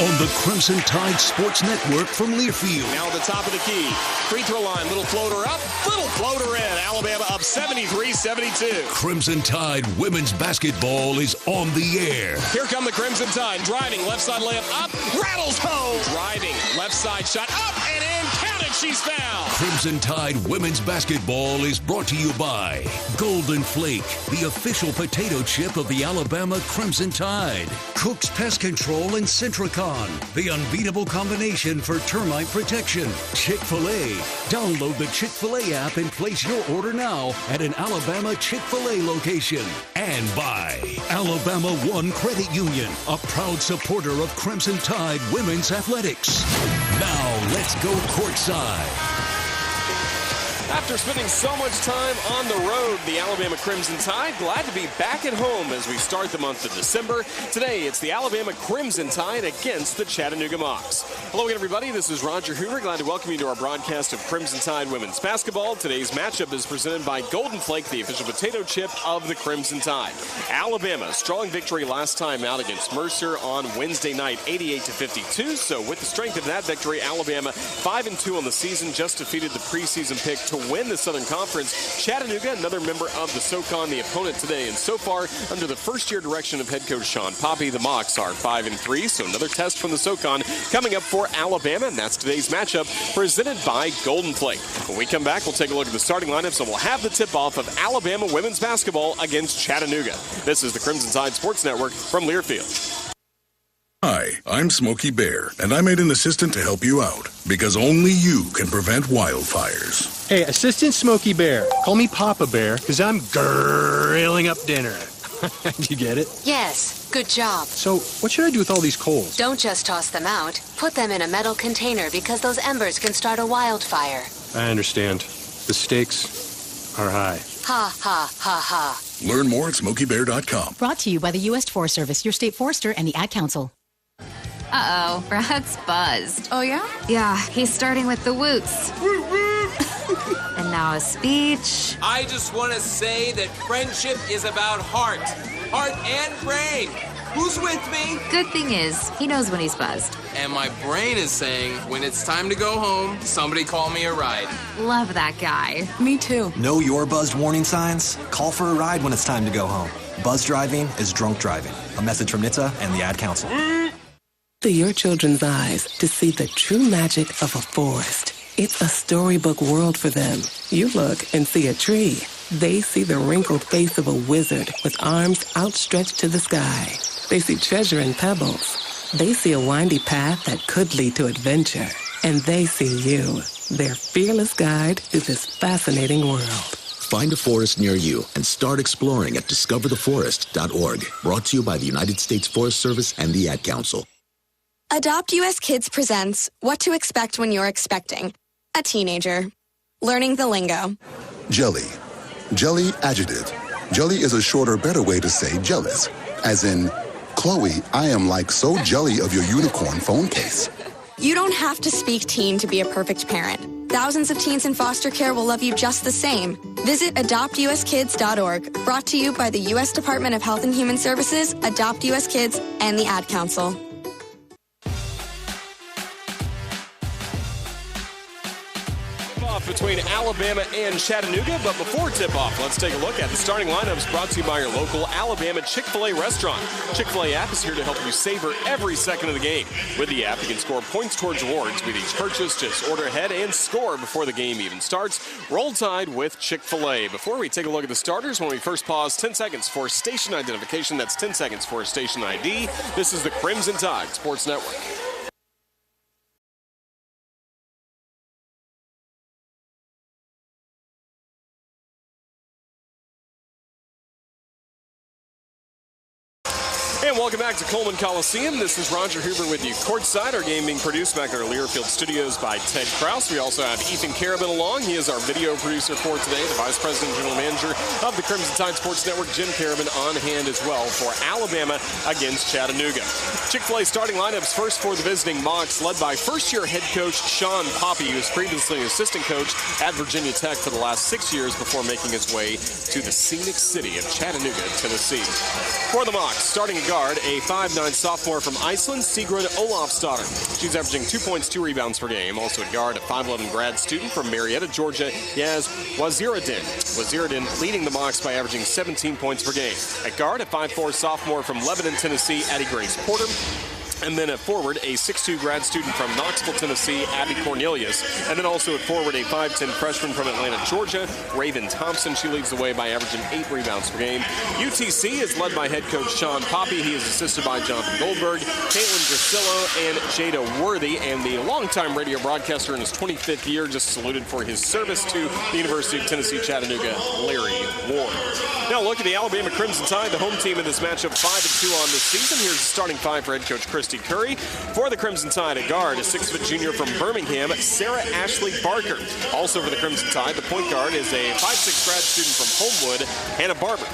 on the Crimson Tide Sports Network from Learfield. Now at the top of the key. Free throw line. Little floater up. Little floater in. Alabama up 73-72. Crimson Tide women's basketball is on the air. Here come the Crimson Tide. Driving. Left side layup up. Rattles home. Driving. Left side shot up and in. Count it. She's fouled. Crimson Tide women's basketball is brought to you by Golden Flake, the official potato chip of the Alabama Crimson Tide. Cook's Pest Control and Centricon, the unbeatable combination for termite protection. Chick-fil-A. Download the Chick-fil-A app and place your order now at an Alabama Chick-fil-A location. And by Alabama One Credit Union, a proud supporter of Crimson Tide women's athletics. Now let's go courtside. After spending so much time on the road, the Alabama Crimson Tide glad to be back at home as we start the month of December. Today, it's the Alabama Crimson Tide against the Chattanooga Mocs. Hello again, everybody. This is Roger Hoover. Glad to welcome you to our broadcast of Crimson Tide women's basketball. Today's matchup is presented by Golden Flake, the official potato chip of the Crimson Tide. Alabama, strong victory last time out against Mercer on Wednesday night, 88-52. So with the strength of that victory, Alabama 5-2 on the season, just defeated the preseason pick to win the Southern Conference. Chattanooga, another member of the SoCon, the opponent today. And so far, under the first-year direction of head coach Sean Poppy, the Mocs are 5-3. So another test from the SoCon coming up for Alabama. And that's today's matchup presented by Golden Flake. When we come back, we'll take a look at the starting lineups and we'll have the tip-off of Alabama women's basketball against Chattanooga. This is the Crimson Tide Sports Network from Learfield. Hi, I'm Smokey Bear, and I made an assistant to help you out, because only you can prevent wildfires. Hey, Assistant Smokey Bear. Call me Papa Bear, because I'm grilling up dinner. Did you get it? Yes, good job. So, what should I do with all these coals? Don't just toss them out. Put them in a metal container because those embers can start a wildfire. I understand. The stakes are high. Ha, ha, ha, ha. Learn more at SmokeyBear.com. Brought to you by the U.S. Forest Service, your state forester, and the Ad Council. Uh-oh, Brad's buzzed. Oh, yeah? Yeah, he's starting with the woots. And now a speech. I just want to say that friendship is about heart and brain. Who's with me? Good thing is, he knows when he's buzzed. And my brain is saying, when it's time to go home, somebody call me a ride. Love that guy. Me too. Know your buzzed warning signs? Call for a ride when it's time to go home. Buzz driving is drunk driving. A message from NHTSA and the Ad Council. To your children's eyes to see the true magic of a forest. It's a storybook world for them. You look and see a tree. They see the wrinkled face of a wizard with arms outstretched to the sky. They see treasure in pebbles. They see a windy path that could lead to adventure. And they see you, their fearless guide through this fascinating world. Find a forest near you and start exploring at discovertheforest.org. Brought to you by the United States Forest Service and the Ad Council. Adopt US Kids presents What to Expect When You're Expecting a Teenager. Learning the lingo. Jelly. Jelly adjective. Jelly is a shorter, better way to say jealous. As in, Chloe, I am like so jelly of your unicorn phone case. You don't have to speak teen to be a perfect parent. Thousands of teens in foster care will love you just the same. Visit adoptuskids.org. Brought to you by the U.S. Department of Health and Human Services, Adopt US Kids, and the Ad Council. Between Alabama and Chattanooga, but before tip-off, let's take a look at the starting lineups brought to you by your local Alabama Chick-fil-A restaurant. Chick-fil-A app is here to help you savor every second of the game. With the app, you can score points towards rewards with each purchase. Just order ahead and score before the game even starts. Roll Tide with Chick-fil-A. Before we take a look at the starters, when we first pause, 10 seconds for station identification. That's 10 seconds for station ID. This is the Crimson Tide Sports Network. And welcome back to Coleman Coliseum. This is Roger Hoover with you courtside. Our game being produced back at our Learfield studios by Ted Krause. We also have Ethan Carabin along. He is our video producer for today, the Vice President and General Manager of the Crimson Tide Sports Network. Jim Carabin on hand as well for Alabama against Chattanooga. Chick-fil-A starting lineups first for the visiting Mocs, led by first-year head coach Sean Poppy, who was previously an assistant coach at Virginia Tech for the last 6 years before making his way to the scenic city of Chattanooga, Tennessee. For the Mocs, starting guard guard, a 5'9" sophomore from Iceland, Sigrun Olafsdottir. She's averaging 2 points, 2 rebounds per game. Also at guard, a 5'11" grad student from Marietta, Georgia, Yaz Waziruddin. Waziruddin leading the Mocs by averaging 17 points per game. At guard, a 5'4" sophomore from Lebanon, Tennessee, Addie Grace Porter. And then at forward, a 6'2" grad student from Knoxville, Tennessee, Abby Cornelius. And then also at forward, a 5'10" freshman from Atlanta, Georgia, Raven Thompson. She leads the way by averaging 8 rebounds per game. UTC is led by head coach Sean Poppy. He is assisted by Jonathan Goldberg, Caitlin Grasillo, and Jada Worthy. And the longtime radio broadcaster in his 25th year just saluted for his service to the University of Tennessee, Chattanooga, Larry Ward. Now look at the Alabama Crimson Tide, the home team in this matchup, 5-2 on this season. Here's the starting five for head coach Christy Curry. For the Crimson Tide at guard, a 6-foot junior from Birmingham, Sarah Ashley Barker. Also for the Crimson Tide, the point guard is a 5'6" grad student from Homewood, Hannah Barber.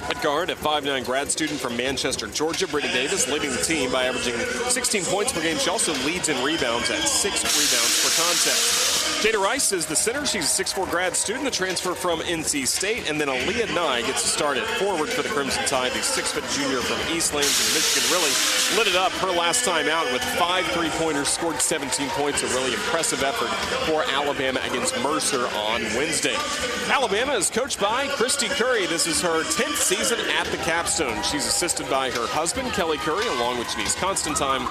At guard, a 5'9" grad student from Manchester, Georgia, Brittany Davis, leading the team by averaging 16 points per game. She also leads in rebounds at 6 rebounds per contest. Jada Rice is the center. She's a 6'4" grad student, a transfer from NC State. And then Aaliyah Nye gets to start at forward for the Crimson Tide, the 6-foot junior from East Lanes in Michigan. Really lit it up her last time out with 5 3-pointers, scored 17 points. A really impressive effort for Alabama against Mercer on Wednesday. Alabama is coached by Christy Curry. This is her 10th season at the capstone. She's assisted by her husband, Kelly Curry, along with Denise Constantine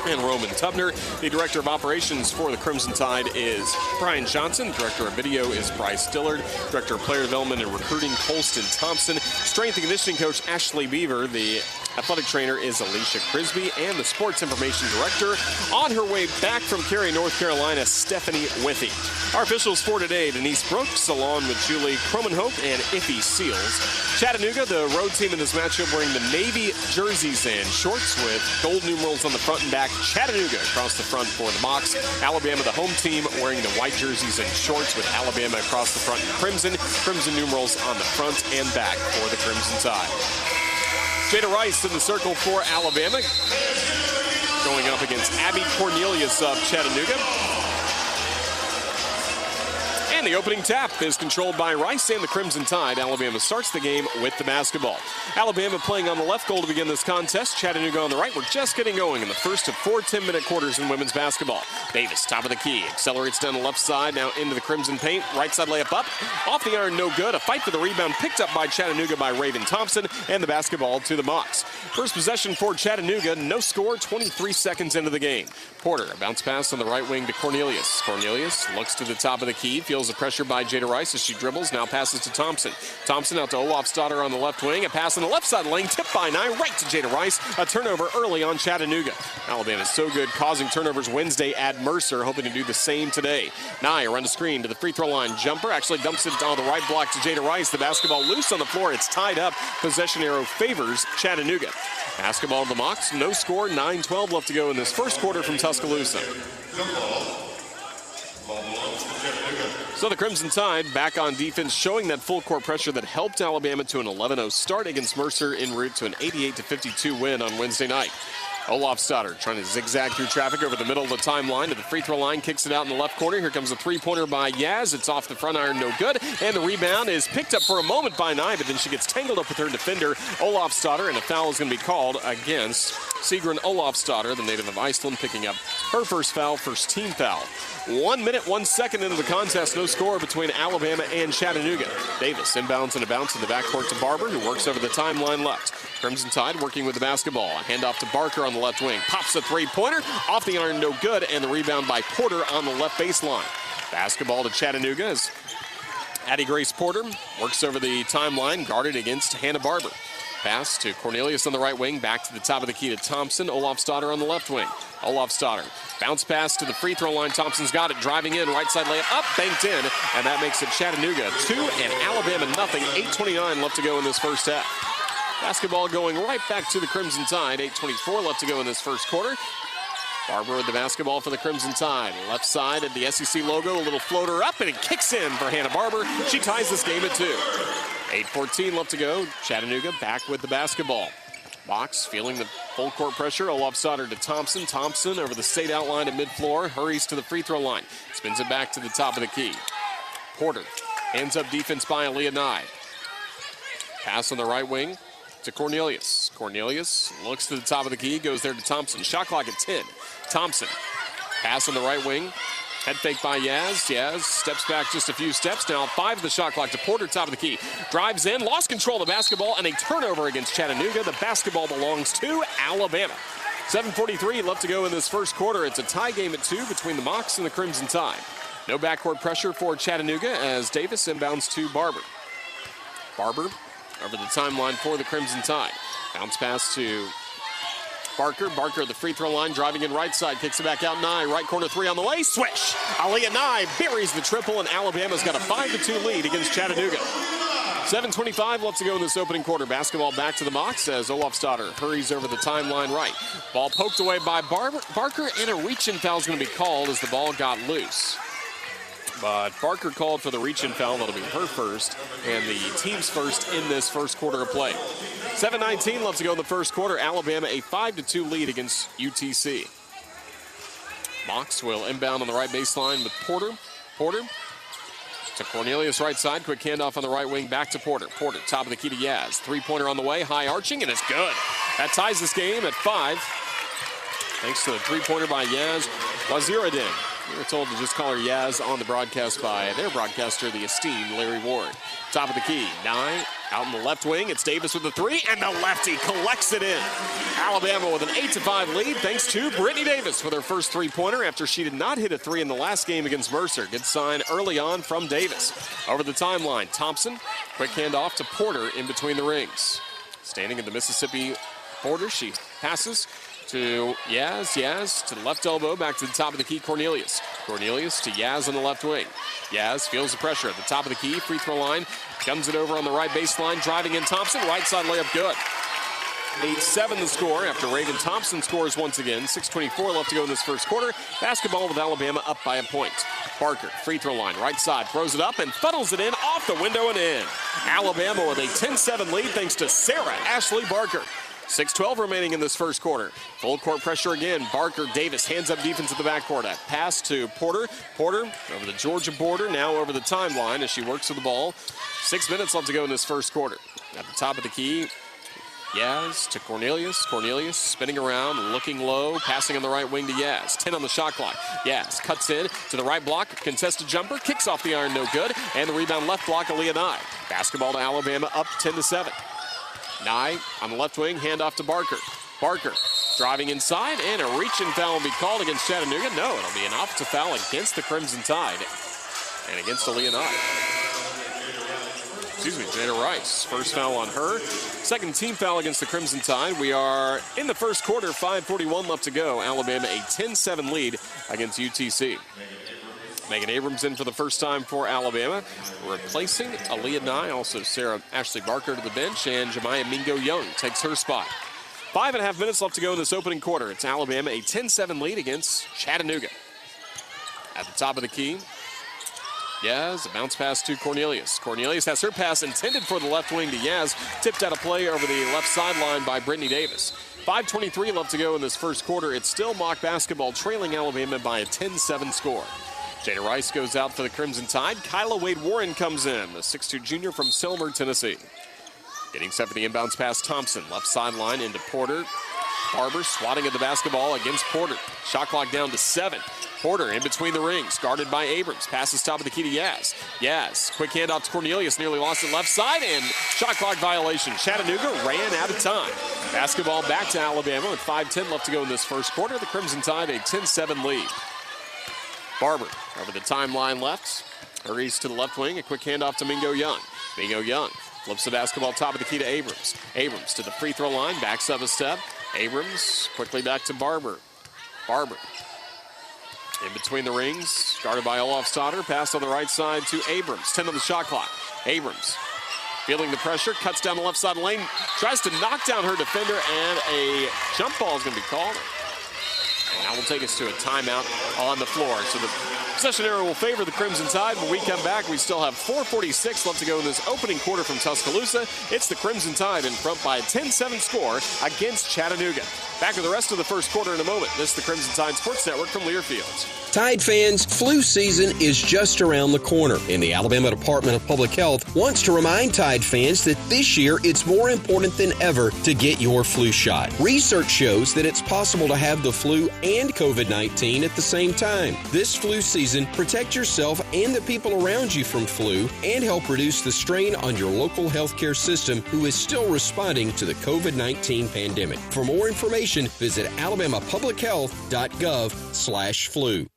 and Roman Tubner. The director of operations for the Crimson Tide is Brian Johnson. Director of video is Bryce Dillard. Director of player development and recruiting, Colston Thompson. Strength and conditioning coach, Ashley Beaver. The athletic trainer is Alicia Crisby. And the sports information director, on her way back from Cary, North Carolina, Stephanie Withy. Our officials for today, Denise Brooks, along with Julie Cromenhope and Iffy Seals. Chattanooga, the road team in this matchup, wearing the navy jerseys and shorts with gold numerals on the front and back. Chattanooga across the front for the Mocs. Alabama, the home team, wearing the white jerseys and shorts with Alabama across the front in crimson. Crimson numerals on the front and back for the Crimson Tide. Jada Rice in the circle for Alabama, going up against Abby Cornelius of Chattanooga. And the opening tap is controlled by Rice and the Crimson Tide. Alabama starts the game with the basketball. Alabama playing on the left goal to begin this contest. Chattanooga on the right. We're just getting going in the first of 4 10-minute quarters in women's basketball. Davis, top of the key, accelerates down the left side, now into the Crimson paint. Right side layup up, off the iron, no good. A fight for the rebound picked up by Chattanooga by Raven Thompson, and the basketball to the Mocs. First possession for Chattanooga, no score, 23 seconds into the game. Porter, a bounce pass on the right wing to Cornelius. Cornelius looks to the top of the key, feels the pressure by Jada Rice as she dribbles, now passes to Thompson. Thompson out to Olafsdottir on the left wing, a pass on the left side lane, tipped by Nye, right to Jada Rice. A turnover early on Chattanooga. Alabama's so good causing turnovers Wednesday at Mercer, hoping to do the same today. Nye around the screen to the free throw line jumper, actually dumps it on the right block to Jada Rice. The basketball loose on the floor, it's tied up. Possession arrow favors Chattanooga. Basketball to the Mocs, no score, 9-12 left to go in this first quarter from Tuscaloosa. So the Crimson Tide back on defense, showing that full court pressure that helped Alabama to an 11-0 start against Mercer en route to an 88-52 win on Wednesday night. Olafsdottir trying to zigzag through traffic over the middle of the timeline to the free throw line, kicks it out in the left corner. Here comes a three-pointer by Yaz. It's off the front iron, no good. And the rebound is picked up for a moment by Nye, but then she gets tangled up with her defender, Olafsdottir, and a foul is going to be called against Sigrun Olafsdottir, the native of Iceland, picking up her first foul, first team foul. 1 minute, 1 second into the contest, no score between Alabama and Chattanooga. Davis inbounds and a bounce in the backcourt to Barber, who works over the timeline left. Crimson Tide working with the basketball. A handoff to Barker on the left wing. Pops a three-pointer. Off the iron, no good. And the rebound by Porter on the left baseline. Basketball to Chattanooga as Addie Grace Porter works over the timeline, guarded against Hannah Barber. Pass to Cornelius on the right wing, back to the top of the key to Thompson. Olafsdottir on the left wing. Olafsdottir, bounce pass to the free throw line. Thompson's got it, driving in, right side layup, up, banked in, and that makes it Chattanooga 2 and Alabama nothing. 8:29 left to go in this first half. Basketball going right back to the Crimson Tide. 8:24 left to go in this first quarter. Barber with the basketball for the Crimson Tide. Left side at the SEC logo, a little floater up, and it kicks in for Hannah Barber. She ties this game at 2. 8:14 left to go. Chattanooga back with the basketball. Mocs feeling the full court pressure. Olafsdottir to Thompson. Thompson over the state outline at mid-floor. Hurries to the free throw line. Spins it back to the top of the key. Porter hands up defense by Aaliyah Nye. Pass on the right wing to Cornelius. Cornelius looks to the top of the key, goes there to Thompson. Shot clock at 10. Thompson, pass on the right wing. Head fake by Yaz. Yaz steps back just a few steps. Now 5 of the shot clock to Porter, top of the key. Drives in, lost control of the basketball, and a turnover against Chattanooga. The basketball belongs to Alabama. 7:43 left to go in this first quarter. It's a tie game at 2 between the Mocs and the Crimson Tide. No backcourt pressure for Chattanooga as Davis inbounds to Barber. Barber over the timeline for the Crimson Tide. Bounce pass to Barker. Barker at the free throw line, driving in right side, kicks it back out. Nye, right corner 3 on the way. Swish! Aaliyah Nye buries the triple, and Alabama's got a 5-2 lead against Chattanooga. 7:25 left to go in this opening quarter. Basketball back to the Mocs as Olofsdottir hurries over the timeline right. Ball poked away by Barker, and a reach-in foul is going to be called as the ball got loose. But Barker called for the reach-in foul. That'll be her first and the team's first in this first quarter of play. 7:19 left to go in the first quarter. Alabama a 5-2 lead against UTC. Mocs will inbound on the right baseline with Porter. Porter to Cornelius right side. Quick handoff on the right wing back to Porter. Porter top of the key to Yaz. Three-pointer on the way. High arching, and it's good. That ties this game at 5. Thanks to the three-pointer by Yaz Waziruddin. We were told to just call her Yaz on the broadcast by their broadcaster, the esteemed Larry Ward. Top of the key, Nye out in the left wing. It's Davis with the 3, and the lefty collects it in. Alabama with an 8-5 lead thanks to Brittany Davis with her first three-pointer after she did not hit a 3 in the last game against Mercer. Good sign early on from Davis. Over the timeline, Thompson, quick handoff to Porter in between the rings. Standing in the Mississippi border, she passes to Yaz to the left elbow, back to the top of the key, Cornelius. Cornelius to Yaz on the left wing. Yaz feels the pressure at the top of the key, free throw line, comes it over on the right baseline, driving in Thompson, right side layup good. 8-7 the score after Raven Thompson scores once again. 6:24 left to go in this first quarter. Basketball with Alabama up by a point. Barker, free throw line, right side, throws it up and funnels it in off the window and in. Alabama with a 10-7 lead thanks to Sarah Ashley Barker. 6:12 remaining in this first quarter. Full court pressure again. Barker, Davis, hands up defense at the backcourt. A pass to Porter. Porter over the Georgia border, now over the timeline as she works with the ball. 6 minutes left to go in this first quarter. At the top of the key, Yaz to Cornelius. Cornelius spinning around, looking low, passing on the right wing to Yaz. 10 on the shot clock. Yaz cuts in to the right block, contested jumper, kicks off the iron, no good. And the rebound left block, Aaliyah Nye. Basketball to Alabama up 10-7. Nye on the left wing, handoff to Barker. Barker driving inside, and a reach-in foul will be called against Chattanooga. No, it'll be an offensive foul against the Crimson Tide and against Aaliyah Nye. Excuse me, Jada Rice. First foul on her. Second team foul against the Crimson Tide. We are in the first quarter, 5:41 left to go. Alabama a 10-7 lead against UTC. Megan Abrams in for the first time for Alabama, replacing Aaliyah Nye. Also Sarah Ashley Barker to the bench, and Jemiah Mingo Young takes her spot. 5.5 minutes left to go in this opening quarter. It's Alabama a 10-7 lead against Chattanooga. At the top of the key, Yaz, a bounce pass to Cornelius. Cornelius has her pass intended for the left wing to Yaz, tipped out of play over the left sideline by Brittany Davis. 5:23 left to go in this first quarter. It's still mock basketball, trailing Alabama by a 10-7 score. Jada Rice goes out for the Crimson Tide. Kyla Wade Warren comes in, the 6'2 junior from Selmer, Tennessee. Getting set for the inbounds pass, Thompson. Left sideline into Porter. Barber swatting at the basketball against Porter. Shot clock down to 7. Porter in between the rings, guarded by Abrams. Passes top of the key to Yaz. Yaz, quick handoff to Cornelius, nearly lost it left side, and shot clock violation. Chattanooga ran out of time. Basketball back to Alabama with 5:10 left to go in this first quarter. The Crimson Tide a 10-7 lead. Barber over the timeline left, hurries to the left wing, a quick handoff to Mingo Young. Mingo Young flips the basketball top of the key to Abrams. Abrams to the free throw line, backs up a step. Abrams quickly back to Barber. Barber in between the rings, guarded by Olofsdottir, pass on the right side to Abrams. 10 on the shot clock. Abrams feeling the pressure, cuts down the left side lane, tries to knock down her defender, and a jump ball is going to be called. And that will take us to a timeout on the floor. So the possession arrow will favor the Crimson Tide. When we come back, we still have 4:46 left to go in this opening quarter from Tuscaloosa. It's the Crimson Tide in front by a 10-7 score against Chattanooga. Back with the rest of the first quarter in a moment. This is the Crimson Tide Sports Network from Learfield. Tide fans, flu season is just around the corner, and the Alabama Department of Public Health wants to remind Tide fans that this year it's more important than ever to get your flu shot. Research shows that it's possible to have the flu and COVID-19 at the same time. This flu season, protect yourself and the people around you from flu and help reduce the strain on your local healthcare system, who is still responding to the COVID-19 pandemic. For more information, visit alabamapublichealth.gov/flu.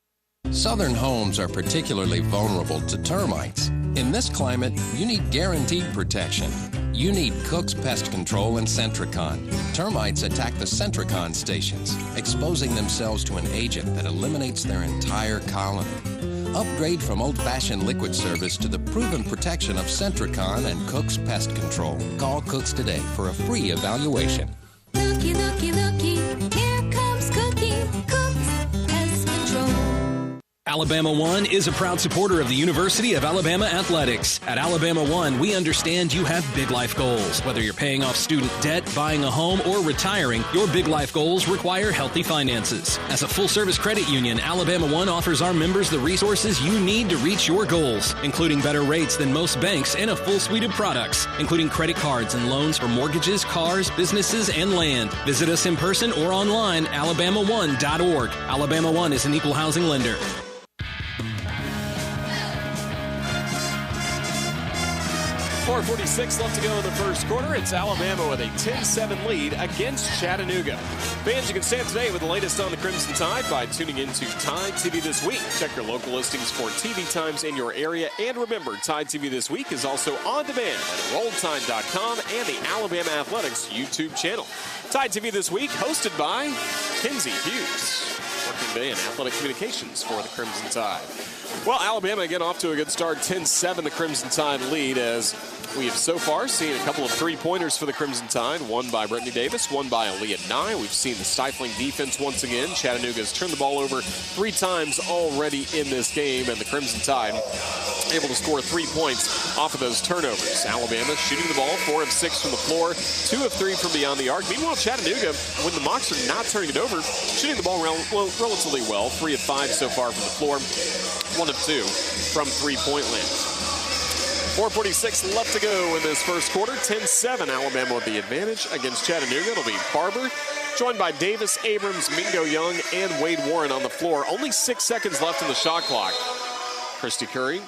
Southern homes are particularly vulnerable to termites. In this climate, you need guaranteed protection. You need Cook's Pest Control and Centricon. Termites attack the Centricon stations, exposing themselves to an agent that eliminates their entire colony. Upgrade from old-fashioned liquid service to the proven protection of Centricon and Cook's Pest Control. Call Cook's today for a free evaluation. Looky, looky, looky, here comes Cookie, Cook's Pest Control. Alabama One is a proud supporter of the University of Alabama Athletics. At Alabama One, we understand you have big life goals. Whether you're paying off student debt, buying a home, or retiring, your big life goals require healthy finances. As a full-service credit union, Alabama One offers our members the resources you need to reach your goals, including better rates than most banks and a full suite of products, including credit cards and loans for mortgages, cars, businesses, and land. Visit us in person or online, alabama1.org. Alabama One is an equal housing lender. 4:46 left to go in the first quarter. It's Alabama with a 10-7 lead against Chattanooga. Fans, you can stay up to date with the latest on the Crimson Tide by tuning into Tide TV This Week. Check your local listings for TV times in your area. And remember, Tide TV This Week is also on demand at EnrolledTide.com and the Alabama Athletics YouTube channel. Tide TV This Week, hosted by Kinsey Hughes, working today in athletic communications for the Crimson Tide. Well, Alabama again off to a good start, 10-7 the Crimson Tide lead, as we have so far seen a couple of three-pointers for the Crimson Tide, one by Brittany Davis, one by Aaliyah Nye. We've seen the stifling defense once again. Chattanooga has turned the ball over 3 times already in this game, and the Crimson Tide able to score 3 points off of those turnovers. Alabama shooting the ball 4 of 6 from the floor, 2 of 3 from beyond the arc. Meanwhile, Chattanooga, when the Mocs are not turning it over, shooting the ball relatively well, 3 of 5 so far from the floor, 1 of 2 from three-point land. 4:46 left to go in this first quarter. 10-7, Alabama with the advantage against Chattanooga. It'll be Barber, joined by Davis, Abrams, Mingo Young, and Wade Warren on the floor. Only 6 seconds left in the shot clock. Christy Curry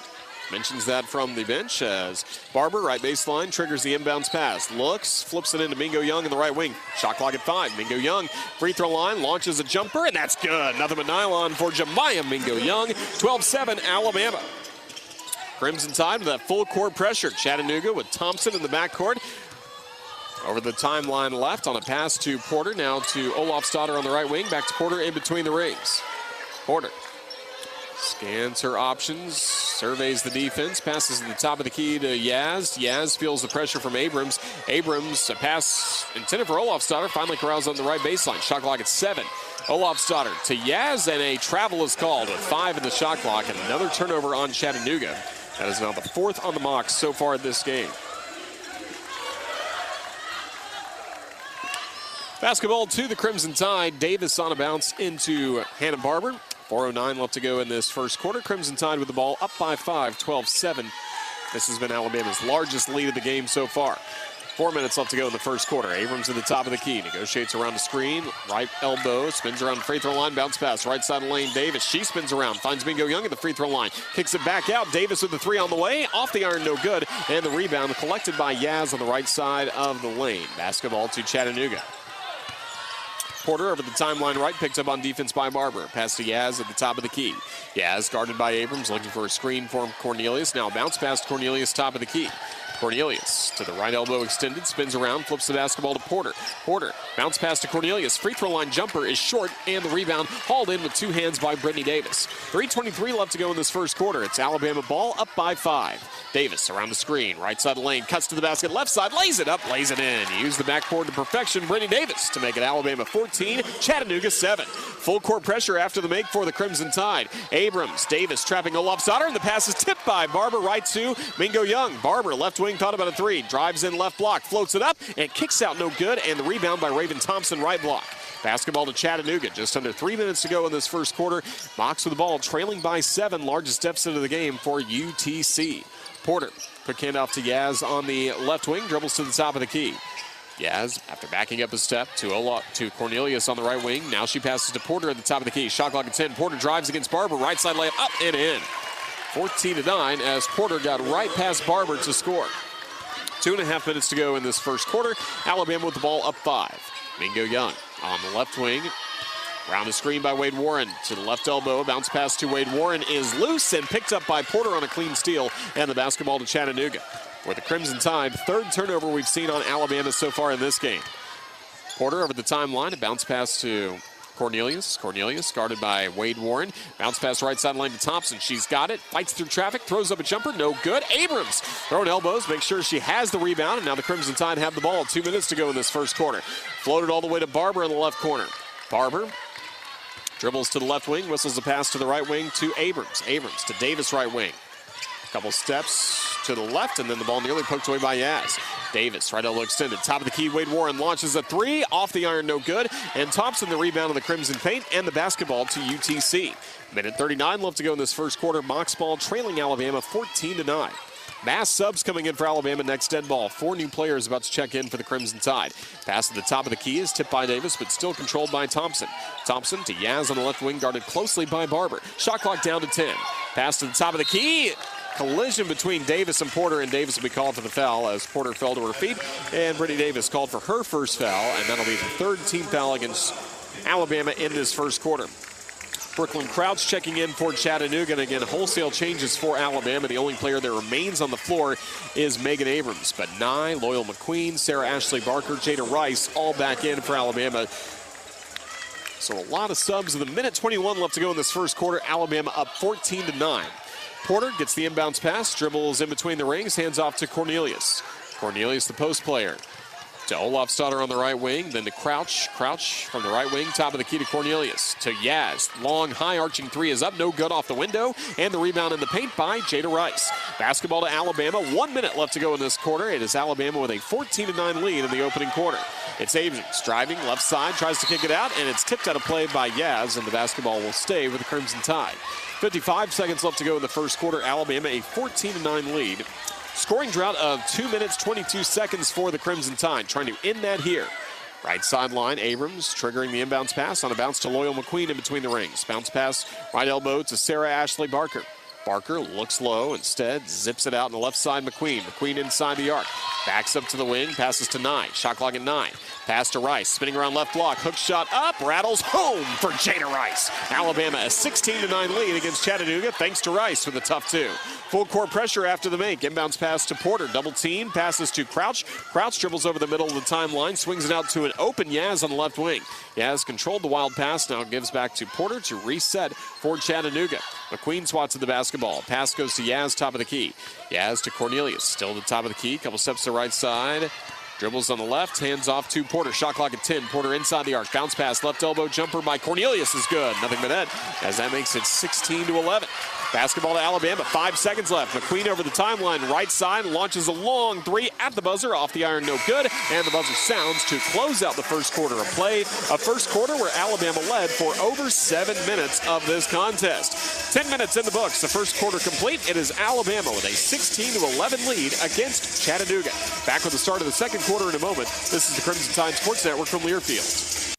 mentions that from the bench as Barber, right baseline, triggers the inbounds pass. Looks, flips it into Mingo Young in the right wing. Shot clock at 5. Mingo Young, free throw line, launches a jumper, and that's good. Nothing but nylon for Jemiah Mingo Young. 12-7, Alabama. Crimson Tide with that full court pressure. Chattanooga with Thompson in the backcourt. Over the timeline left on a pass to Porter. Now to Olofsdotter on the right wing. Back to Porter in between the rings. Porter scans her options, surveys the defense, passes to the top of the key to Yaz. Yaz feels the pressure from Abrams. Abrams, a pass intended for Olofsdotter, finally corrals on the right baseline. Shot clock at 7. Olofsdotter to Yaz, and a travel is called with 5 in the shot clock, and another turnover on Chattanooga. That is now the 4th on the Mocs so far in this game. Basketball to the Crimson Tide. Davis on a bounce into Hannah Barber. 4:09 left to go in this first quarter. Crimson Tide with the ball up by 5, 12-7. This has been Alabama's largest lead of the game so far. 4 minutes left to go in the first quarter. Abrams at the top of the key. Negotiates around the screen. Right elbow. Spins around the free throw line. Bounce pass. Right side of the lane. Davis. She spins around. Finds Mingo Young at the free throw line. Kicks it back out. Davis with the 3 on the way. Off the iron. No good. And the rebound collected by Yaz on the right side of the lane. Basketball to Chattanooga. Porter over the timeline right, picked up on defense by Barber. Pass to Yaz at the top of the key. Yaz guarded by Abrams, looking for a screen for Cornelius. Now bounce pass to Cornelius, top of the key. Cornelius to the right elbow extended, spins around, flips the basketball to Porter. Porter, bounce pass to Cornelius. Free throw line jumper is short, and the rebound hauled in with 2 hands by Brittany Davis. 3:23 left to go in this first quarter. It's Alabama ball up by 5. Davis around the screen, right side of the lane, cuts to the basket, left side, lays it up, lays it in. Use the backboard to perfection. Brittany Davis to make it Alabama 14, Chattanooga 7. Full court pressure after the make for the Crimson Tide. Abrams, Davis trapping Olofsdotter, and the pass is tipped by Barber right to Mingo Young. Barber, left wing, thought about a 3, drives in left block, floats it up, and kicks out no good, and the rebound by Raven Thompson, right block. Basketball to Chattanooga. Just under 3 minutes to go in this first quarter. Mocs with the ball, trailing by 7. Largest deficit of the game for UTC. Porter, quick handoff to Yaz on the left wing. Dribbles to the top of the key. Yaz, after backing up a step to Cornelius on the right wing. Now she passes to Porter at the top of the key. Shot clock at 10. Porter drives against Barber. Right side layup up and in. 14-9 as Porter got right past Barber to score. 2.5 minutes to go in this first quarter. Alabama with the ball up 5. Mingo Young on the left wing. Round the screen by Wade Warren to the left elbow. Bounce pass to Wade Warren is loose and picked up by Porter on a clean steal. And the basketball to Chattanooga. For the Crimson Tide, third turnover we've seen on Alabama so far in this game. Porter over the timeline. A bounce pass to Cornelius. Cornelius guarded by Wade Warren. Bounce pass right sideline to Thompson. She's got it. Fights through traffic. Throws up a jumper. No good. Abrams throwing elbows. Make sure she has the rebound. And now the Crimson Tide have the ball. 2 minutes to go in this first quarter. Floated all the way to Barber in the left corner. Barber dribbles to the left wing. Whistles a pass to the right wing to Abrams. Abrams to Davis right wing. Couple steps to the left, and then the ball nearly poked away by Yaz. Davis, right elbow extended. Top of the key, Wade Warren launches a 3. Off the iron, no good. And Thompson the rebound on the Crimson paint, and the basketball to UTC. Minute 39 left to go in this first quarter. Mocs ball trailing Alabama 14-9. Mass subs coming in for Alabama next dead ball. 4 new players about to check in for the Crimson Tide. Pass at the top of the key is tipped by Davis, but still controlled by Thompson. Thompson to Yaz on the left wing, guarded closely by Barber. Shot clock down to 10. Pass to the top of the key. Collision between Davis and Porter, and Davis will be called for the foul as Porter fell to her feet. And Brittany Davis called for her first foul, and that'll be the third team foul against Alabama in this first quarter. Brooklyn Crouch checking in for Chattanooga, and again, wholesale changes for Alabama. The only player that remains on the floor is Megan Abrams, but Nye, Loyal McQueen, Sarah Ashley Barker, Jada Rice, all back in for Alabama. So a lot of subs. With a minute 21 left to go in this first quarter, Alabama up 14-9. Porter gets the inbounds pass, dribbles in between the rings, hands off to Cornelius. Cornelius, the post player. To Olofsdottir on the right wing, then to Crouch. Crouch from the right wing, top of the key to Cornelius. To Yaz. Long, high arching 3 is up, no good off the window. And the rebound in the paint by Jada Rice. Basketball to Alabama. 1 minute left to go in this quarter. It is Alabama with a 14-9 lead in the opening quarter. It's Abrams driving left side, tries to kick it out, and it's tipped out of play by Yaz, and the basketball will stay with the Crimson Tide. 55 seconds left to go in the first quarter. Alabama a 14-9 lead. Scoring drought of 2 minutes, 22 seconds for the Crimson Tide. Trying to end that here. Right sideline, Abrams triggering the inbounds pass on a bounce to Loyal McQueen in between the rings. Bounce pass, right elbow to Sarah Ashley Barker. Barker looks low, instead zips it out on the left side, McQueen. McQueen inside the arc. Backs up to the wing, passes to 9. Shot clock at 9. Pass to Rice, spinning around left block. Hook shot up, rattles home for Jada Rice. Alabama a 16-9 lead against Chattanooga, thanks to Rice for the tough 2. Full court pressure after the make. Inbounds pass to Porter. Double team, passes to Crouch. Crouch dribbles over the middle of the timeline, swings it out to an open Yaz on the left wing. Yaz controlled the wild pass, now gives back to Porter to reset for Chattanooga. McQueen swats at the basketball. Pass goes to Yaz, top of the key. Yaz to Cornelius, still at the top of the key. Couple steps to the right side. Dribbles on the left, hands off to Porter. Shot clock at 10. Porter inside the arc. Bounce pass, left elbow jumper by Cornelius is good. Nothing but net, as that makes it 16-11. Basketball to Alabama, 5 seconds left. McQueen over the timeline, right side, launches a long 3 at the buzzer. Off the iron, no good. And the buzzer sounds to close out the first quarter of play. A first quarter where Alabama led for over 7 minutes of this contest. 10 minutes in the books. The first quarter complete. It is Alabama with a 16-11 lead against Chattanooga. Back with the start of the second quarter in a moment. This is the Crimson Tide Sports Network from Learfield.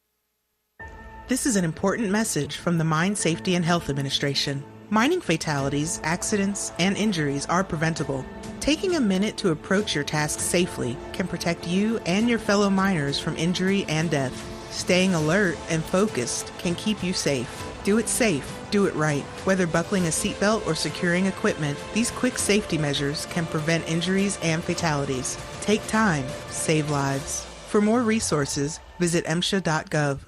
This is an important message from the Mine Safety and Health Administration. Mining fatalities, accidents, and injuries are preventable. Taking a minute to approach your task safely can protect you and your fellow miners from injury and death. Staying alert and focused can keep you safe. Do it safe. Do it right. Whether buckling a seatbelt or securing equipment, these quick safety measures can prevent injuries and fatalities. Take time. Save lives. For more resources, visit MSHA.gov.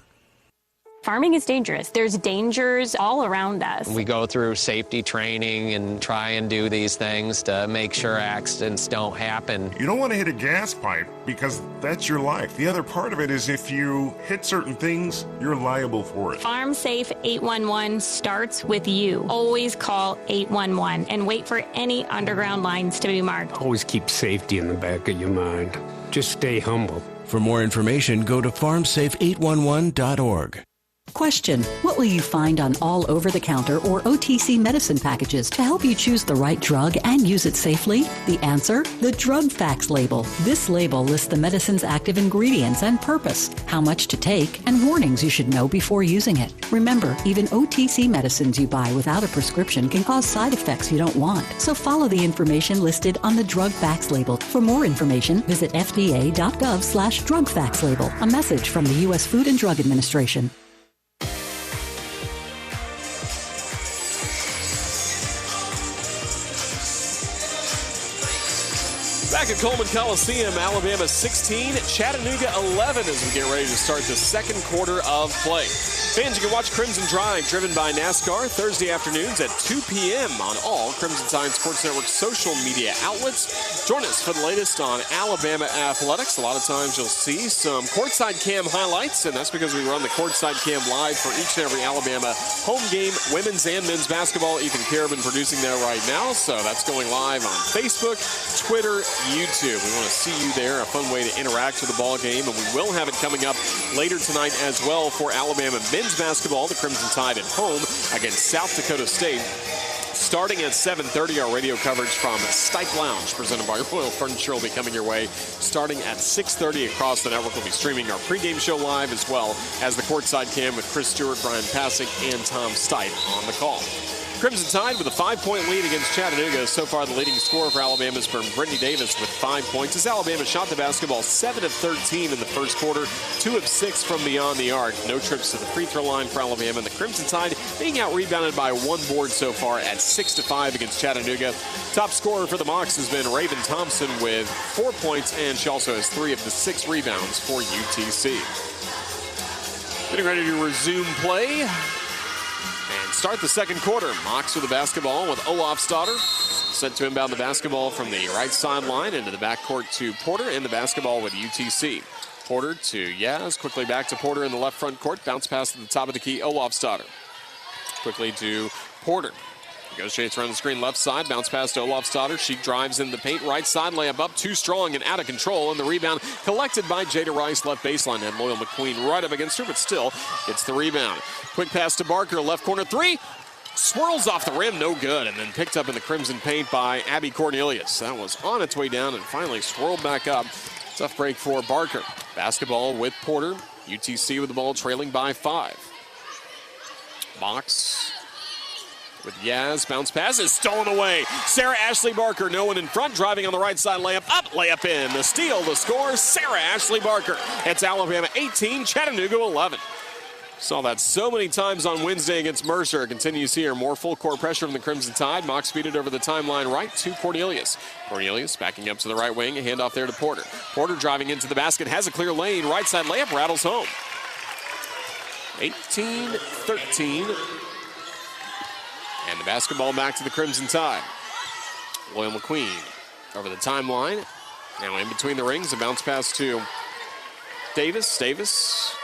Farming is dangerous. There's dangers all around us. We go through safety training and try and do these things to make sure accidents don't happen. You don't want to hit a gas pipe because that's your life. The other part of it is if you hit certain things, you're liable for it. Farm Safe 811 starts with you. Always call 811 and wait for any underground lines to be marked. Always keep safety in the back of your mind. Just stay humble. For more information, go to farmsafe811.org. Question: what will you find on all over-the-counter or OTC medicine packages to help you choose the right drug and use it safely? The answer? The drug facts label. This label lists the medicine's active ingredients and purpose, how much to take, and warnings you should know before using it. Remember, even OTC medicines you buy without a prescription can cause side effects you don't want. So follow the information listed on the drug facts label. For more information, visit fda.gov/drug facts label. A message from the U.S. Food and Drug Administration. Back at Coleman Coliseum, Alabama 16, Chattanooga 11 as we get ready to start the second quarter of play. Fans, you can watch Crimson Drive driven by NASCAR Thursday afternoons at 2 p.m. on all Crimson Tide Sports Network social media outlets. Join us for the latest on Alabama athletics. A lot of times you'll see some Courtside Cam highlights, and that's because we run the Courtside Cam live for each and every Alabama home game, women's and men's basketball. Ethan Carabin producing that right now, so that's going live on Facebook, Twitter, YouTube. We want to see you there, a fun way to interact with the ball game, and we will have it coming up later tonight as well for Alabama men's basketball. The Crimson Tide at home against South Dakota State. Starting at 7:30, our radio coverage from Stike Lounge, presented by Royal Furniture, will be coming your way. Starting at 6:30 across the network, we'll be streaming our pregame show live, as well as the Courtside Cam with Chris Stewart, Brian Pasick, and Tom Stike on the call. Crimson Tide with a 5-point lead against Chattanooga. So far, the leading scorer for Alabama has been Brittany Davis with 5 points. As Alabama shot the basketball 7 of 13 in the first quarter, 2 of 6 from beyond the arc. No trips to the free throw line for Alabama. And the Crimson Tide being out-rebounded by 1 board so far at 6-5 against Chattanooga. Top scorer for the Mocs has been Raven Thompson with 4 points, and she also has 3 of the 6 rebounds for UTC. Getting ready to resume play and start the second quarter. Mocs with the basketball with Olofsdotter. Set to inbound the basketball from the right sideline into the backcourt to Porter, and the basketball with UTC. Porter to Yaz, quickly back to Porter in the left front court. Bounce pass at the top of the key, Olofsdotter. Quickly to Porter. Negotiates around the screen left side, bounce pass to Olofsdotter. She drives in the paint, right side, layup up, too strong and out of control. And the rebound collected by Jada Rice, left baseline. Had Loyal McQueen right up against her, but still gets the rebound. Quick pass to Barker, left corner three. Swirls off the rim, no good, and then picked up in the crimson paint by Abby Cornelius. That was on its way down and finally swirled back up. Tough break for Barker. Basketball with Porter. UTC with the ball trailing by 5. Mocs with Yaz, bounce pass is stolen away. Sarah Ashley Barker, no one in front, driving on the right side, layup up, layup in. The steal, the score, Sarah Ashley Barker. It's Alabama 18, Chattanooga 11. Saw that so many times on Wednesday against Mercer. Continues here, more full court pressure from the Crimson Tide. Mocs feed it over the timeline right to Cornelius. Cornelius backing up to the right wing, a handoff there to Porter. Porter driving into the basket, has a clear lane, right side layup, rattles home. 18-13. And the basketball back to the Crimson Tide. Loyal McQueen over the timeline. Now in between the rings, a bounce pass to Davis. Davis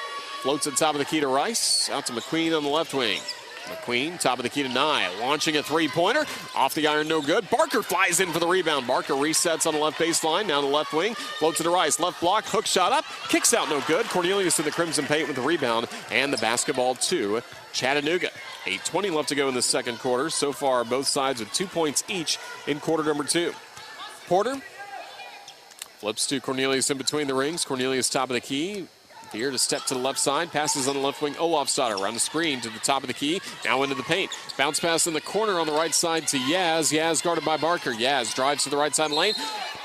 floats at the top of the key to Rice. Out to McQueen on the left wing. McQueen, top of the key to Nye. Launching a three-pointer. Off the iron, no good. Barker flies in for the rebound. Barker resets on the left baseline. Down the left wing. Floats it to Rice. Left block. Hook shot up. Kicks out, no good. Cornelius in the crimson paint with the rebound. And the basketball to Chattanooga. 8:20 left to go in the second quarter. So far, both sides with 2 points each in quarter number 2. Porter flips to Cornelius in between the rings. Cornelius top of the key. Here to step to the left side. Passes on the left wing. Olofsdotter around the screen to the top of the key. Now into the paint. Bounce pass in the corner on the right side to Yaz. Yaz guarded by Barker. Yaz drives to the right side lane.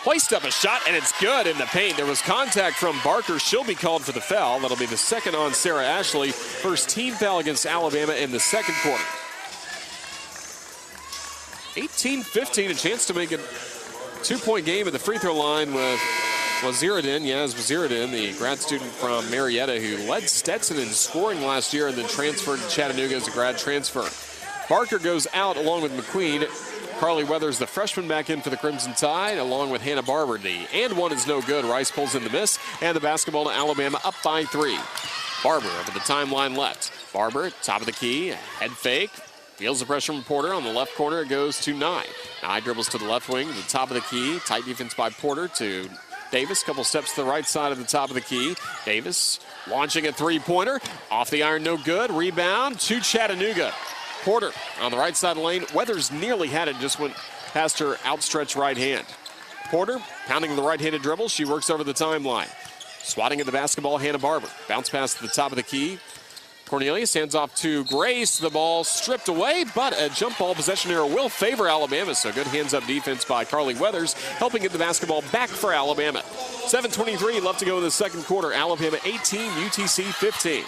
Hoist up a shot, and it's good in the paint. There was contact from Barker. She'll be called for the foul. That'll be the second on Sarah Ashley. First team foul against Alabama in the second quarter. 18-15, a chance to make a 2-point game at the free throw line with Waziruddin. Yaz Waziruddin, the grad student from Marietta who led Stetson in scoring last year and then transferred to Chattanooga as a grad transfer. Barker goes out along with McQueen. Carly Weathers, the freshman, back in for the Crimson Tide, along with Hannah Barber. The and one is no good. Rice pulls in the miss, and the basketball to Alabama up by 3. Barber over the timeline left. Barber, top of the key, head fake. Feels the pressure from Porter. On the left corner, it goes to Nye. Nye dribbles to the left wing, the top of the key. Tight defense by Porter to Davis, couple steps to the right side of the top of the key. Davis launching a three-pointer. Off the iron, no good. Rebound to Chattanooga. Porter on the right side of the lane. Weathers nearly had it, just went past her outstretched right hand. Porter pounding the right-handed dribble. She works over the timeline. Swatting at the basketball, Hannah Barber. Bounce pass to the top of the key. Cornelius hands off to Grace. The ball stripped away, but a jump ball possession error will favor Alabama. So good hands-up defense by Carly Weathers, helping get the basketball back for Alabama. 7:23 left to go in the second quarter. Alabama 18, UTC 15.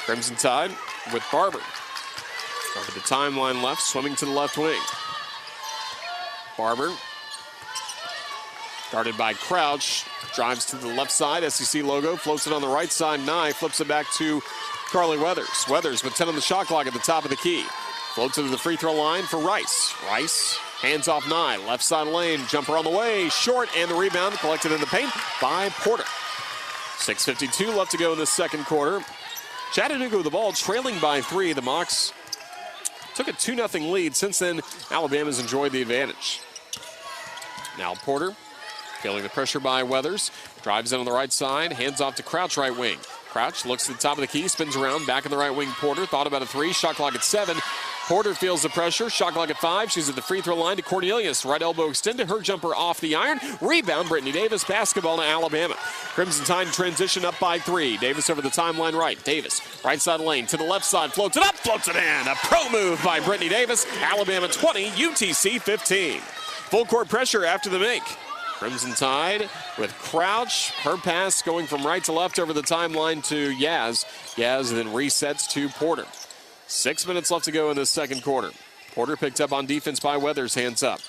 Crimson Tide with Barber. Over the timeline left, swimming to the left wing. Barber, guarded by Crouch, drives to the left side. SEC logo, floats it on the right side. Nye flips it back to Carly Weathers. Weathers with 10 on the shot clock at the top of the key. Floats it to the free throw line for Rice. Rice hands off Nye. Left side lane, jumper on the way, short, and the rebound collected in the paint by Porter. 6:52 left to go in the second quarter. Chattanooga with the ball, trailing by 3. The Mocs took a 2-0 lead. Since then, Alabama's enjoyed the advantage. Now Porter, feeling the pressure by Weathers, drives in on the right side, hands off to Crouch, right wing. Crouch looks at the top of the key, spins around, back in the right wing. Porter thought about a 3, shot clock at 7. Porter feels the pressure, shot clock at 5. She's at the free throw line to Cornelius. Right elbow extended, her jumper off the iron. Rebound, Brittany Davis, basketball to Alabama. Crimson Tide transition up by 3. Davis over the timeline right. Davis, right side lane to the left side, floats it up, floats it in. A pro move by Brittany Davis. Alabama 20, UTC 15. Full court pressure after the make. Crimson Tide with Crouch. Her pass going from right to left over the timeline to Yaz. Yaz then resets to Porter. 6 minutes left to go in this second quarter. Porter picked up on defense by Weathers, hands up.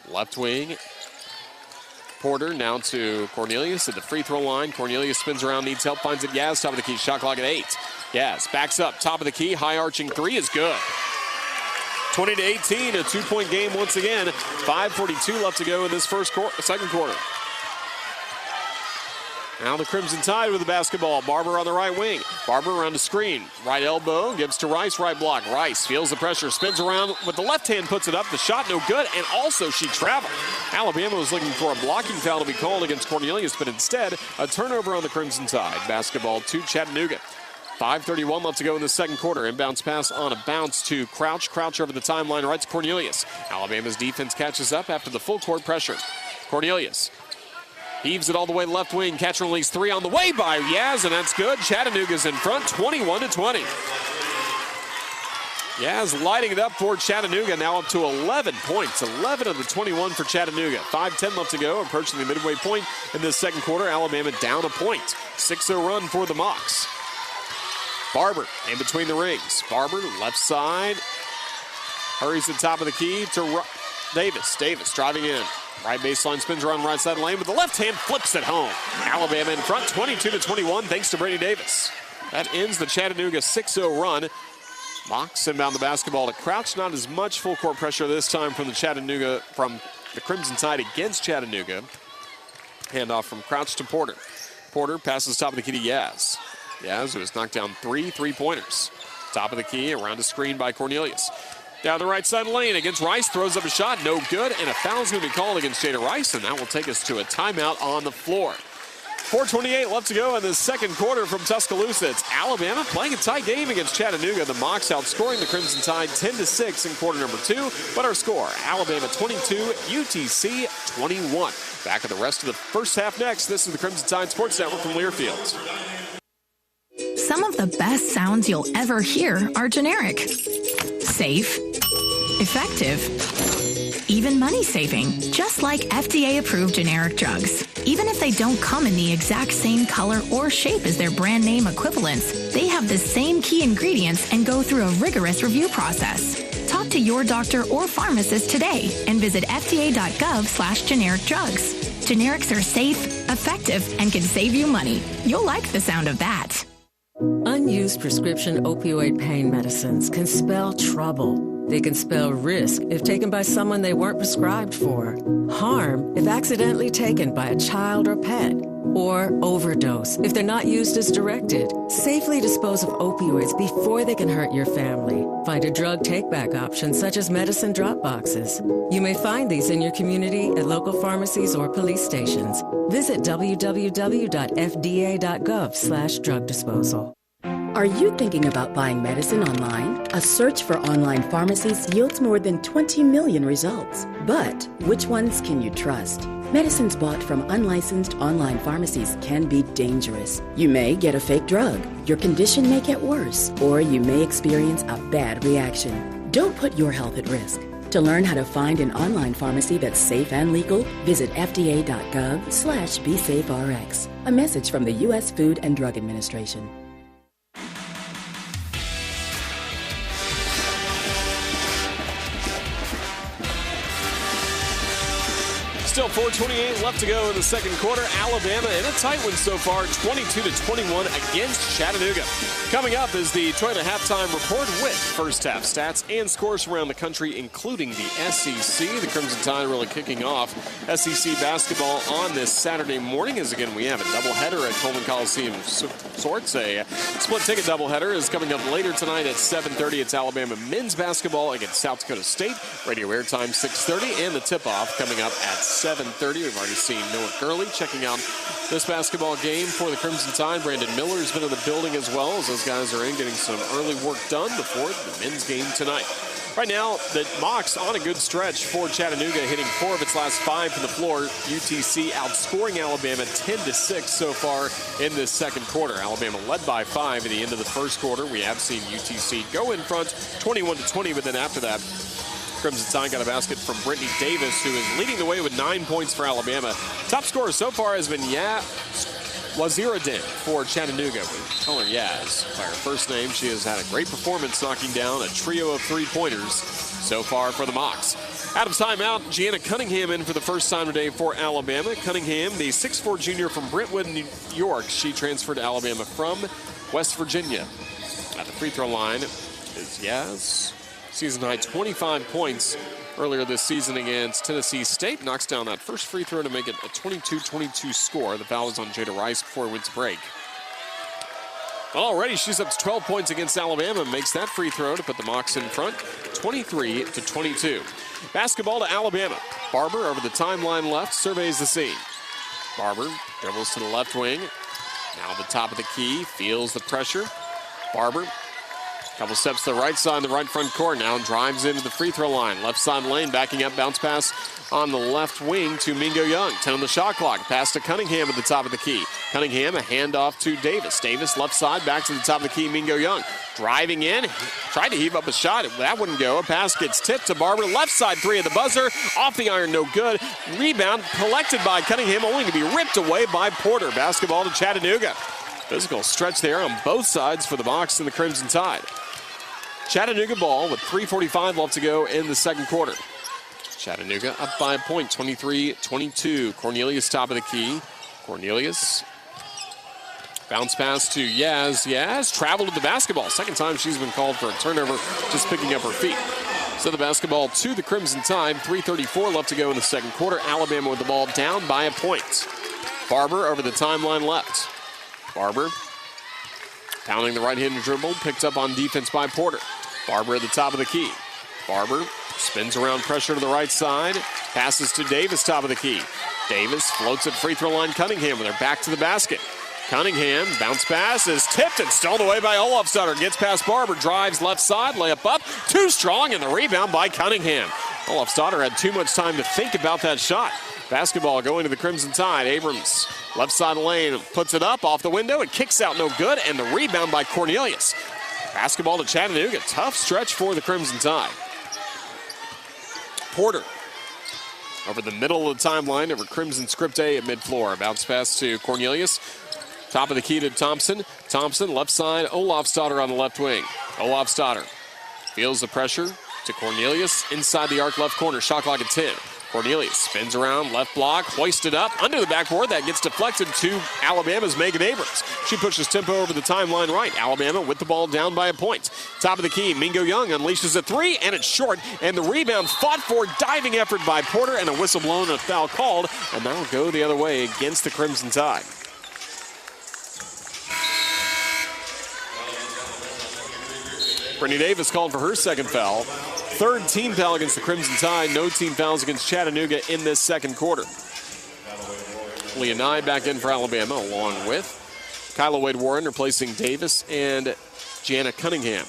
Left wing. Porter now to Cornelius at the free throw line. Cornelius spins around, needs help, finds it. Yaz, top of the key, shot clock at 8. Yaz backs up, top of the key, high arching 3 is good. 20-18, a 2-point game once again. 5:42 left to go in this second quarter. Now the Crimson Tide with the basketball. Barber on the right wing. Barber around the screen. Right elbow, gives to Rice, right block. Rice feels the pressure, spins around with the left hand, puts it up. The shot no good, and also she traveled. Alabama was looking for a blocking foul to be called against Cornelius, but instead, a turnover on the Crimson Tide. Basketball to Chattanooga. 5:31 left to go in the second quarter. Inbounds pass on a bounce to Crouch. Crouch over the timeline, right to Cornelius. Alabama's defense catches up after the full court pressure. Cornelius heaves it all the way left wing. Catch and release 3 on the way by Yaz, and that's good. Chattanooga's in front, 21-20. Yaz lighting it up for Chattanooga, now up to 11 points. 11 of the 21 for Chattanooga. 5:10 left to go, approaching the midway point in this second quarter. Alabama down a point. 6-0 run for the Mocs. Barber in between the rings. Barber, left side. Hurries to the top of the key to Davis. Davis driving in. Right baseline, spins around right side lane, but the left hand flips it home. Alabama in front, 22-21, thanks to Brittany Davis. That ends the Chattanooga 6-0 run. Mocs inbound the basketball to Crouch. Not as much full court pressure this time from the Crimson Tide against Chattanooga. Handoff from Crouch to Porter. Porter passes top of the key to Yaz. Yaz, who has knocked down 3 3-pointers. Top of the key, around a screen by Cornelius. Down the right side lane against Rice, throws up a shot, no good, and a foul's going to be called against Jada Rice, and that will take us to a timeout on the floor. 4:28 left to go in the second quarter from Tuscaloosa. It's Alabama playing a tight game against Chattanooga. The Mocs outscoring the Crimson Tide 10-6 in quarter number 2, but our score, Alabama 22, UTC 21. Back at the rest of the first half next. This is the Crimson Tide Sports Network from Learfield. Some of the best sounds you'll ever hear are generic. Safe, effective, even money-saving, just like FDA-approved generic drugs. Even if they don't come in the exact same color or shape as their brand name equivalents, they have the same key ingredients and go through a rigorous review process. Talk to your doctor or pharmacist today and visit fda.gov/generic drugs. Generics are safe, effective, and can save you money. You'll like the sound of that. Unused prescription opioid pain medicines can spell trouble. They can spell risk if taken by someone they weren't prescribed for, harm if accidentally taken by a child or pet, or overdose if they're not used as directed. Safely dispose of opioids before they can hurt your family. Find a drug take-back option such as medicine drop boxes. You may find these in your community at local pharmacies or police stations. Visit www.fda.gov/drug disposal. Are you thinking about buying medicine online? A search for online pharmacies yields more than 20 million results. But which ones can you trust? Medicines bought from unlicensed online pharmacies can be dangerous. You may get a fake drug, your condition may get worse, or you may experience a bad reaction. Don't put your health at risk. To learn how to find an online pharmacy that's safe and legal, visit fda.gov/BeSafeRx. A message from the U.S. Food and Drug Administration. Still 4:28 left to go in the second quarter. Alabama in a tight one so far, 22-21 against Chattanooga. Coming up is the Toyota halftime report with first half stats and scores around the country, including the SEC. The Crimson Tide really kicking off SEC basketball on this Saturday morning, as again we have a doubleheader at Coleman Coliseum sorts. A split ticket doubleheader is coming up later tonight at 7:30. It's Alabama men's basketball against South Dakota State. Radio airtime 6:30, and the tip-off coming up at 7:30. We've already seen Noah Gurley checking out this basketball game for the Crimson Tide. Brandon Miller has been in the building as well, as those guys are in getting some early work done before the men's game tonight. Right now, the Mocs on a good stretch for Chattanooga, hitting 4 of its last 5 from the floor. UTC outscoring Alabama 10-6 so far in this second quarter. Alabama led by 5 at the end of the first quarter. We have seen UTC go in front 21-20, but then after that, Crimson Tide got a basket from Brittany Davis, who is leading the way with 9 points for Alabama. Top scorer so far has been Waziruddin for Chattanooga. We call her Yaz by her first name. She has had a great performance, knocking down a trio of three-pointers so far for the Mocs. Out of timeout, Gianna Cunningham in for the first time today for Alabama. Cunningham, the 6'4 junior from Brentwood, New York. She transferred to Alabama from West Virginia. At the free throw line is Yaz. Season high 25 points earlier this season against Tennessee State. Knocks down that first free throw to make it a 22-22 score. The foul is on Jada Rice before it went to break. Well, already she's up to 12 points against Alabama. Makes that free throw to put the Mocs in front, 23-22. Basketball to Alabama. Barber over the timeline left, surveys the scene. Barber dribbles to the left wing. Now the top of the key, feels the pressure. Barber. Couple steps to the right side, the right front court. Now drives into the free throw line. Left side lane, backing up, bounce pass on the left wing to Mingo Young. 10 on the shot clock. Pass to Cunningham at the top of the key. Cunningham, a handoff to Davis. Davis, left side, back to the top of the key, Mingo Young. Driving in, tried to heave up a shot. That wouldn't go. A pass gets tipped to Barber. Left side three at the buzzer. Off the iron, no good. Rebound collected by Cunningham, only to be ripped away by Porter. Basketball to Chattanooga. Physical stretch there on both sides for the Mocs and the Crimson Tide. Chattanooga ball with 3:45 left to go in the second quarter. Chattanooga up by a point, 23-22. Cornelius top of the key. Cornelius. Bounce pass to Yaz. Yaz traveled to the basketball. Second time she's been called for a turnover, just picking up her feet. So the basketball to the Crimson Tide. 3:34 left to go in the second quarter. Alabama with the ball down by a point. Barber over the timeline left. Barber pounding the right-handed dribble, picked up on defense by Porter. Barber at the top of the key. Barber spins around, pressure to the right side. Passes to Davis, top of the key. Davis floats at free throw line. Cunningham with her back to the basket. Cunningham, bounce pass is tipped and stolen away by Olofsdottir. Gets past Barber, drives left side, layup up. Too strong, and the rebound by Cunningham. Olofsdottir had too much time to think about that shot. Basketball going to the Crimson Tide. Abrams, left side lane, puts it up off the window. It kicks out, no good, and the rebound by Cornelius. Basketball to Chattanooga. Tough stretch for the Crimson Tide. Porter over the middle of the timeline over Crimson Script A at mid-floor. Bounce pass to Cornelius. Top of the key to Thompson. Thompson, left side, Olofsdottir on the left wing. Olofsdottir feels the pressure to Cornelius inside the arc left corner. Shot clock at 10. Cornelius spins around, left block, hoisted up, under the backboard. That gets deflected to Alabama's Megan Abrams. She pushes tempo over the timeline right. Alabama with the ball down by a point. Top of the key, Mingo Young unleashes a three, and it's short. And the rebound fought for, diving effort by Porter, and a whistle blown and a foul called. And that'll go the other way against the Crimson Tide. Brittany Davis called for her second foul. Third team foul against the Crimson Tide. No team fouls against Chattanooga in this second quarter. Leah Nye back in for Alabama, along with Kyla Wade-Warren replacing Davis and Jana Cunningham.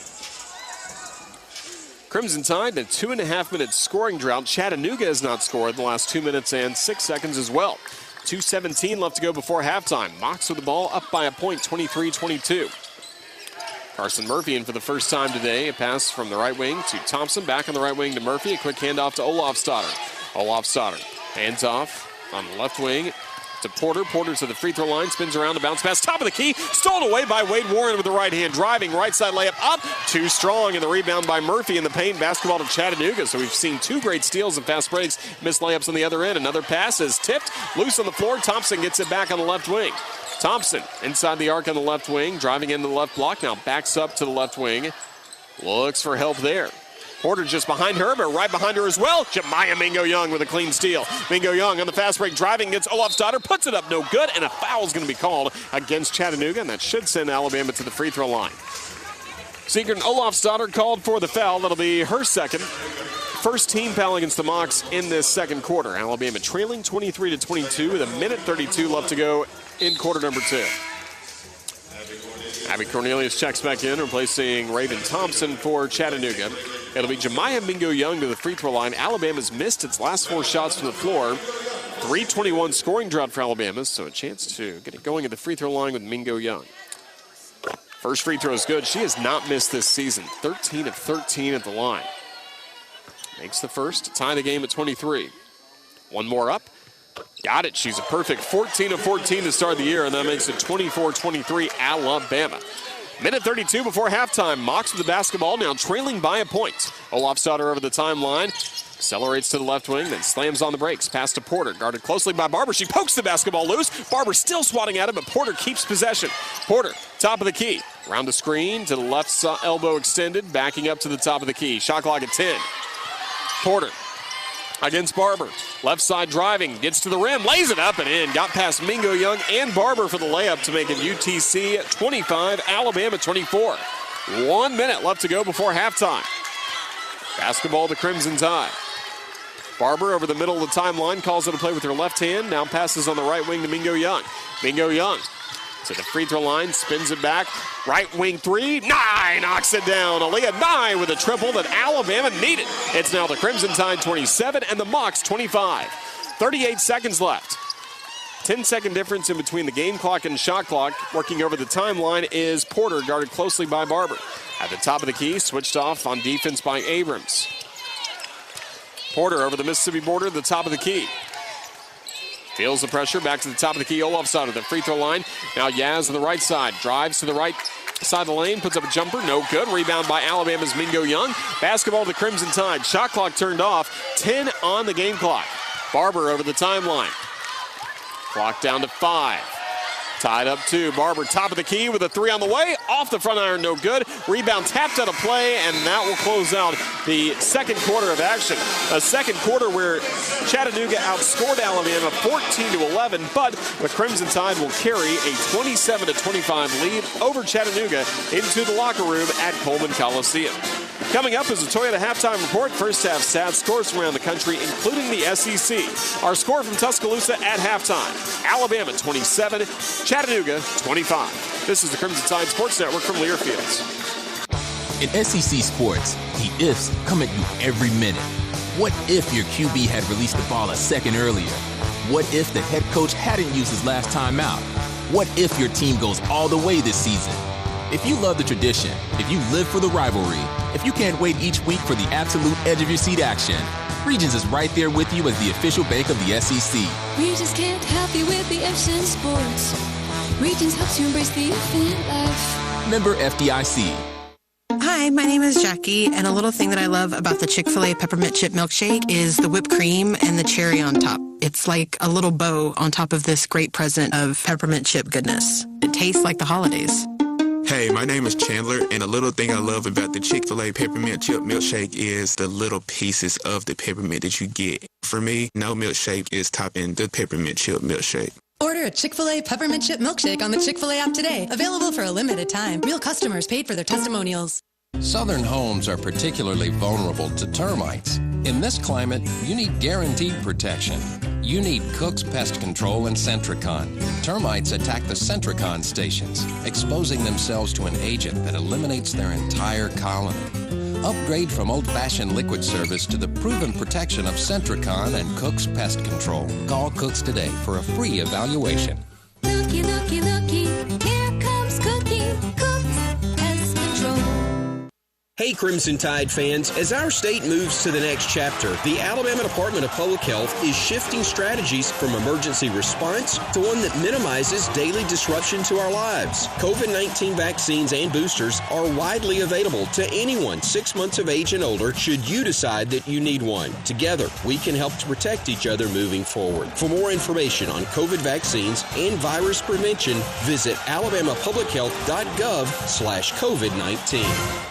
Crimson Tide in a 2.5-minute scoring drought. Chattanooga has not scored the last 2 minutes and 6 seconds as well. 2:17 left to go before halftime. Mocs with the ball up by a point, 23-22. Carson Murphy in for the first time today. A pass from the right wing to Thompson. Back on the right wing to Murphy. A quick handoff to Olofsdotter. Olofsdotter hands off on the left wing to Porter. Porter to the free throw line. Spins around to bounce pass. Top of the key. Stolen away by Wade-Warren with the right hand. Driving right side layup up. Too strong. And the rebound by Murphy in the paint. Basketball to Chattanooga. So we've seen 2 great steals and fast breaks. Missed layups on the other end. Another pass is tipped. Loose on the floor. Thompson gets it back on the left wing. Thompson inside the arc on the left wing, driving into the left block, now backs up to the left wing. Looks for help there. Porter just behind her, but right behind her as well. Jemiah Mingo Young with a clean steal. Mingo Young on the fast break, driving against Olofsdotter, puts it up no good, and a foul is going to be called against Chattanooga, and that should send Alabama to the free throw line. Seeger and Olofsdotter called for the foul. That'll be her second. First team foul against the Mocs in this second quarter. Alabama trailing 23-22 with 1:32 left to go in quarter number 2. Abby Cornelius checks back in, replacing Raven Thompson for Chattanooga. It'll be Jemiah Mingo Young to the free throw line. Alabama's missed its last 4 shots from the floor. 3:21 scoring drought for Alabama, so a chance to get it going at the free throw line with Mingo Young. First free throw is good. She has not missed this season. 13 of 13 at the line. Makes the first to tie the game at 23. One more up. Got it. She's a perfect 14 of 14 to start the year, and that makes it 24-23 Alabama. 1:32 before halftime. Mocs with the basketball, now trailing by a point. Olofsdotter over the timeline. Accelerates to the left wing, then slams on the brakes. Pass to Porter, guarded closely by Barber. She pokes the basketball loose. Barber still swatting at it, but Porter keeps possession. Porter, top of the key. Round the screen to the left elbow extended, backing up to the top of the key. Shot clock at 10. Porter against Barber. Left side driving, gets to the rim, lays it up and in. Got past Mingo Young and Barber for the layup to make it UTC 25, Alabama 24. 1 minute left to go before halftime. Basketball the Crimson Tide. Barber over the middle of the timeline, calls it a play with her left hand. Now passes on the right wing to Mingo Young. Mingo Young to the free throw line, spins it back. Right wing three, Nye knocks it down. Aaliyah Nye with a triple that Alabama needed. It's now the Crimson Tide 27 and the Mocs 25. 38 seconds left. 10-second difference in between the game clock and shot clock. Working over the timeline is Porter, guarded closely by Barber. At the top of the key, switched off on defense by Abrams. Porter over the Mississippi border, the top of the key. Feels the pressure, back to the top of the key. Olofsdotter, the free throw line. Now Yaz on the right side, drives to the right side of the lane, puts up a jumper, no good. Rebound by Alabama's Mingo Young. Basketball to the Crimson Tide. Shot clock turned off. 10 on the game clock. Barber over the timeline. Clock down to 5. Tied up 2. Barber, top of the key with a 3 on the way. Off the front iron, no good. Rebound tapped out of play, and that will close out the second quarter of action. A second quarter where Chattanooga outscored Alabama 14-11, but the Crimson Tide will carry a 27-25 lead over Chattanooga into the locker room at Coleman Coliseum. Coming up is a Toyota halftime report. First half stats, scores from around the country, including the SEC. Our score from Tuscaloosa at halftime. Alabama 27, Chattanooga 25. This is the Crimson Tide Sports Network from Learfields. In SEC sports, the ifs come at you every minute. What if your QB had released the ball a second earlier? What if the head coach hadn't used his last timeout? What if your team goes all the way this season? If you love the tradition, if you live for the rivalry, if you can't wait each week for the absolute edge of your seat action, Regions is right there with you as the official bank of the SEC. Regions can't help you with the ifs in sports. Regions helps you embrace the if in life. Member FDIC. Hi, Hi, my name is Jackie, and a little thing that I love about the Chick-fil-A peppermint chip milkshake is the whipped cream and the cherry on top. It's like a little bow on top of this great present of peppermint chip goodness. It tastes like the holidays. Hey, my name is Chandler, and a little thing I love about the Chick-fil-A peppermint chip milkshake is the little pieces of the peppermint that you get. For me, no milkshake is topping the peppermint chip milkshake. Order a Chick-fil-A peppermint chip milkshake on the Chick-fil-A app today. Available for a limited time. Real customers paid for their testimonials. Southern homes are particularly vulnerable to termites. In this climate, you need guaranteed protection. You need Cook's Pest Control and Centricon. Termites attack the Centricon stations, exposing themselves to an agent that eliminates their entire colony. Upgrade from old-fashioned liquid service to the proven protection of Centricon and Cook's Pest Control. Call Cook's today for a free evaluation. Looky, looky, looky, here comes Cookie. Cook's Pest Control. Hey Crimson Tide fans, as our state moves to the next chapter, the Alabama Department of Public Health is shifting strategies from emergency response to one that minimizes daily disruption to our lives. COVID-19 vaccines and boosters are widely available to anyone 6 months of age and older should you decide that you need one. Together, we can help to protect each other moving forward. For more information on COVID vaccines and virus prevention, visit alabamapublichealth.gov/COVID-19.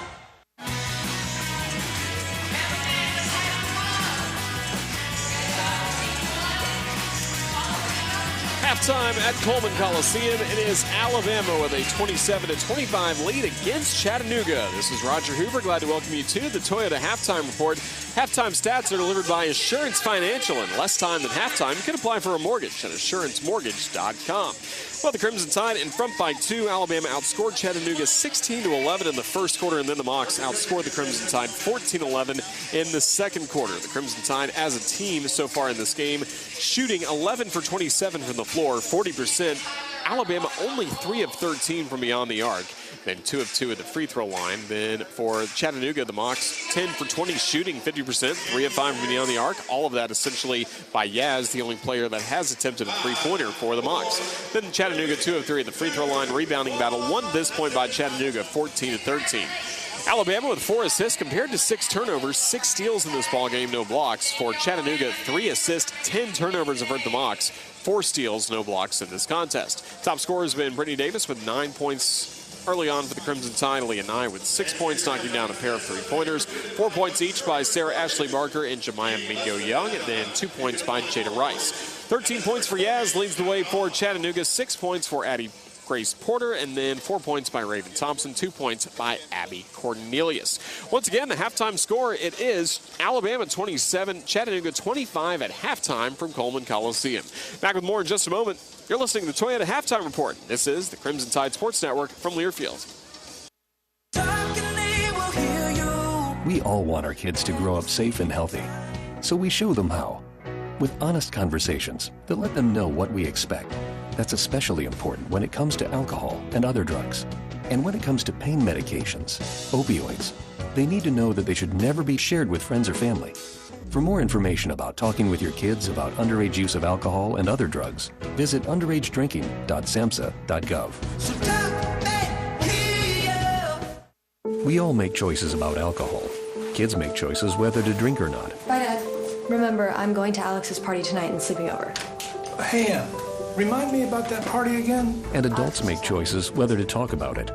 Halftime at Coleman Coliseum. It is Alabama with a 27-25 lead against Chattanooga. This is Roger Hoover. Glad to welcome you to the Toyota Halftime Report. Halftime stats are delivered by Assurance Financial. In less time than halftime, you can apply for a mortgage at AssuranceMortgage.com. Well, the Crimson Tide in front by 2. Alabama outscored Chattanooga 16-11 in the first quarter, and then the Mocs outscored the Crimson Tide 14-11 in the second quarter. The Crimson Tide, as a team so far in this game, shooting 11 for 27 from the floor, 40%. Alabama only 3 of 13 from beyond the arc. Then 2 of 2 at the free throw line. Then for Chattanooga, the Mocs 10 for 20, shooting 50%, 3 of 5 from beyond the arc. All of that essentially by Yaz, the only player that has attempted a three-pointer for the Mocs. Then Chattanooga 2 of 3 at the free throw line. Rebounding battle won this point by Chattanooga, 14-13. Alabama with 4 assists compared to 6 turnovers, 6 steals in this ballgame, no blocks. For Chattanooga, 3 assists, 10 turnovers have hurt the Mocs, 4 steals, no blocks in this contest. Top scorer has been Brittany Davis with 9 points early on for the Crimson Tide. Leah Nye with 6 points, knocking down a pair of three-pointers. 4 points each by Sarah Ashley Barker and Jemiah Mingo Young, and then 2 points by Jada Rice. 13 points for Yaz leads the way for Chattanooga, 6 points for Addie Grace Porter, and then 4 points by Raven Thompson, 2 points by Abby Cornelius. Once again, the halftime score, it is Alabama 27, Chattanooga 25 at halftime from Coleman Coliseum. Back with more in just a moment. You're listening to the Toyota Halftime Report. This is the Crimson Tide Sports Network from Learfield. We all want our kids to grow up safe and healthy, so we show them how. With honest conversations that let them know what we expect. That's especially important when it comes to alcohol and other drugs. And when it comes to pain medications, opioids, they need to know that they should never be shared with friends or family. For more information about talking with your kids about underage use of alcohol and other drugs, visit underagedrinking.samhsa.gov. We all make choices about alcohol. Kids make choices whether to drink or not. Bye, Dad. Remember, I'm going to Alex's party tonight and sleeping over. Hey, remind me about that party again? And adults make choices whether to talk about it.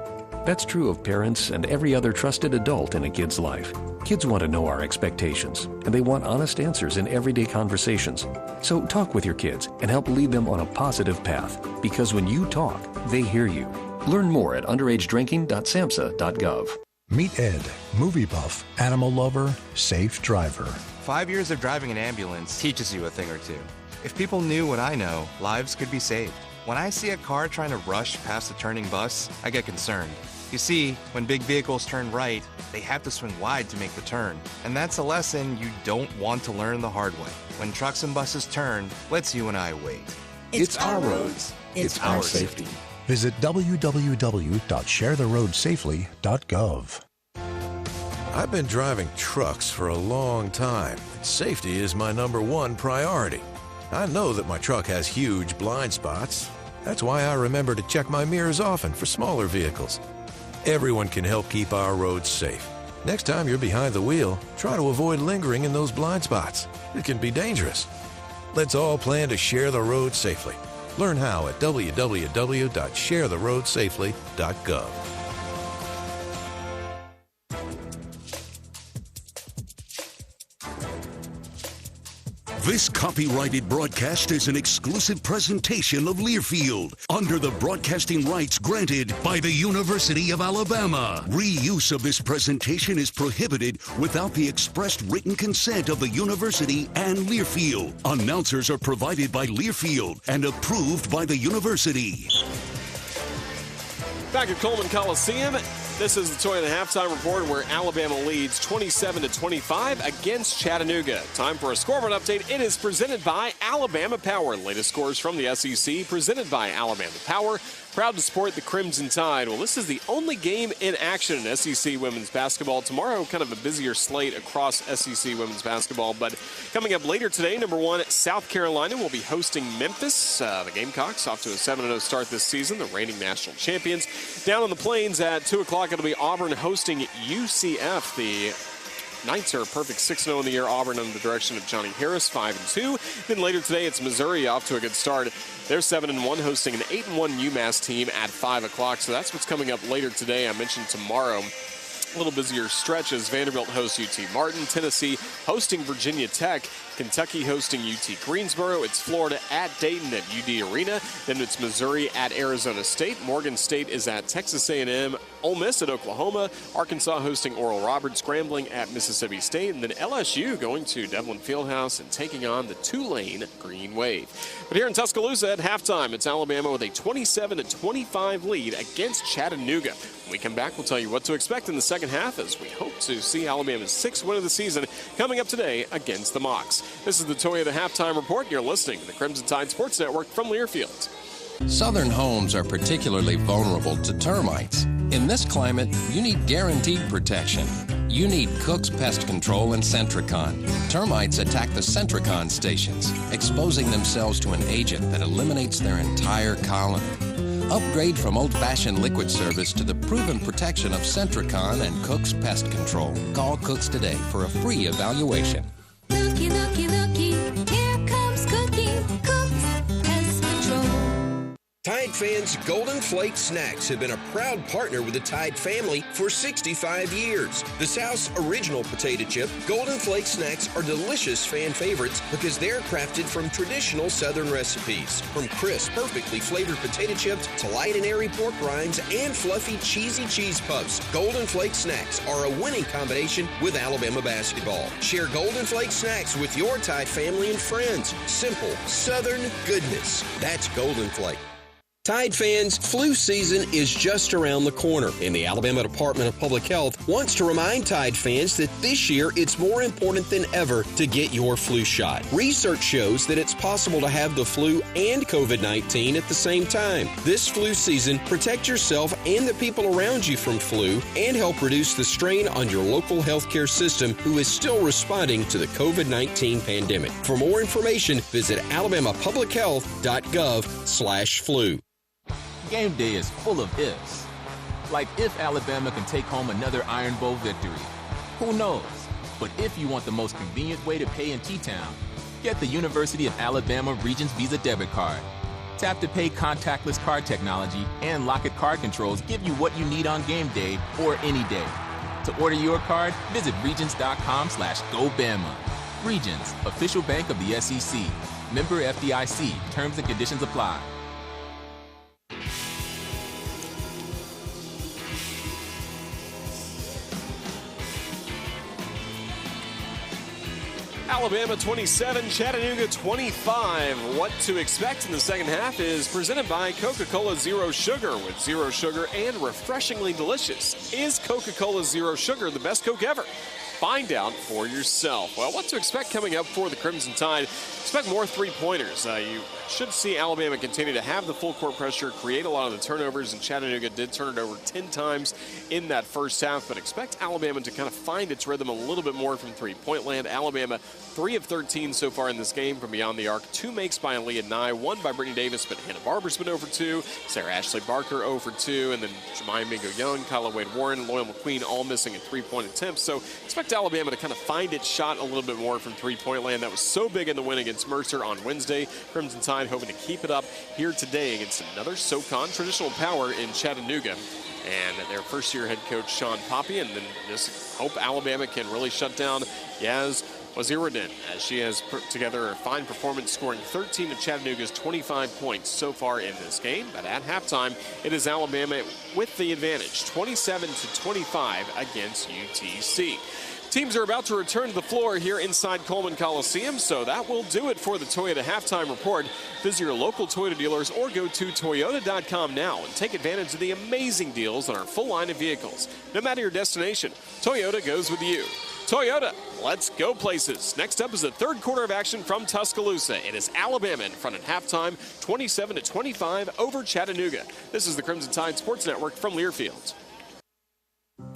That's true of parents and every other trusted adult in a kid's life. Kids want to know our expectations, and they want honest answers in everyday conversations. So talk with your kids and help lead them on a positive path, because when you talk, they hear you. Learn more at underagedrinking.samhsa.gov. Meet Ed, movie buff, animal lover, safe driver. 5 years of driving an ambulance teaches you a thing or two. If people knew what I know, lives could be saved. When I see a car trying to rush past a turning bus, I get concerned. You see, when big vehicles turn right, they have to swing wide to make the turn. And that's a lesson you don't want to learn the hard way. When trucks and buses turn, let's you and I wait. It's our roads. It's our safety. Visit www.sharetheroadsafely.gov. I've been driving trucks for a long time. Safety is my #1 priority. I know that my truck has huge blind spots. That's why I remember to check my mirrors often for smaller vehicles. Everyone can help keep our roads safe. Next time you're behind the wheel, try to avoid lingering in those blind spots. It can be dangerous. Let's all plan to share the road safely. Learn how at www.sharetheroadsafely.gov. This copyrighted broadcast is an exclusive presentation of Learfield under the broadcasting rights granted by the University of Alabama. Reuse of this presentation is prohibited without the expressed written consent of the university and Learfield. Announcers are provided by Learfield and approved by the university. Back at Coleman Coliseum, this is the Toyota halftime report where Alabama leads 27-25 against Chattanooga. Time for a scoreboard update. It is presented by Alabama Power. Latest scores from the SEC presented by Alabama Power. Proud to support the Crimson Tide. Well, this is the only game in action in SEC women's basketball. Tomorrow, kind of a busier slate across SEC women's basketball. But coming up later today, number 1, South Carolina will be hosting Memphis. The Gamecocks off to a 7-0 start this season, the reigning national champions. Down on the Plains at 2 o'clock, it'll be Auburn hosting UCF. The Knights are a perfect 6-0 in the year. Auburn under the direction of Johnny Harris, 5-2. Then later today, it's Missouri off to a good start. They're 7-1, hosting an 8-1 UMass team at 5 o'clock. So that's what's coming up later today. I mentioned tomorrow. A little busier stretch as Vanderbilt hosts UT Martin, Tennessee hosting Virginia Tech, Kentucky hosting UT Greensboro. It's Florida at Dayton at UD Arena. Then it's Missouri at Arizona State. Morgan State is at Texas A&M. Ole Miss at Oklahoma. Arkansas hosting Oral Roberts, Grambling at Mississippi State. And then LSU going to Devlin Fieldhouse and taking on the Tulane Green Wave. But here in Tuscaloosa at halftime, it's Alabama with a 27-25 lead against Chattanooga. When we come back, we'll tell you what to expect in the second half as we hope to see Alabama's 6th win of the season coming up today against the Mocs. This is the Toyota Halftime Report. You're listening to the Crimson Tide Sports Network from Learfield. Southern homes are particularly vulnerable to termites. In this climate, you need guaranteed protection. You need Cook's Pest Control and Centricon. Termites attack the Centricon stations, exposing themselves to an agent that eliminates their entire colony. Upgrade from old-fashioned liquid service to the proven protection of Centricon and Cook's Pest Control. Call Cook's today for a free evaluation. Looky, looky, looky, here comes Cookie, Cook's Pest Control. Tide fans, Golden Flake Snacks have been a proud partner with the Tide family for 65 years. The South's original potato chip, Golden Flake Snacks are delicious fan favorites because they're crafted from traditional Southern recipes. From crisp, perfectly flavored potato chips to light and airy pork rinds and fluffy, cheesy cheese puffs, Golden Flake Snacks are a winning combination with Alabama basketball. Share Golden Flake Snacks with your Tide family and friends. Simple, Southern goodness. That's Golden Flake. Tide fans, flu season is just around the corner, and the Alabama Department of Public Health wants to remind Tide fans that this year it's more important than ever to get your flu shot. Research shows that it's possible to have the flu and COVID-19 at the same time. This flu season, protect yourself and the people around you from flu and help reduce the strain on your local healthcare system who is still responding to the COVID-19 pandemic. For more information, visit alabamapublichealth.gov/flu. Game day is full of ifs. Like if Alabama can take home another Iron Bowl victory. Who knows? But if you want the most convenient way to pay in T-Town, get the University of Alabama Regents Visa debit card. Tap to pay contactless card technology and Lock-It card controls give you what you need on game day or any day. To order your card, visit regents.com/GoBama. Regents, official bank of the SEC. Member FDIC. Terms and conditions apply. Alabama 27, Chattanooga 25. What to expect in the second half is presented by Coca-Cola Zero Sugar. With zero sugar and refreshingly delicious, is Coca-Cola Zero Sugar the best Coke ever? Find out for yourself. Well, what to expect coming up for the Crimson Tide? Expect more three-pointers. You should see Alabama continue to have the full court pressure, create a lot of the turnovers, and Chattanooga did turn it over 10 times in that first half, but expect Alabama to kind of find its rhythm a little bit more from three-point land. Alabama 3 of 13 so far in this game from beyond the arc. 2 makes by Aaliyah Nye, 1 by Brittany Davis, but Hannah Barber's been 0 for 2, Sarah Ashley Barker 0 for 2, and then Jemima Mingo Young, Kyla Wade Warren, Loyal McQueen all missing a three-point attempt. So expect Alabama to kind of find its shot a little bit more from three-point land. That was so big in the win against Mercer on Wednesday. Crimson Tide hoping to keep it up here today against another SoCon traditional power in Chattanooga. And their first-year head coach, Sean Poppy, and then just hope Alabama can really shut down Yaz Waziruddin, as she has put together a fine performance, scoring 13 of Chattanooga's 25 points so far in this game. But at halftime, it is Alabama with the advantage, 27-25 against UTC. Teams are about to return to the floor here inside Coleman Coliseum, so that will do it for the Toyota Halftime Report. Visit your local Toyota dealers or go to Toyota.com now and take advantage of the amazing deals on our full line of vehicles. No matter your destination, Toyota goes with you. Toyota, let's go places. Next up is the third quarter of action from Tuscaloosa. It is Alabama in front at halftime, 27-25 over Chattanooga. This is the Crimson Tide Sports Network from Learfield.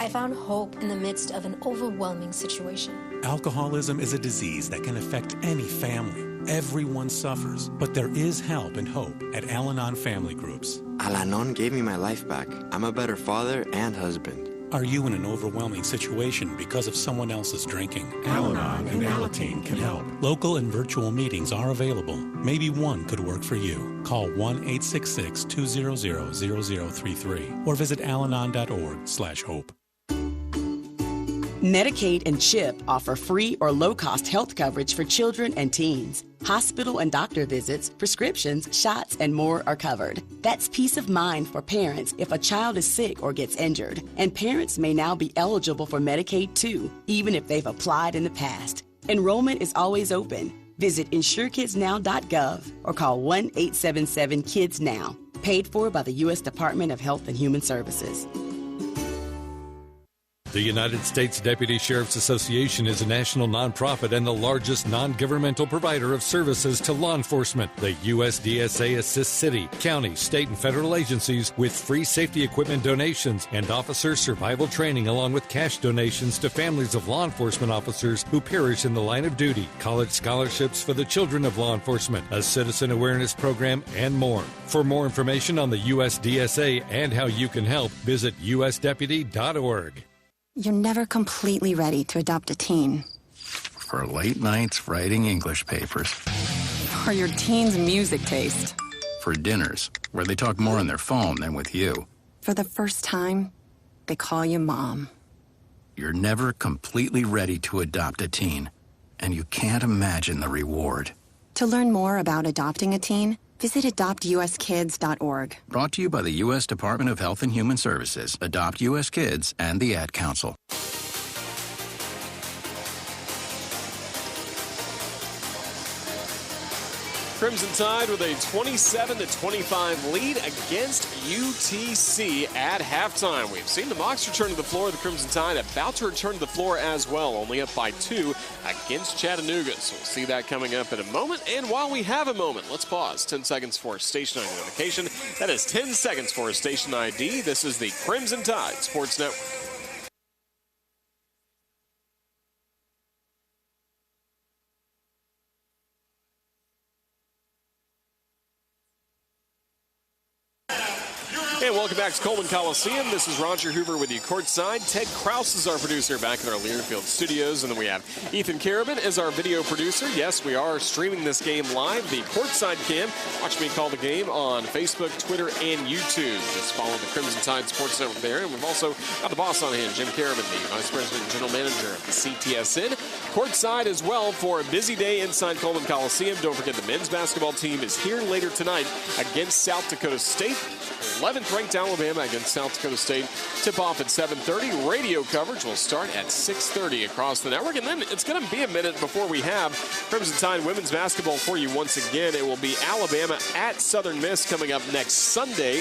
I found hope in the midst of an overwhelming situation. Alcoholism is a disease that can affect any family. Everyone suffers, but there is help and hope at Al-Anon Family Groups. Al-Anon gave me my life back. I'm a better father and husband. Are you in an overwhelming situation because of someone else's drinking? Al-Anon and Alateen can help. Local and virtual meetings are available. Maybe one could work for you. Call 1-866-200-0033 or visit alanon.org/hope. Medicaid and CHIP offer free or low-cost health coverage for children and teens. Hospital and doctor visits, prescriptions, shots, and more are covered. That's peace of mind for parents if a child is sick or gets injured. And parents may now be eligible for Medicaid too, even if they've applied in the past. Enrollment is always open. Visit InsureKidsNow.gov or call 1-877-KIDS-NOW. Paid for by the U.S. Department of Health and Human Services. The United States Deputy Sheriff's Association is a national nonprofit and the largest non-governmental provider of services to law enforcement. The USDSA assists city, county, state, and federal agencies with free safety equipment donations and officer survival training, along with cash donations to families of law enforcement officers who perish in the line of duty, college scholarships for the children of law enforcement, a citizen awareness program, and more. For more information on the USDSA and how you can help, visit usdeputy.org. You're never completely ready to adopt a teen. For late nights writing English papers. For your teen's music taste. For dinners, where they talk more on their phone than with you. For the first time, they call you Mom. You're never completely ready to adopt a teen, and you can't imagine the reward. To learn more about adopting a teen, visit adoptuskids.org. Brought to you by the U.S. Department of Health and Human Services, Adopt U.S. Kids, and the Ad Council. Crimson Tide with a 27-25 lead against UTC at halftime. We've seen the Mocs return to the floor. The Crimson Tide about to return to the floor as well, only up by 2 against Chattanooga. So we'll see that coming up in a moment. And while we have a moment, let's pause. 10 seconds for station identification. That is 10 seconds for a station ID. This is the Crimson Tide Sports Network. And welcome back to Coleman Coliseum. This is Roger Hoover with you courtside. Ted Krause is our producer back in our Learfield studios. And then we have Ethan Carabin as our video producer. Yes, we are streaming this game live, the Courtside Cam. Watch me call the game on Facebook, Twitter, and YouTube. Just follow the Crimson Tide Sports Network there. And we've also got the boss on hand, Jim Carabin, the Vice President and General Manager of the CTSN. Courtside as well for a busy day inside Coleman Coliseum. Don't forget the men's basketball team is here later tonight against South Dakota State. 11th ranked Alabama against South Dakota State. Tip-off at 7:30. Radio coverage will start at 6:30 across the network. And then it's going to be a minute before we have Crimson Tide women's basketball for you once again. It will be Alabama at Southern Miss coming up next Sunday.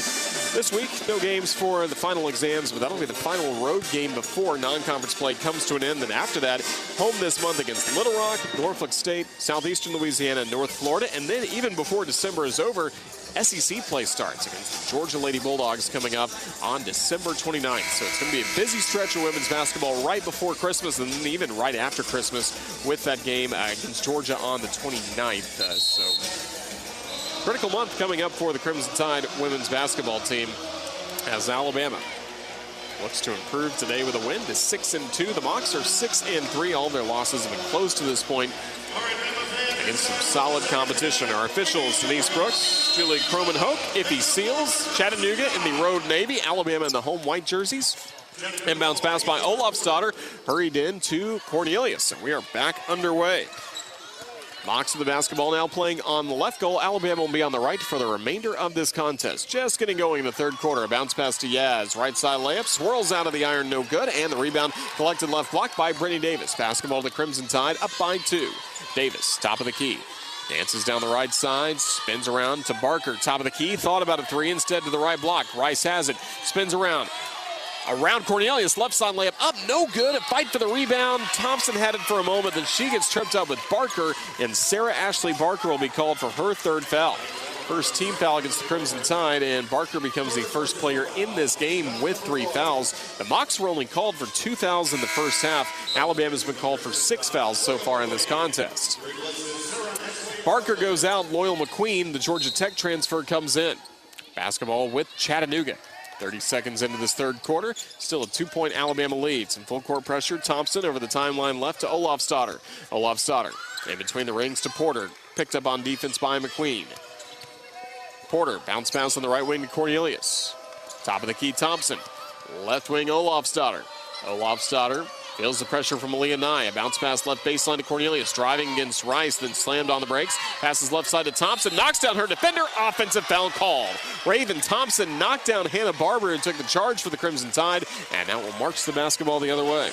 This week, no games for the final exams, but that'll be the final road game before non-conference play comes to an end. Then after that, home this month against Little Rock, Norfolk State, Southeastern Louisiana, and North Florida. And then even before December is over, SEC play starts against the Georgia Lady Bulldogs coming up on December 29th. So it's going to be a busy stretch of women's basketball right before Christmas and then even right after Christmas with that game against Georgia on the 29th. So critical month coming up for the Crimson Tide women's basketball team as Alabama looks to improve today with a win to 6-2. The Mocs are 6-3. All their losses have been close to this point against some solid competition. Our officials, Denise Brooks, Julie Croman-Hoke, Iffy Seals, Chattanooga in the Road Navy, Alabama in the home white jerseys. Inbounds pass by Olafsdotter, hurried in to Cornelius, and we are back underway. Mocs of the basketball now playing on the left goal. Alabama will be on the right for the remainder of this contest. Just getting going in the third quarter. A bounce pass to Yaz. Right side layup. Swirls out of the iron. No good. And the rebound collected left block by Brittany Davis. Basketball to Crimson Tide up by 2. Davis, top of the key. Dances down the right side. Spins around to Barker. Top of the key. Thought about a 3. Instead to the right block. Rice has it. Spins around. Around Cornelius, left side layup up, no good. A fight for the rebound. Thompson had it for a moment, then she gets tripped up with Barker, and Sarah Ashley Barker will be called for her 3rd foul. First team foul against the Crimson Tide, and Barker becomes the first player in this game with 3 fouls. The Mocs were only called for 2 fouls in the first half. Alabama's been called for 6 fouls so far in this contest. Barker goes out. Loyal McQueen, the Georgia Tech transfer, comes in. Basketball with Chattanooga. 30 seconds into this third quarter, still a 2-point Alabama lead. Some full court pressure. Thompson over the timeline left to Olafsdotter. Olafsdotter in between the rings to Porter. Picked up on defense by McQueen. Porter, bounce pass on the right wing to Cornelius. Top of the key, Thompson. Left wing, Olafsdotter. Olafsdotter feels the pressure from Aaliyah Nye. A bounce pass left baseline to Cornelius. Driving against Rice, then slammed on the brakes. Passes left side to Thompson. Knocks down her defender. Offensive foul called. Raven Thompson knocked down Hannah Barber, who took the charge for the Crimson Tide, and now will march the basketball the other way.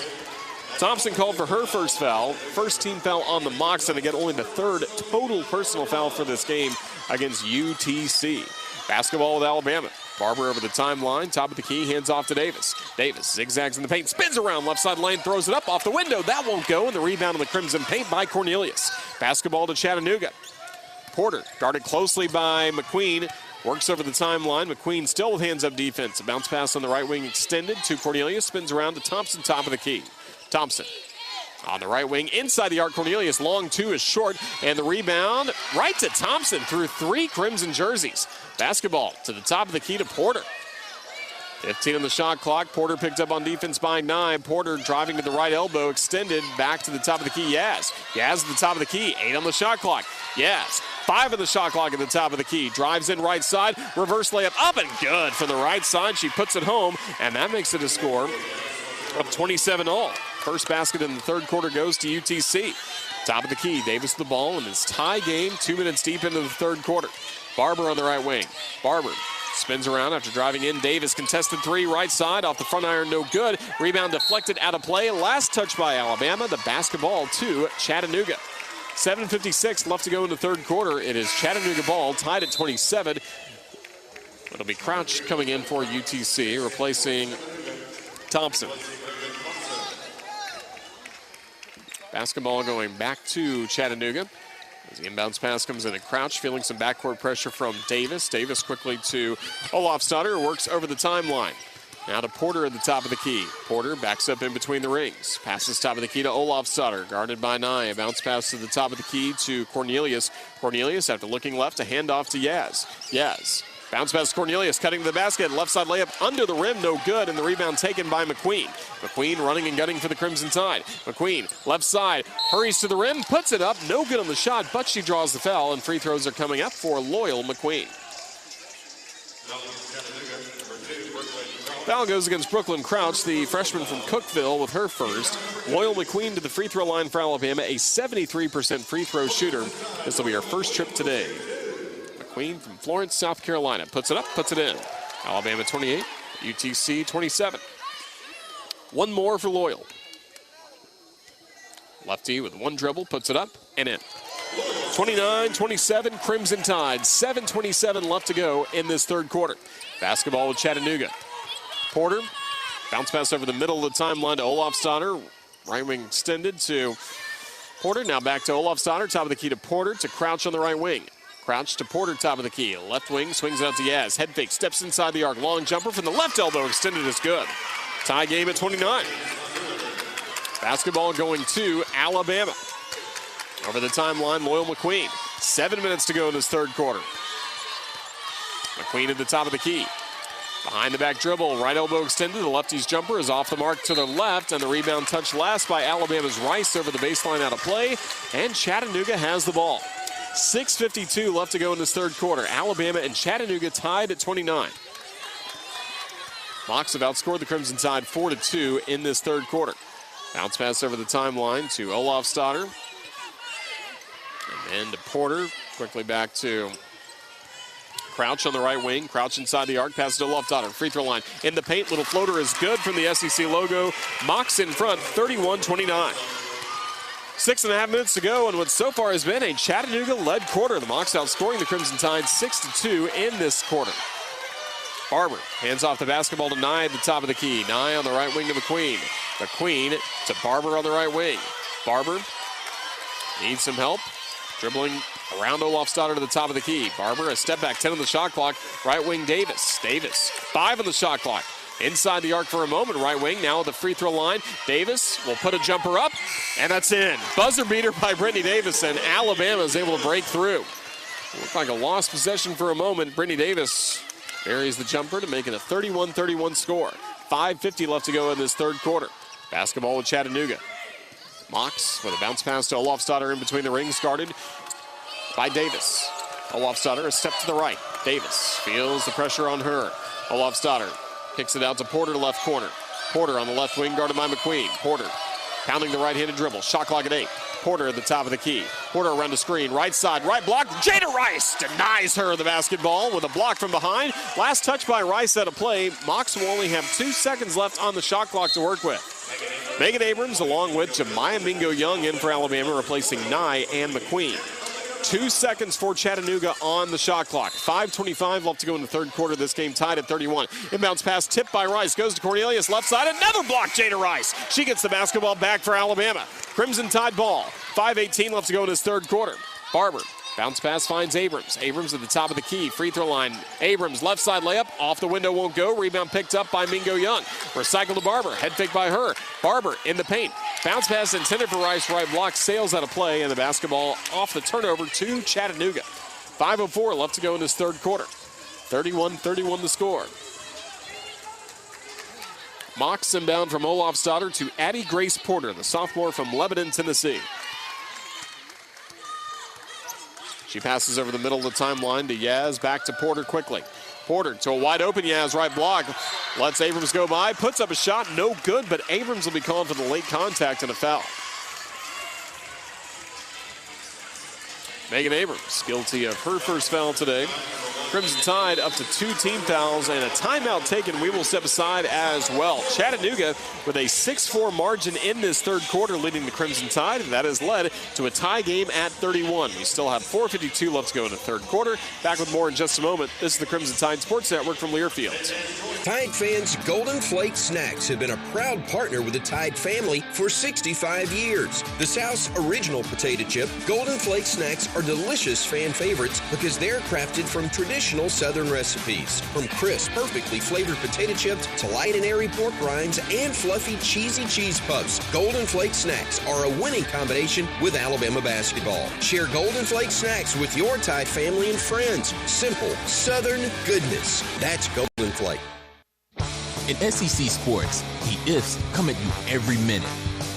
Thompson called for her first foul. First team foul on the Mocs, and again only the 3rd total personal foul for this game against UTC. Basketball with Alabama. Barber over the timeline, top of the key, hands off to Davis. Davis zigzags in the paint, spins around left side lane, throws it up off the window. That won't go, and the rebound in the Crimson paint by Cornelius. Basketball to Chattanooga. Porter guarded closely by McQueen. Works over the timeline. McQueen still with hands-up defense. A bounce pass on the right wing extended to Cornelius. Spins around to Thompson, top of the key. Thompson on the right wing, inside the arc. Cornelius, long 2 is short, and the rebound right to Thompson through 3 Crimson jerseys. Basketball to the top of the key to Porter. 15 on the shot clock. Porter picked up on defense by 9. Porter driving to the right elbow, extended back to the top of the key. Yaz at the top of the key. 8 on the shot clock. Yaz 5 on the shot clock at the top of the key. Drives in right side. Reverse layup up and good from the right side. She puts it home, and that makes it a score of 27-all. First basket in the third quarter goes to UTC. Top of the key. Davis the ball in his tie game. 2 minutes deep into the third quarter. Barber on the right wing. Barber spins around after driving in. Davis contested 3 right side off the front iron, no good. Rebound deflected out of play. Last touch by Alabama. The basketball to Chattanooga. 7:56 left to go in the third quarter. It is Chattanooga ball tied at 27. It'll be Crouch coming in for UTC, replacing Thompson. Basketball going back to Chattanooga. As the inbounds pass comes in to Crouch, feeling some backcourt pressure from Davis. Davis quickly to Olafsdotter, works over the timeline. Now to Porter at the top of the key. Porter backs up in between the rings. Passes top of the key to Olafsdotter, guarded by Nye. A bounce pass to the top of the key to Cornelius. Cornelius, after looking left, a handoff to Yaz. Yaz. Bounce pass to Cornelius, cutting to the basket. Left side layup under the rim, no good, and the rebound taken by McQueen. McQueen running and gunning for the Crimson Tide. McQueen, left side, hurries to the rim, puts it up. No good on the shot, but she draws the foul, and free throws are coming up for Loyal McQueen. Foul goes against Brooklyn Crouch, the freshman from Cookeville, with her first. Loyal McQueen to the free throw line for Alabama, a 73% free throw shooter. This will be her first trip today. McQueen from Florence, South Carolina. Puts it up, puts it in. Alabama 28, UTC 27. One more for Loyal. Lefty with one dribble, puts it up and in. 29-27, Crimson Tide. 7:27 left to go in this third quarter. Basketball with Chattanooga. Porter, bounce pass over the middle of the timeline to Olofsdotter. Right wing extended to Porter. Now back to Olofsdotter. Top of the key to Porter to Crouch on the right wing. Crouch to Porter, top of the key. Left wing swings out to Yaz. Head fake, steps inside the arc. Long jumper from the left elbow. Extended is good. Tie game at 29. Basketball going to Alabama. Over the timeline, Loyal McQueen. 7 minutes to go in this third quarter. McQueen at the top of the key. Behind the back dribble, right elbow extended. The lefty's jumper is off the mark to the left, and the rebound touched last by Alabama's Rice over the baseline out of play, and Chattanooga has the ball. 6:52 left to go in this third quarter. Alabama and Chattanooga tied at 29. Mocs have outscored the Crimson Tide 4-2 in this third quarter. Bounce pass over the timeline to Olofsdotter. And then to Porter. Quickly back to Crouch on the right wing. Crouch inside the arc. Passes to Olofsdotter. Free throw line. In the paint. Little floater is good from the SEC logo. Mocs in front, 31-29. 6.5 minutes to go, and what so far has been a Chattanooga-led quarter. The Mocs outscoring the Crimson Tide 6-2 in this quarter. Barber hands off the basketball to Nye at the top of the key. Nye on the right wing to McQueen. McQueen to Barber on the right wing. Barber needs some help. Dribbling around Olofsdotter to the top of the key. Barber, a step back, 10 on the shot clock. Right wing Davis. Davis, 5 on the shot clock. Inside the arc for a moment, right wing, now at the free throw line. Davis will put a jumper up, and that's in. Buzzer beater by Brittany Davis, and Alabama is able to break through. Looked like a lost possession for a moment. Brittany Davis buries the jumper to make it a 31-31 score. 5:50 left to go in this third quarter. Basketball with Chattanooga. Mocs with a bounce pass to Olofsdotter in between the rings, guarded by Davis. Olofsdotter, a step to the right. Davis feels the pressure on her. Olofsdotter kicks it out to Porter, left corner. Porter on the left wing, guarded by McQueen. Porter pounding the right-handed dribble. Shot clock at 8. Porter at the top of the key. Porter around the screen. Right side, right block. Jada Rice denies her the basketball with a block from behind. Last touch by Rice out of play. Mocs will only have 2 seconds left on the shot clock to work with. Megan Abrams along with Jemiah Mingo-Young in for Alabama, replacing Nye and McQueen. 2 seconds for Chattanooga on the shot clock. 5:25 left to go in the third quarter. This game tied at 31. Inbounds pass tipped by Rice. Goes to Cornelius, left side. Another block, Jada Rice. She gets the basketball back for Alabama. Crimson Tide ball. 5:18 left to go in this third quarter. Barber. Bounce pass finds Abrams. Abrams at the top of the key. Free throw line. Abrams left side layup. Off the window, won't go. Rebound picked up by Mingo-Young. Recycle to Barber. Head fake by her. Barber in the paint. Bounce pass intended for Rice. Right block sails out of play, and the basketball off the turnover to Chattanooga. 5:04 left to go in this third quarter. 31-31 the score. Mocs inbound from Olofsdotter to Addie Grace Porter, the sophomore from Lebanon, Tennessee. She passes over the middle of the timeline to Yaz, back to Porter quickly. Porter to a wide open Yaz, right block. Lets Abrams go by, puts up a shot, no good, but Abrams will be called for the late contact and a foul. Megan Abrams, guilty of her first foul today. Crimson Tide up to 2 team fouls and a timeout taken. We will step aside as well. Chattanooga with a 6-4 margin in this third quarter, leading the Crimson Tide, and that has led to a tie game at 31. We still have 4:52 left to go in the third quarter. Back with more in just a moment. This is the Crimson Tide Sports Network from Learfield. Tide fans, Golden Flake Snacks have been a proud partner with the Tide family for 65 years. The South's original potato chip, Golden Flake Snacks are delicious fan favorites because they're crafted from traditional Southern recipes. From crisp, perfectly flavored potato chips to light and airy pork rinds and fluffy, cheesy cheese puffs, Golden Flake Snacks are a winning combination with Alabama basketball. Share Golden Flake Snacks with your Tide family and friends. Simple, Southern goodness. That's Golden Flake. In SEC sports, the ifs come at you every minute.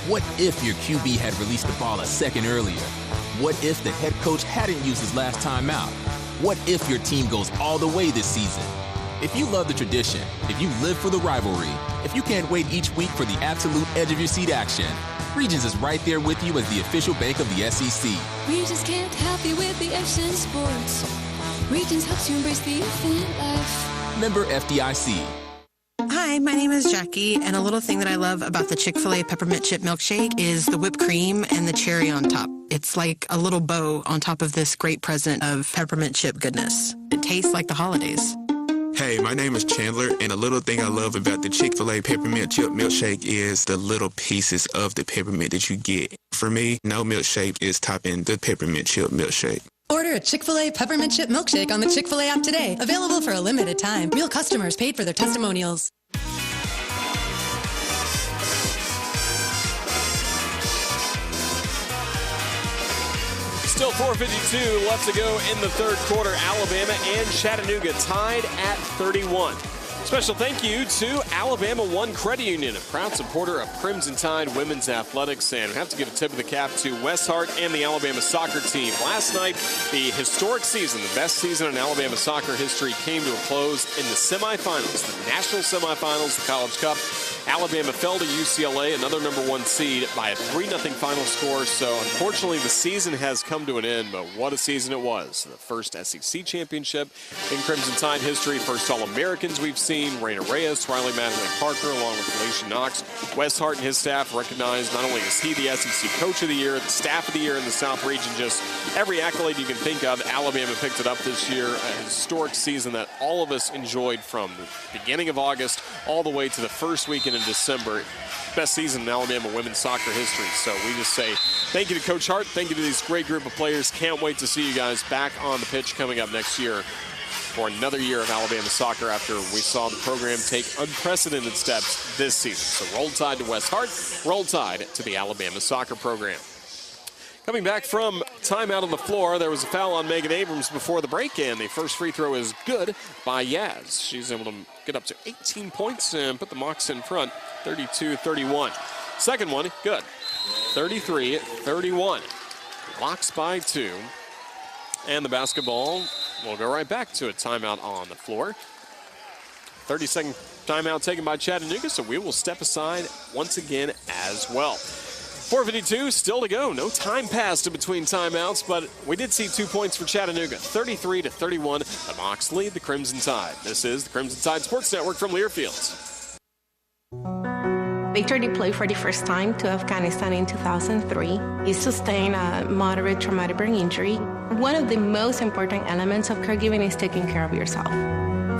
What if your QB had released the ball a second earlier? What if the head coach hadn't used his last time out? What if your team goes all the way this season? If you love the tradition, if you live for the rivalry, if you can't wait each week for the absolute edge of your seat action, Regions is right there with you as the official bank of the SEC. Regions can't help you with the ifs in sports. Regions helps you embrace the if in life. Member FDIC. Hi, Hi, my name is Jackie, and a little thing that I love about the Chick-fil-A peppermint chip milkshake is the whipped cream and the cherry on top. It's like a little bow on top of this great present of peppermint chip goodness. It tastes like the holidays. Hey, my name is Chandler, and a little thing I love about the Chick-fil-A peppermint chip milkshake is the little pieces of the peppermint that you get. For me, no milkshake is topping the peppermint chip milkshake. Order a Chick-fil-A peppermint chip milkshake on the Chick-fil-A app today. Available for a limited time. Real customers paid for their testimonials. Still 4:52 left to go in the third quarter. Alabama and Chattanooga tied at 31. Special thank you to Alabama One Credit Union, a proud supporter of Crimson Tide women's athletics. And we have to give a tip of the cap to Wes Hart and the Alabama soccer team. Last night, the historic season, the best season in Alabama soccer history, came to a close in the semifinals, the national semifinals, the College Cup. Alabama fell to UCLA, another number one seed, by a 3-0 final score. So, unfortunately, the season has come to an end, but what a season it was. The first SEC championship in Crimson Tide history, first All-Americans we've seen. Raina Reyes, Riley Madeline Parker, along with Felicia Knox. Wes Hart and his staff recognized not only is he the SEC Coach of the Year, the Staff of the Year in the South region, just every accolade you can think of. Alabama picked it up this year, a historic season that all of us enjoyed from the beginning of August all the way to the first weekend in December. Best season in Alabama women's soccer history. So we just say thank you to Coach Hart. Thank you to this great group of players. Can't wait to see you guys back on the pitch coming up next year for another year of Alabama soccer after we saw the program take unprecedented steps this season. So roll tide to Wes Hart, roll tide to the Alabama soccer program. Coming back from timeout on the floor, there was a foul on Megan Abrams before the break, and the first free throw is good by Yaz. She's able to get up to 18 points and put the Mocs in front, 32-31. Second one, good, 33-31. Mocs by 2. And the basketball will go right back to a timeout on the floor. 30-second timeout taken by Chattanooga, so we will step aside once again as well. 4:52 still to go. No time passed in between timeouts, but we did see 2 points for Chattanooga. 33-31. The Mocs lead the Crimson Tide. This is the Crimson Tide Sports Network from Learfield. Victor deployed for the first time to Afghanistan in 2003. He sustained a moderate traumatic brain injury. One of the most important elements of caregiving is taking care of yourself.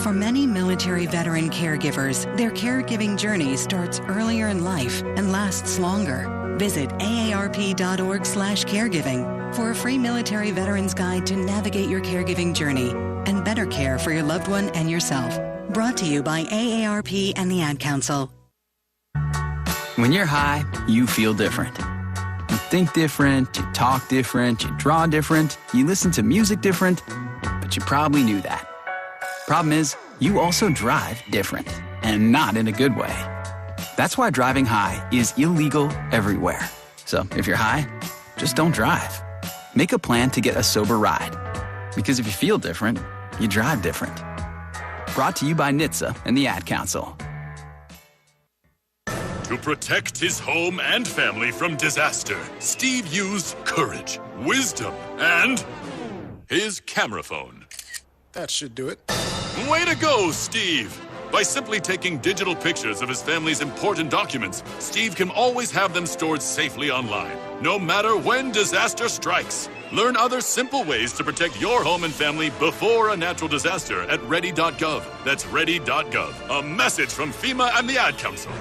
For many military veteran caregivers, their caregiving journey starts earlier in life and lasts longer. Visit aarp.org/caregiving for a free military veterans guide to navigate your caregiving journey and better care for your loved one and yourself. Brought to you by AARP and the Ad Council. When you're high, you feel different. You think different, you talk different, you draw different, you listen to music different, but you probably knew that. Problem is, you also drive different, and not in a good way. That's why driving high is illegal everywhere. So if you're high, just don't drive. Make a plan to get a sober ride. Because if you feel different, you drive different. Brought to you by NHTSA and the Ad Council. To protect his home and family from disaster, Steve used courage, wisdom, and his camera phone. That should do it. Way to go, Steve! By simply taking digital pictures of his family's important documents, Steve can always have them stored safely online, no matter when disaster strikes. Learn other simple ways to protect your home and family before a natural disaster at ready.gov. That's ready.gov. A message from FEMA and the Ad Council.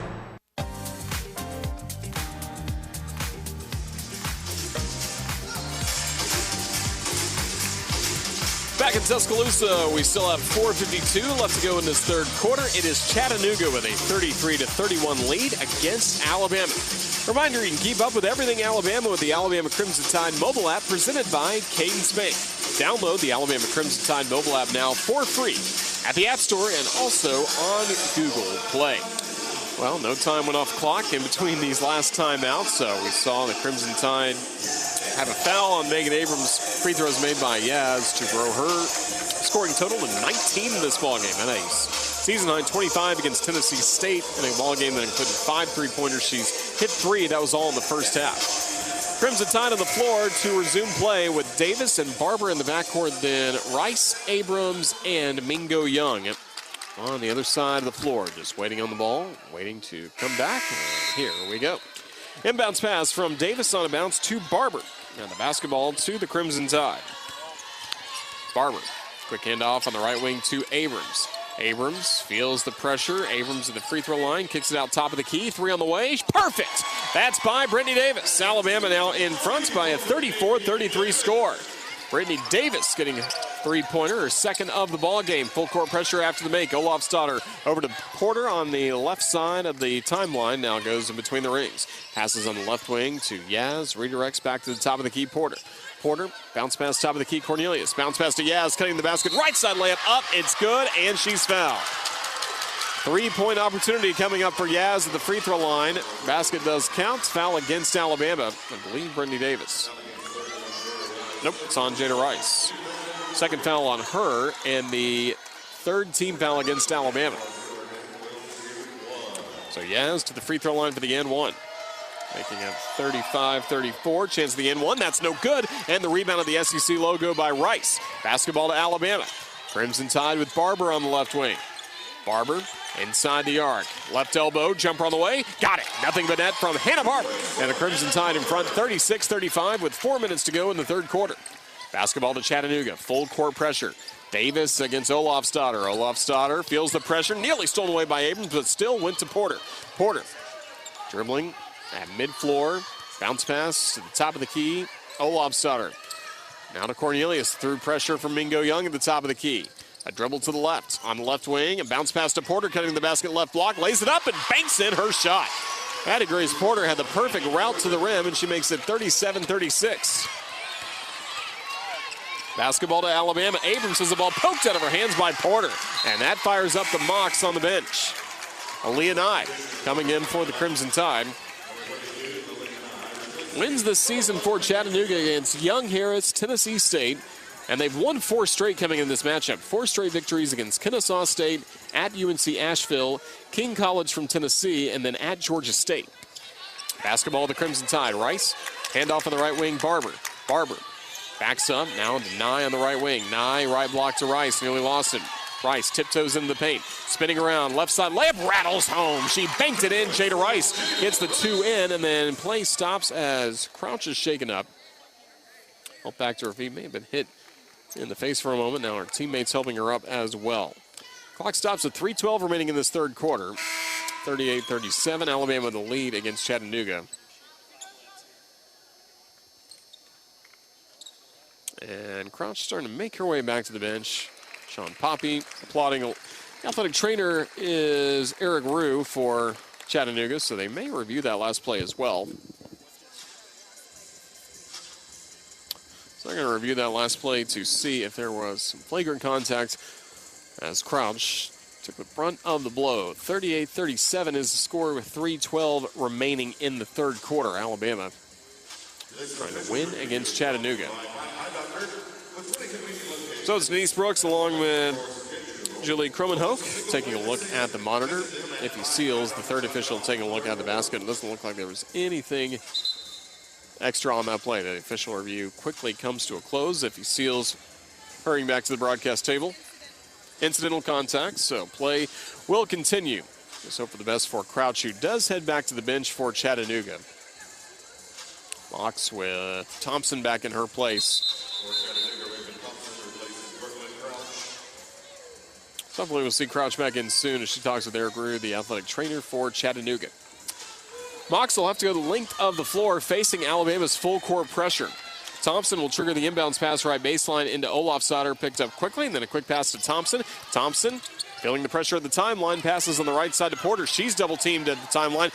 Back in Tuscaloosa, we still have 4:52 left to go in this third quarter. It is Chattanooga with a 33-31 lead against Alabama. Reminder, you can keep up with everything Alabama with the Alabama Crimson Tide mobile app presented by Cadence Bank. Download the Alabama Crimson Tide mobile app now for free at the App Store and also on Google Play. Well, no time went off the clock in between these last timeouts, so we saw the Crimson Tide have a foul on Megan Abrams. Free throws made by Yaz to grow her scoring total to 19 in this ballgame. And a season-high 25 against Tennessee State in a ballgame that included 5 three-pointers. She's hit 3. That was all in the first half. Crimson Tide on the floor to resume play with Davis and Barber in the backcourt, then Rice, Abrams, and Mingo Young. on the other side of the floor, just waiting on the ball, waiting to come back. And here we go. Inbounds pass from Davis on a bounce to Barber. And the basketball to the Crimson Tide. Barber, quick handoff on the right wing to Abrams. Abrams feels the pressure. Abrams at the free throw line, kicks it out top of the key. 3 on the way. Perfect! That's by Brittany Davis. Alabama now in front by a 34-33 score. Brittany Davis getting a three-pointer, her second of the ball game. Full court pressure after the make. Olofsdottir over to Porter on the left side of the timeline. Now goes in between the rings. Passes on the left wing to Yaz. Redirects back to the top of the key. Porter. Porter, bounce pass top of the key, Cornelius. Bounce pass to Yaz, cutting the basket. Right side layup up. It's good, and she's fouled. 3-point opportunity coming up for Yaz at the free throw line. Basket does count. Foul against Alabama. I believe Brittany Davis. Nope, it's on Jada Rice. Second foul on her, and the third team foul against Alabama. So Yaz to the free throw line for the N1. Making it 35-34. Chance of the N1. That's no good. And the rebound of the SEC logo by Rice. Basketball to Alabama. Crimson Tide with Barber on the left wing. Barber inside the arc. Left elbow. Jumper on the way. Got it. Nothing but net from Hannah Barber. And the Crimson Tide in front 36-35 with 4 minutes to go in the third quarter. Basketball to Chattanooga. Full court pressure. Davis against Olofsdottir. Olofsdottir feels the pressure. Nearly stolen away by Abrams, but still went to Porter. Porter dribbling at mid-floor, bounce pass to the top of the key, Olofsdottir. Now to Cornelius through pressure from Mingo Young at the top of the key. A dribble to the left on the left wing, a bounce pass to Porter, cutting the basket left block, lays it up and banks in her shot. Addie Grace Porter had the perfect route to the rim, and she makes it 37-36. Basketball to Alabama. Abrams has the ball poked out of her hands by Porter, and that fires up the Mocs on the bench. Aaliyah Nye coming in for the Crimson Tide. Wins this season for Chattanooga against Young Harris, Tennessee State, and they've won 4 straight coming in this matchup. 4 straight victories against Kennesaw State, at UNC Asheville, King College from Tennessee, and then at Georgia State. Basketball to the Crimson Tide. Rice, handoff on the right wing, Barber. Barber backs up, now to Nye on the right wing. Nye, right block to Rice, nearly lost it. Rice tiptoes into the paint, spinning around, left side layup, rattles home. She banked it in. Jada Rice gets the 2 in, and then play stops as Crouch is shaken up. Up back to her feet, may have been hit in the face for a moment. Now her teammates helping her up as well. Clock stops at 3:12 remaining in this third quarter. 38-37, Alabama the lead against Chattanooga. And Crouch starting to make her way back to the bench. Sean Poppy applauding. The athletic trainer is Eric Rue for Chattanooga, so they may review that last play as well. So they're going to review that last play to see if there was some flagrant contact as Crouch took the brunt of the blow. 38-37 is the score with 3:12 remaining in the third quarter. Alabama trying to win against Chattanooga. So it's Denise Brooks along with Julie Cromenhoek taking a look at the monitor. If he seals, the third official taking a look at the basket. It doesn't look like there was anything extra on that play. The official review quickly comes to a close. If he seals, hurrying back to the broadcast table. Incidental contact, so play will continue. Let's hope for the best for Crouch, who does head back to the bench for Chattanooga. Mocs with Thompson back in her place. So hopefully we'll see Crouch back in soon as she talks with Eric Rue, the athletic trainer for Chattanooga. Mocs will have to go the length of the floor facing Alabama's full court pressure. Thompson will trigger the inbounds pass right baseline into Olofsdottir, picked up quickly, and then a quick pass to Thompson. Thompson, feeling the pressure at the timeline, passes on the right side to Porter. She's double-teamed at the timeline.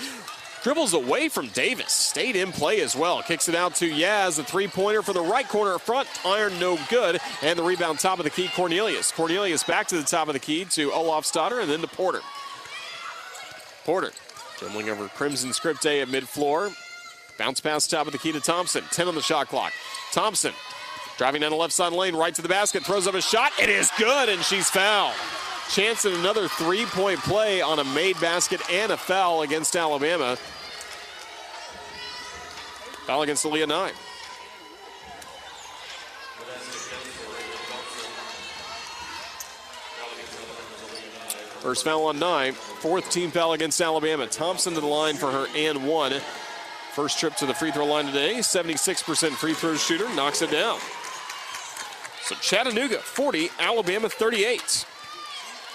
Dribbles away from Davis. Stayed in play as well. Kicks it out to Yaz, a three-pointer for the right corner up front. Iron no good. And the rebound top of the key, Cornelius. Cornelius back to the top of the key to Olofsdottir and then to Porter. Porter dribbling over Crimson Script A at mid-floor. Bounce pass top of the key to Thompson. 10 on the shot clock. Thompson driving down the left side lane, right to the basket, throws up a shot. It is good, and she's fouled. Chance at another three-point play on a made basket and a foul against Alabama. Foul against Aaliyah Nye. First foul on Nye. Fourth team foul against Alabama. Thompson to the line for her and one. First trip to the free throw line today. 76% free throw shooter. Knocks it down. So Chattanooga 40, Alabama 38.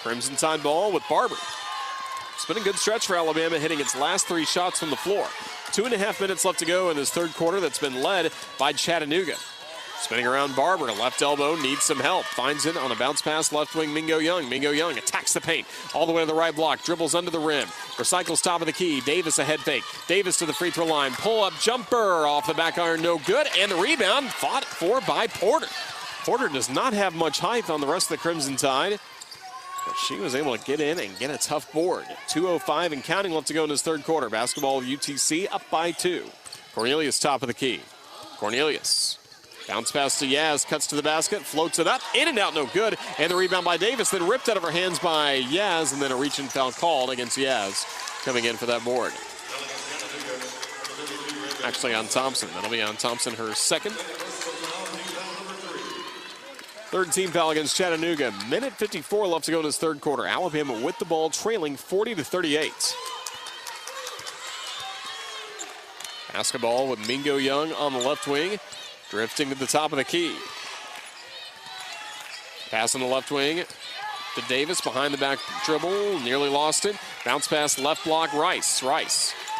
Crimson Tide ball with Barber. It's been a good stretch for Alabama, hitting its last 3 shots from the floor. 2.5 minutes left to go in this third quarter that's been led by Chattanooga. Spinning around Barber, left elbow, needs some help. Finds it on a bounce pass, left wing, Mingo Young. Mingo Young attacks the paint all the way to the right block, dribbles under the rim. Recycles top of the key, Davis a head fake. Davis to the free throw line, pull up jumper off the back iron, no good. And the rebound fought for by Porter. Porter does not have much height on the rest of the Crimson Tide, but she was able to get in and get a tough board. 2:05 and counting left to go in this third quarter. Basketball with UTC up by 2. Cornelius top of the key. Cornelius. Bounce pass to Yaz, cuts to the basket, floats it up, in and out, no good. And the rebound by Davis, then ripped out of her hands by Yaz, and then a reach and foul called against Yaz, coming in for that board. Actually on Thompson. That'll be on Thompson, her second. Third team foul against Chattanooga. Minute 54 left to go in this third quarter. Alabama with the ball, trailing 40-38. Basketball with Mingo Young on the left wing, drifting to the top of the key. Pass on the left wing to Davis, behind the back dribble, nearly lost it. Bounce pass, left block, Rice.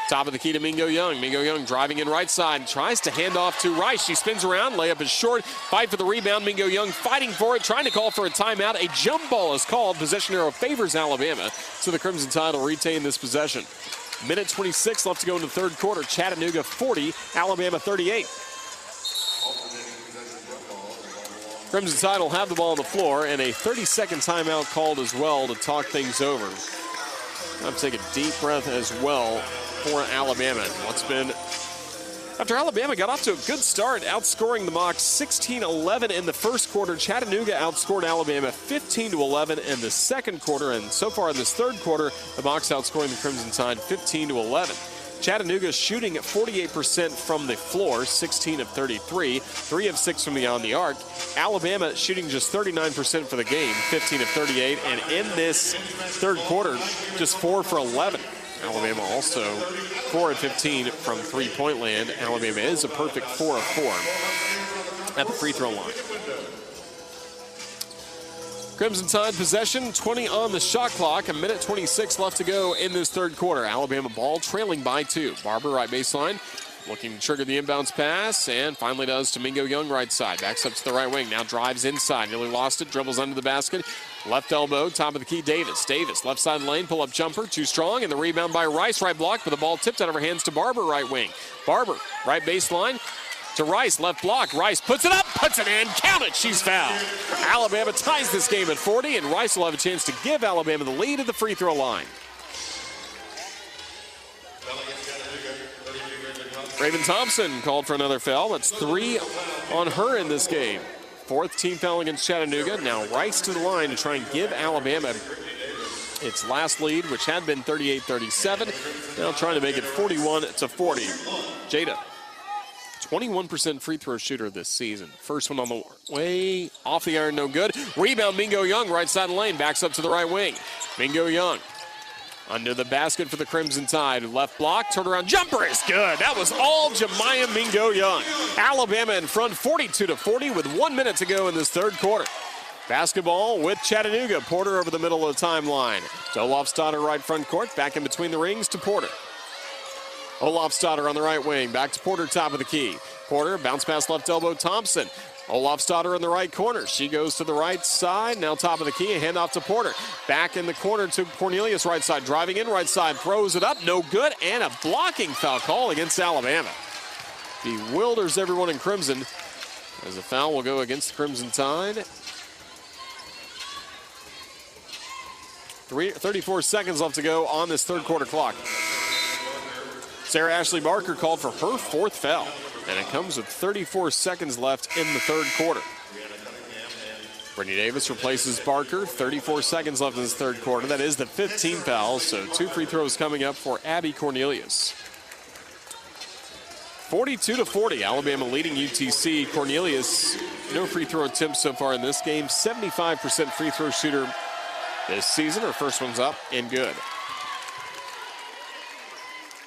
Top of the key to Mingo Young. Mingo Young driving in right side, tries to hand off to Rice. She spins around, layup is short. Fight for the rebound. Mingo Young fighting for it, trying to call for a timeout. A jump ball is called. Possession arrow favors Alabama, so the Crimson Tide will retain this possession. Minute 26 left to go in the third quarter. Chattanooga 40, Alabama 38. Crimson Tide will have the ball on the floor, and a 30-second timeout called as well to talk things over. I'm taking a deep breath as well for Alabama. After Alabama got off to a good start, outscoring the Mocs 16-11 in the first quarter, Chattanooga outscored Alabama 15-11 in the second quarter, and so far in this third quarter, the Mocs outscoring the Crimson Tide 15-11. Chattanooga shooting at 48% from the floor, 16 of 33, 3 of 6 from beyond the arc. Alabama shooting just 39% for the game, 15 of 38, and in this third quarter, just 4 for 11. Alabama also 4 of 15 from three-point land. Alabama is a perfect 4 of 4 at the free throw line. Crimson Tide possession, 20 on the shot clock, a minute 26 left to go in this third quarter. Alabama ball trailing by 2. Barber right baseline, looking to trigger the inbounds pass, and finally does to Mingo Young right side. Backs up to the right wing, now drives inside, nearly lost it, dribbles under the basket. Left elbow, top of the key, Davis, left side lane, pull-up jumper, too strong, and the rebound by Rice, right block, but the ball tipped out of her hands to Barber, right wing. Barber, right baseline, to Rice, left block. Rice puts it up, puts it in, count it, she's fouled. Alabama ties this game at 40, and Rice will have a chance to give Alabama the lead at the free throw line. Raven Thompson called for another foul. That's 3 on her in this game. Fourth team foul against Chattanooga. Now Rice to the line to try and give Alabama its last lead, which had been 38-37. Now trying to make it 41-40. Jada, 21% free throw shooter this season. First one on the way, off the iron, no good. Rebound, Mingo Young, right side lane, backs up to the right wing. Mingo Young under the basket for the Crimson Tide. Left block, turnaround jumper is good. That was all Jemiah Mingo Young. Alabama in front 42-40 with 1 minute to go in this third quarter. Basketball with Chattanooga. Porter over the middle of the timeline. To Olofsdottir right front court, back in between the rings to Porter. Olofsdottir on the right wing, back to Porter, top of the key. Porter, bounce pass left elbow, Thompson. Olofsdottir in the right corner. She goes to the right side, now top of the key, a handoff to Porter. Back in the corner to Cornelius, right side, driving in, right side, throws it up, no good, and a blocking foul call against Alabama. Bewilders everyone in Crimson, as a foul will go against the Crimson Tide. 34 seconds left to go on this third quarter clock. Sarah Ashley Barker called for her fourth foul, and it comes with 34 seconds left in the third quarter. Brittany Davis replaces Barker. 34 seconds left in this third quarter. That is the 15th foul, so 2 free throws coming up for Abby Cornelius. 42-40, Alabama leading UTC. Cornelius, no free throw attempts so far in this game. 75% free throw shooter this season. Her first one's up and good.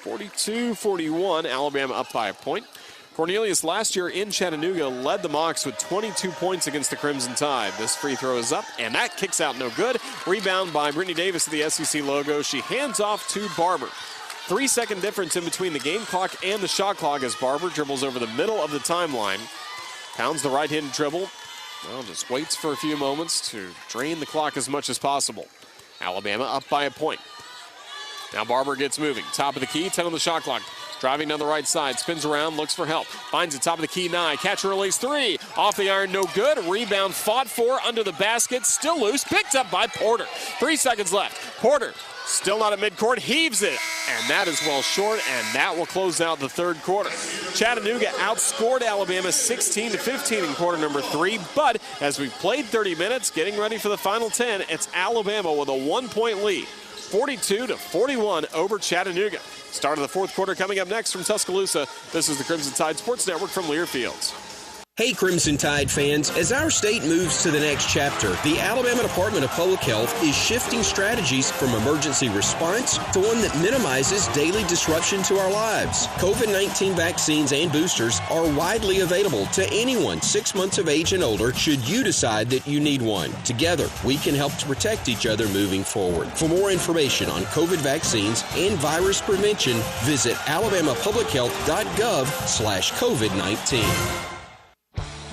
42-41, Alabama up by a point. Cornelius last year in Chattanooga led the Mocs with 22 points against the Crimson Tide. This free throw is up, and that kicks out no good. Rebound by Brittany Davis of the SEC logo. She hands off to Barber. 3-second difference in between the game clock and the shot clock as Barber dribbles over the middle of the timeline. Pounds the right-handed dribble. Well, just waits for a few moments to drain the clock as much as possible. Alabama up by a point. Now Barber gets moving. Top of the key, 10 on the shot clock. Driving down the right side, spins around, looks for help. Finds the top of the key, Nye. Catcher release three. Off the iron, no good. Rebound fought for under the basket. Still loose. Picked up by Porter. 3 seconds left. Porter still not at midcourt. Heaves it. And that is well short, and that will close out the third quarter. Chattanooga outscored Alabama 16-15 in quarter number 3. But as we've played 30 minutes, getting ready for the final 10, it's Alabama with a 1-point lead. 42-41 over Chattanooga. Start of the fourth quarter coming up next from Tuscaloosa. This is the Crimson Tide Sports Network from Learfields. Hey, Crimson Tide fans, as our state moves to the next chapter, the Alabama Department of Public Health is shifting strategies from emergency response to one that minimizes daily disruption to our lives. COVID-19 vaccines and boosters are widely available to anyone 6 months of age and older should you decide that you need one. Together, we can help to protect each other moving forward. For more information on COVID vaccines and virus prevention, visit alabamapublichealth.gov/COVID-19.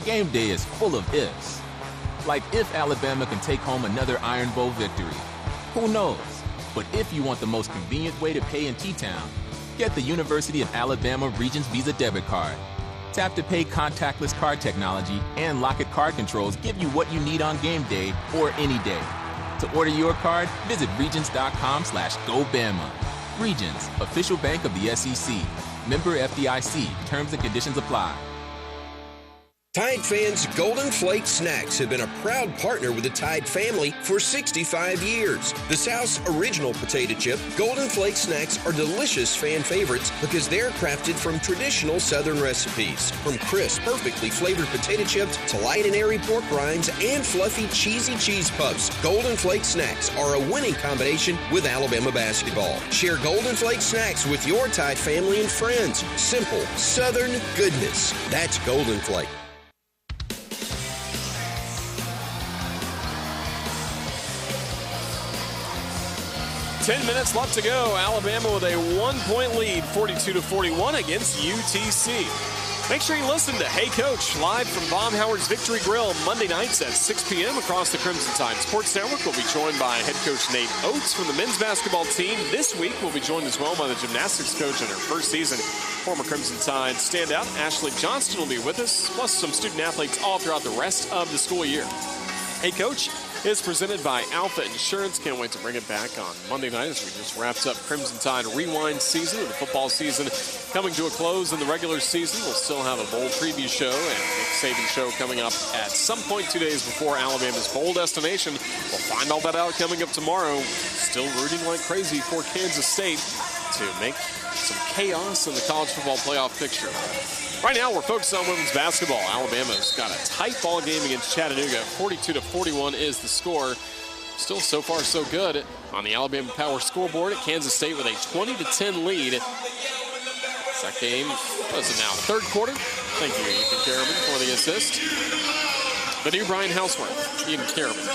Game day is full of ifs. Like if Alabama can take home another Iron Bowl victory. Who knows? But if you want the most convenient way to pay in T-Town, get the University of Alabama Regents Visa debit card. Tap to pay contactless card technology and Locket card controls give you what you need on game day or any day. To order your card, visit regents.com/GoBama. Regents, official bank of the SEC. Member FDIC. Terms and conditions apply. Tide fans, Golden Flake Snacks have been a proud partner with the Tide family for 65 years. The South's original potato chip, Golden Flake Snacks are delicious fan favorites because they're crafted from traditional Southern recipes. From crisp, perfectly flavored potato chips to light and airy pork rinds and fluffy, cheesy cheese puffs, Golden Flake Snacks are a winning combination with Alabama basketball. Share Golden Flake Snacks with your Tide family and friends. Simple, Southern goodness. That's Golden Flake. 10 minutes left to go. Alabama with a 1-point lead, 42-41 against UTC. Make sure you listen to Hey Coach live from Bob Howard's Victory Grill Monday nights at 6 p.m. across the Crimson Tide Sports Network. We'll be joined by head coach Nate Oates from the men's basketball team. This week we'll be joined as well by the gymnastics coach in her first season, former Crimson Tide standout Ashley Johnston will be with us, plus some student athletes all throughout the rest of the school year. Hey Coach is presented by Alpha Insurance. Can't wait to bring it back on Monday night as we just wrapped up Crimson Tide Rewind season with the football season coming to a close in the regular season. We'll still have a bowl preview show and Nick Saban show coming up at some point 2 days before Alabama's bowl destination. We'll find all that out coming up tomorrow. Still rooting like crazy for Kansas State to make some chaos in the college football playoff picture. Right now, we're focused on women's basketball. Alabama's got a tight ball game against Chattanooga. 42-41 is the score. Still so far so good on the Alabama Power scoreboard at Kansas State with a 20-10 lead. That game, what is it now, the third quarter? Thank you, Ethan Kerriman, for the assist. The new Brian Houseworth, Ian Kerriman.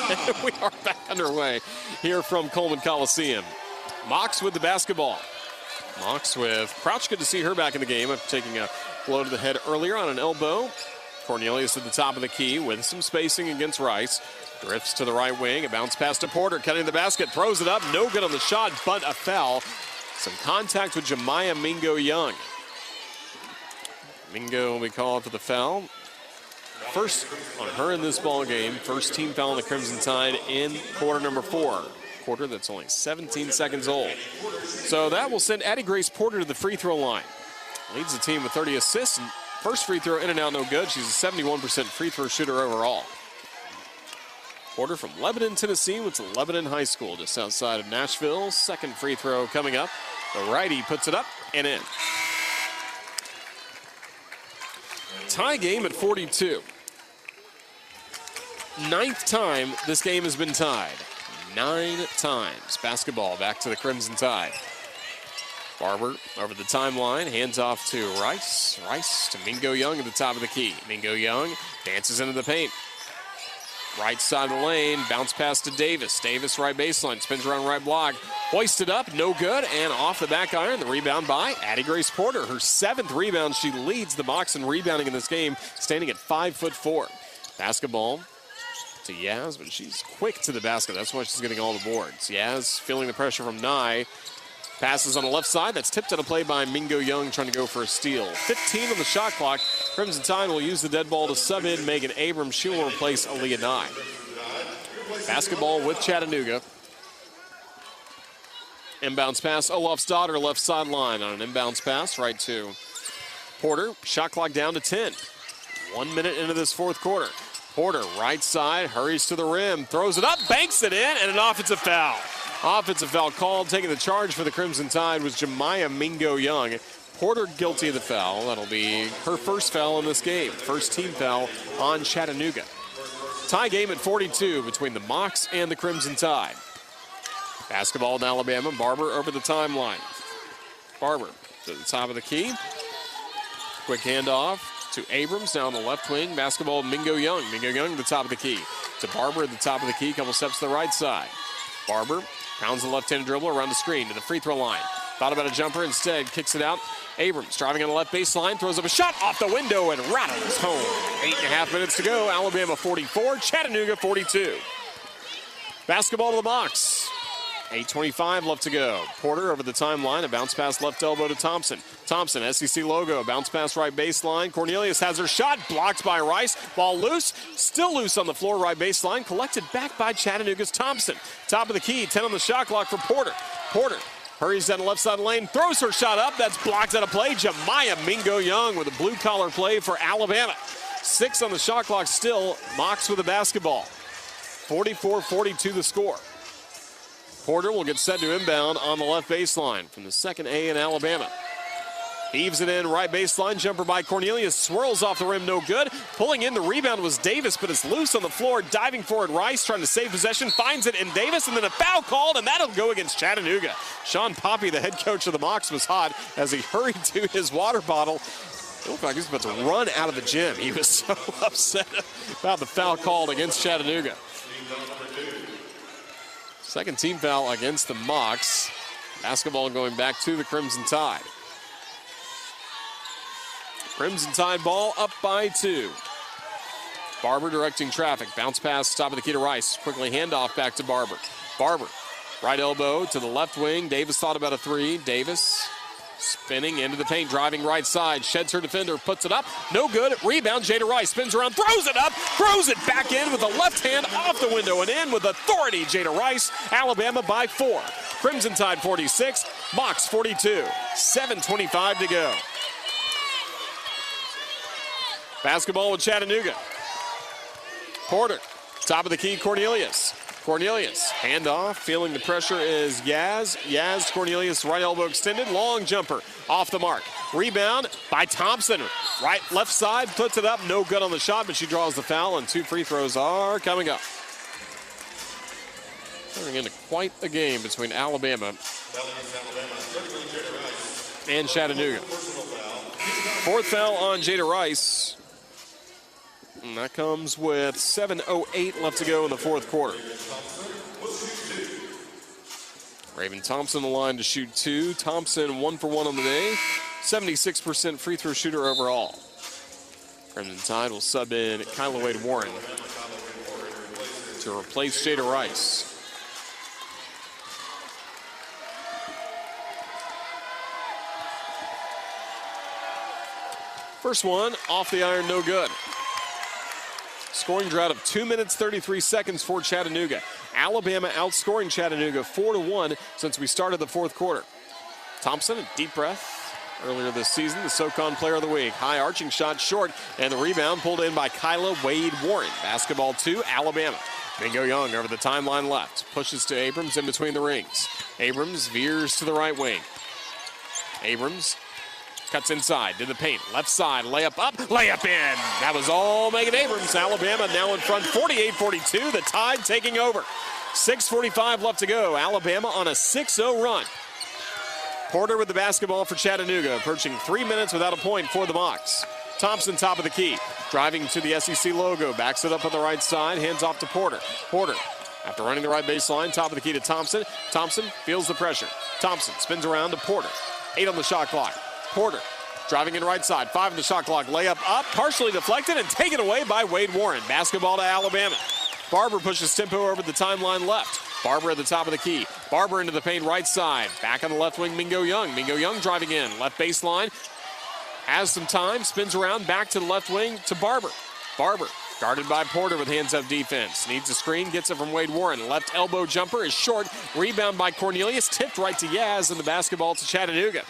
We are back underway here from Coleman Coliseum. Mocs with the basketball. Mocs with Crouch. Good to see her back in the game after taking a blow to the head earlier on an elbow. Cornelius at the top of the key with some spacing against Rice. Drifts to the right wing. A bounce pass to Porter. Cutting the basket. Throws it up. No good on the shot, but a foul. Some contact with Jemiah Mingo-Young. Mingo will be called for the foul. First on her in this ball game. First team foul on the Crimson Tide in quarter number 4. Quarter that's only 17 seconds old. So that will send Addie Grace Porter to the free throw line. Leads the team with 30 assists. And first free throw in and out, no good. She's a 71% free throw shooter overall. Porter from Lebanon, Tennessee, went to Lebanon High School just outside of Nashville. Second free throw coming up. The righty puts it up and in. Tie game at 42. 9th time this game has been tied. 9 times. Basketball back to the Crimson Tide. Barber over the timeline, hands off to Rice. Rice to Mingo Young at the top of the key. Mingo Young dances into the paint. Right side of the lane, bounce pass to Davis. Davis right baseline, spins around right block. Hoisted up, no good, and off the back iron. The rebound by Addie Grace Porter. Her 7th rebound. She leads the box in rebounding in this game, standing at 5'4". Basketball to Yaz, but she's quick to the basket. That's why she's getting all the boards. Yaz feeling the pressure from Nye. Passes on the left side. That's tipped out of play by Mingo Young, trying to go for a steal. 15 on the shot clock. Crimson Tide will use the dead ball to sub in Megan Abrams. She will replace Aaliyah Nye. Basketball with Chattanooga. Inbounds pass. Olaf's daughter left sideline on an inbounds pass right to Porter. Shot clock down to 10. 1 minute into this fourth quarter. Porter right side, hurries to the rim, throws it up, banks it in, and an offensive foul. Offensive foul called. Taking the charge for the Crimson Tide was Jemiah Mingo Young. Porter guilty of the foul. That'll be her first foul in this game. First team foul on Chattanooga. Tie game at 42 between the Mocs and the Crimson Tide. Basketball in Alabama. Barber over the timeline. Barber to the top of the key. Quick handoff to Abrams down the left wing. Basketball Mingo Young. Mingo Young to the top of the key. To Barber at the top of the key. Couple steps to the right side. Barber pounds the left-handed dribble around the screen to the free throw line. Thought about a jumper, instead kicks it out. Abrams driving on the left baseline, throws up a shot off the window and rattles home. 8.5 minutes to go. Alabama 44, Chattanooga 42. Basketball to the Mocs. 8:25 left to go. Porter over the timeline, a bounce pass left elbow to Thompson. Thompson, SEC logo, bounce pass right baseline. Cornelius has her shot, blocked by Rice. Ball loose, still loose on the floor right baseline, collected back by Chattanooga's Thompson. Top of the key, 10 on the shot clock for Porter. Porter hurries down the left side of the lane, throws her shot up, that's blocked out of play. Jemiah Mingo Young with a blue collar play for Alabama. 6 on the shot clock still, Mocs with the basketball. 44-42 the score. Porter will get set to inbound on the left baseline from the second A in Alabama. Heaves it in, right baseline, jumper by Cornelius, swirls off the rim, no good. Pulling in, the rebound was Davis, but it's loose on the floor. Diving forward, Rice trying to save possession, finds it in Davis, and then a foul called, and that'll go against Chattanooga. Sean Poppy, the head coach of the Mocs, was hot as he hurried to his water bottle. It looked like he was about to run out of the gym. He was so upset about the foul called against Chattanooga. Second team foul against the Mocs. Basketball going back to the Crimson Tide. Crimson Tide ball up by 2. Barber directing traffic. Bounce pass, top of the key to Rice. Quickly handoff back to Barber. Barber, right elbow to the left wing. Davis thought about a 3. Davis spinning into the paint, driving right side. Sheds her defender, puts it up. No good. Rebound, Jada Rice spins around, throws it up, throws it back in with the left hand off the window and in with authority. Jada Rice, Alabama by 4. Crimson Tide 46, Mocs 42. 7:25 to go. Basketball with Chattanooga. Porter, top of the key, Cornelius. Cornelius, handoff, feeling the pressure is Yaz. Yaz, Cornelius, right elbow extended, long jumper, off the mark. Rebound by Thompson, right, left side, puts it up, no good on the shot, but she draws the foul, and 2 free throws are coming up. Turning into quite a game between Alabama and Chattanooga. 4th foul on Jada Rice. And that comes with 7:08 left to go in the fourth quarter. Raven Thompson the line to shoot 2. Thompson 1 for 1 on the day. 76% free throw shooter overall. Crimson Tide will sub in Kyla Wade Warren to replace Jada Rice. First one off the iron, no good. Scoring drought of 2 minutes, 33 seconds for Chattanooga. Alabama outscoring Chattanooga 4-1 since we started the fourth quarter. Thompson, a deep breath. Earlier this season, the SoCon Player of the Week. High arching shot short, and the rebound pulled in by Kyla Wade Warren. Basketball 2, Alabama. Mingo Young over the timeline left. Pushes to Abrams in between the rings. Abrams veers to the right wing. Abrams Cuts inside to the paint. Left side, layup up, layup in. That was all Megan Abrams. Alabama now in front, 48-42. The Tide taking over. 6:45 left to go. Alabama on a 6-0 run. Porter with the basketball for Chattanooga, approaching 3 minutes without a point for the Mocs. Thompson, top of the key, driving to the SEC logo, backs it up on the right side, hands off to Porter. Porter, after running the right baseline, top of the key to Thompson. Thompson feels the pressure. Thompson spins around to Porter. 8 on the shot clock. Porter driving in right side, 5 on the shot clock. Layup up, partially deflected and taken away by Wade Warren. Basketball to Alabama. Barber pushes tempo over the timeline left. Barber at the top of the key. Barber into the paint right side. Back on the left wing, Mingo Young. Mingo Young driving in. Left baseline. Has some time. Spins around back to the left wing to Barber. Barber guarded by Porter with hands-up defense. Needs a screen. Gets it from Wade Warren. Left elbow jumper is short. Rebound by Cornelius. Tipped right to Yaz, and the basketball to Chattanooga.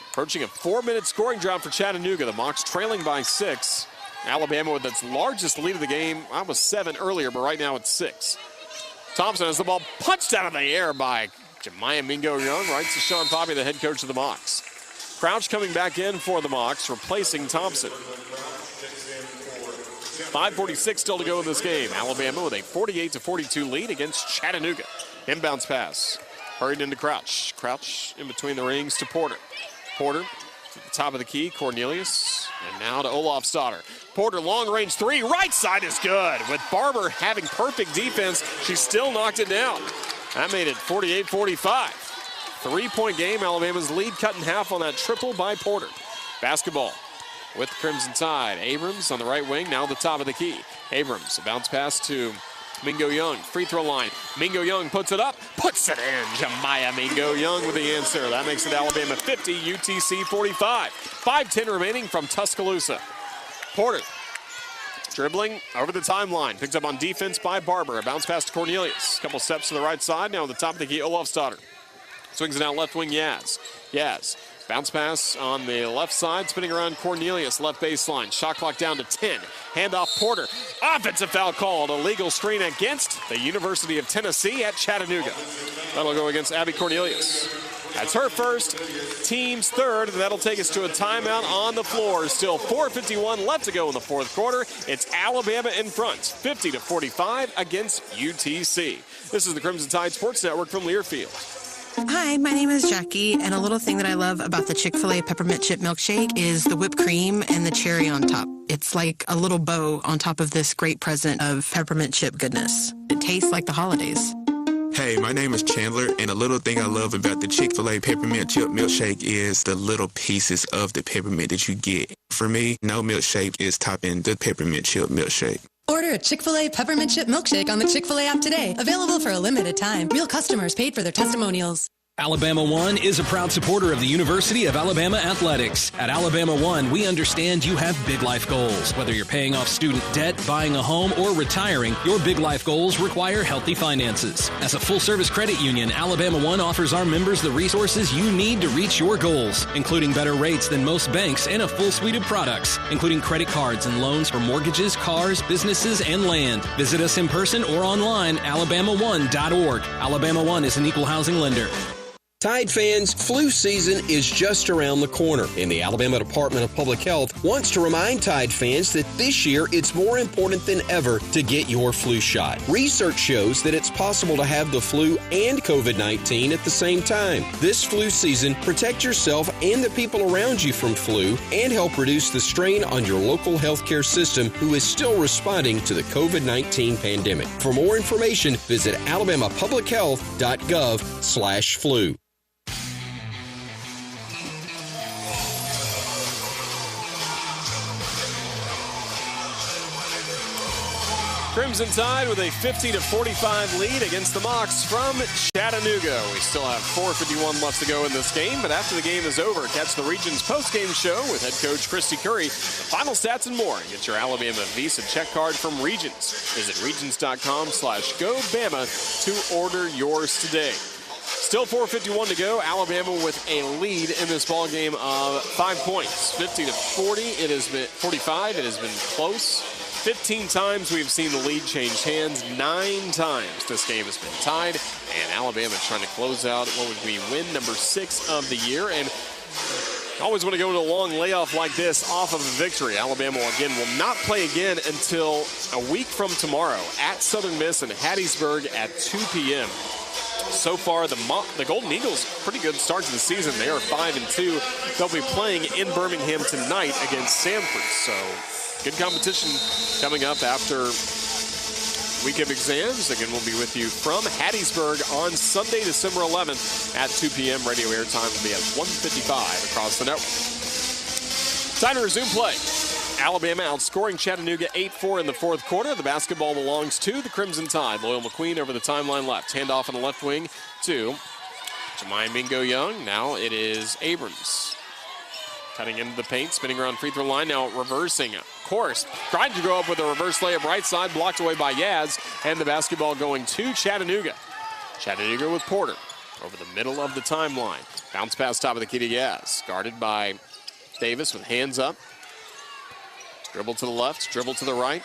Approaching a 4-minute scoring drought for Chattanooga. The Mocs trailing by 6. Alabama with its largest lead of the game. I was 7 earlier, but right now it's 6. Thompson has the ball punched out of the air by Jemiah Mingo Young, right to Sean Poppy, the head coach of the Mocs. Crouch coming back in for the Mocs, replacing Thompson. 5:46 still to go in this game. Alabama with a 48-42 lead against Chattanooga. Inbounds pass. Hurried into Crouch. Crouch in between the rings to Porter. Porter at the top of the key, Cornelius. And now to Olofsdottir. Porter, long-range 3, right side is good. With Barber having perfect defense, she still knocked it down. That made it 48-45. 3-point game, Alabama's lead cut in half on that triple by Porter. Basketball with the Crimson Tide. Abrams on the right wing, now the top of the key. Abrams, a bounce pass to Mingo Young, free throw line. Mingo Young puts it up, puts it in. Jemiah Mingo Young with the answer. That makes it Alabama 50, UTC 45. 5:10 remaining from Tuscaloosa. Porter dribbling over the timeline. Picked up on defense by Barber. A bounce pass to Cornelius. A couple steps to the right side. Now on the top of the key, Olofsdottir. Swings it out left wing, Yaz. Yaz. Bounce pass on the left side, spinning around Cornelius, left baseline. Shot clock down to 10. Handoff Porter. Offensive foul called. Illegal screen against the University of Tennessee at Chattanooga. That'll go against Abby Cornelius. That's her first, team's third, and that'll take us to a timeout on the floor. Still 4:51 left to go in the fourth quarter. It's Alabama in front, 50-45 against UTC. This is the Crimson Tide Sports Network from Learfield. Hi, my name is Jackie, and a little thing that I love about the Chick-fil-A peppermint chip milkshake is the whipped cream and the cherry on top. It's like a little bow on top of this great present of peppermint chip goodness. It tastes like the holidays. Hey, my name is Chandler, and a little thing I love about the Chick-fil-A peppermint chip milkshake is the little pieces of the peppermint that you get. For me, no milkshake is topping the peppermint chip milkshake. Order a Chick-fil-A peppermint chip milkshake on the Chick-fil-A app today. Available for a limited time. Real customers paid for their testimonials. Alabama One is a proud supporter of the University of Alabama Athletics. At Alabama One, we understand you have big life goals. Whether you're paying off student debt, buying a home, or retiring, your big life goals require healthy finances. As a full-service credit union, Alabama One offers our members the resources you need to reach your goals, including better rates than most banks and a full suite of products, including credit cards and loans for mortgages, cars, businesses, and land. Visit us in person or online, alabama1.org. Alabama One is an equal housing lender. Tide fans, flu season is just around the corner, and the Alabama Department of Public Health wants to remind Tide fans that this year it's more important than ever to get your flu shot. Research shows that it's possible to have the flu and COVID-19 at the same time. This flu season, protect yourself and the people around you from flu and help reduce the strain on your local healthcare system, who is still responding to the COVID-19 pandemic. For more information, visit alabamapublichealth.gov/flu. Crimson Tide with a 50-45 lead against the Mocs from Chattanooga. We still have 4:51 left to go in this game, but after the game is over, catch the Regions post-game show with head coach Christy Curry. The final stats and more. Get your Alabama Visa check card from Regions. Visit regions.com/GoBama to order yours today. Still 4:51 to go. Alabama with a lead in this ball game of 5 points. 50-40. It has been 45. It has been close. 15 times we've seen the lead change hands. 9 times this game has been tied. And Alabama trying to close out what would be win number 6 of the year. And Always want to go to a long layoff like this off of a victory. Alabama, again, will not play again until a week from tomorrow at Southern Miss in Hattiesburg at 2 p.m. So far, the Golden Eagles, pretty good start to the season. They are 5-2. They'll be playing in Birmingham tonight against Samford. So good competition coming up after week of exams. Again, we'll be with you from Hattiesburg on Sunday, December 11th at 2 p.m. Radio airtime will be at 1:55 across the network. Time to resume play. Alabama outscoring Chattanooga 8-4 in the fourth quarter. The basketball belongs to the Crimson Tide. Loyal McQueen over the timeline left. Handoff on the left wing to Jemiah Mingo Young. Now it is Abrams. Cutting into the paint, spinning around free throw line, now reversing. Of course, tried to go up with a reverse layup right side, blocked away by Yaz, and the basketball going to Chattanooga. Chattanooga with Porter over the middle of the timeline. Bounce pass top of the key to Yaz. Guarded by Davis with hands up. Dribble to the left, dribble to the right.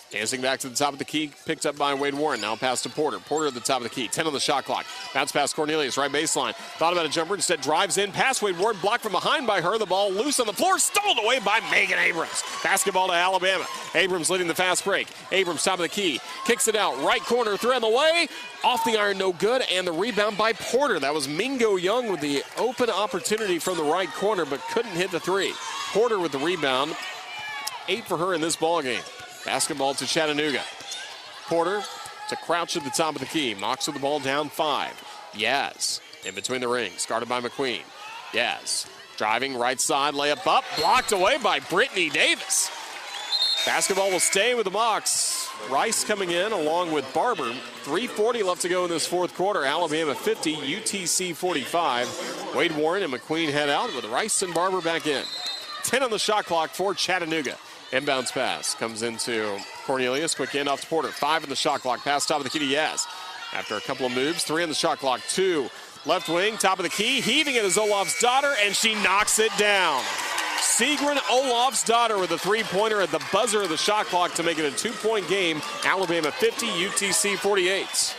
Dancing back to the top of the key, picked up by Wade Warren. Now pass to Porter. Porter at the top of the key. 10 on the shot clock. Bounce pass Cornelius, right baseline. Thought about a jumper, instead drives in. Pass Wade Warren, blocked from behind by her. The ball loose on the floor, stolen away by Megan Abrams. Basketball to Alabama. Abrams leading the fast break. Abrams top of the key. Kicks it out. Right corner, three on the way. Off the iron, no good. And the rebound by Porter. That was Mingo Young with the open opportunity from the right corner, but couldn't hit the three. Porter with the rebound. 8 for her in this ball game. Basketball to Chattanooga. Porter to Crouch at the top of the key. Mox with the ball down 5. Yaz in between the rings, guarded by McQueen. Yaz driving right side, layup up, blocked away by Brittany Davis. Basketball will stay with the Mox. Rice coming in along with Barber. 3:40 left to go in this fourth quarter. Alabama 50, UTC 45. Wade Warren and McQueen head out with Rice and Barber back in. 10 on the shot clock for Chattanooga. Inbounds pass comes into Cornelius. Quick end off to Porter. 5 in the shot clock. Pass top of the key to Yaz. After a couple of moves, 3 on the shot clock. 2 left wing, top of the key. Heaving it is Olaf's daughter, and she knocks it down. Sigrun Olaf's daughter with a three-pointer at the buzzer of the shot clock to make it a 2-point game. Alabama 50, UTC 48.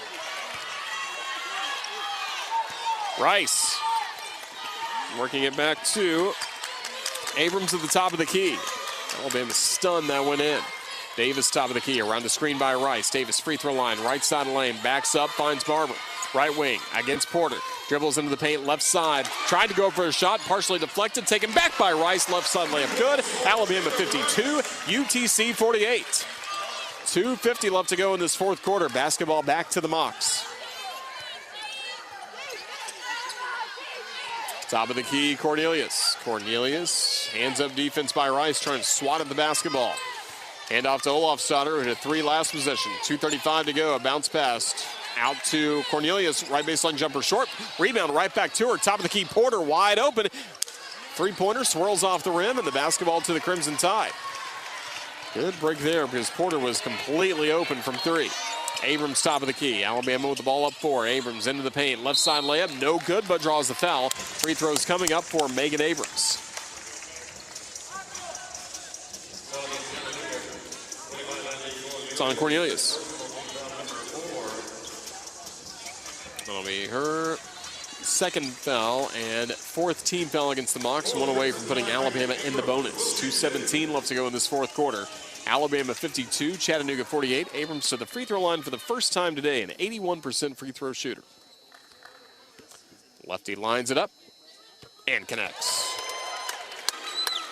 Rice working it back to Abrams at the top of the key. Alabama stunned, that went in. Davis top of the key, around the screen by Rice. Davis free throw line, right side of the lane, backs up, finds Barber. Right wing against Porter. Dribbles into the paint, left side. Tried to go for a shot, partially deflected, taken back by Rice. Left side layup good. Alabama 52, UTC 48. 2:50 left to go in this fourth quarter. Basketball back to the Mox. Top of the key, Cornelius. Cornelius, hands up defense by Rice, trying to swat at the basketball. Hand off to Olafsdotter, who had 3 last possession. 2:35 to go, a bounce pass out to Cornelius. Right baseline jumper short. Rebound right back to her. Top of the key, Porter wide open. Three-pointer swirls off the rim, and the basketball to the Crimson Tide. Good break there because Porter was completely open from 3. Abrams top of the key. Alabama with the ball up 4. Abrams into the paint. Left side layup, no good, but draws the foul. Free throws coming up for Megan Abrams. It's on Cornelius. That'll be her second foul and 4th team foul against the Mox. One away from putting Alabama in the bonus. 2:17 left to go in this fourth quarter. Alabama 52, Chattanooga 48. Abrams to the free throw line for the first time today, an 81% free throw shooter. Lefty lines it up and connects.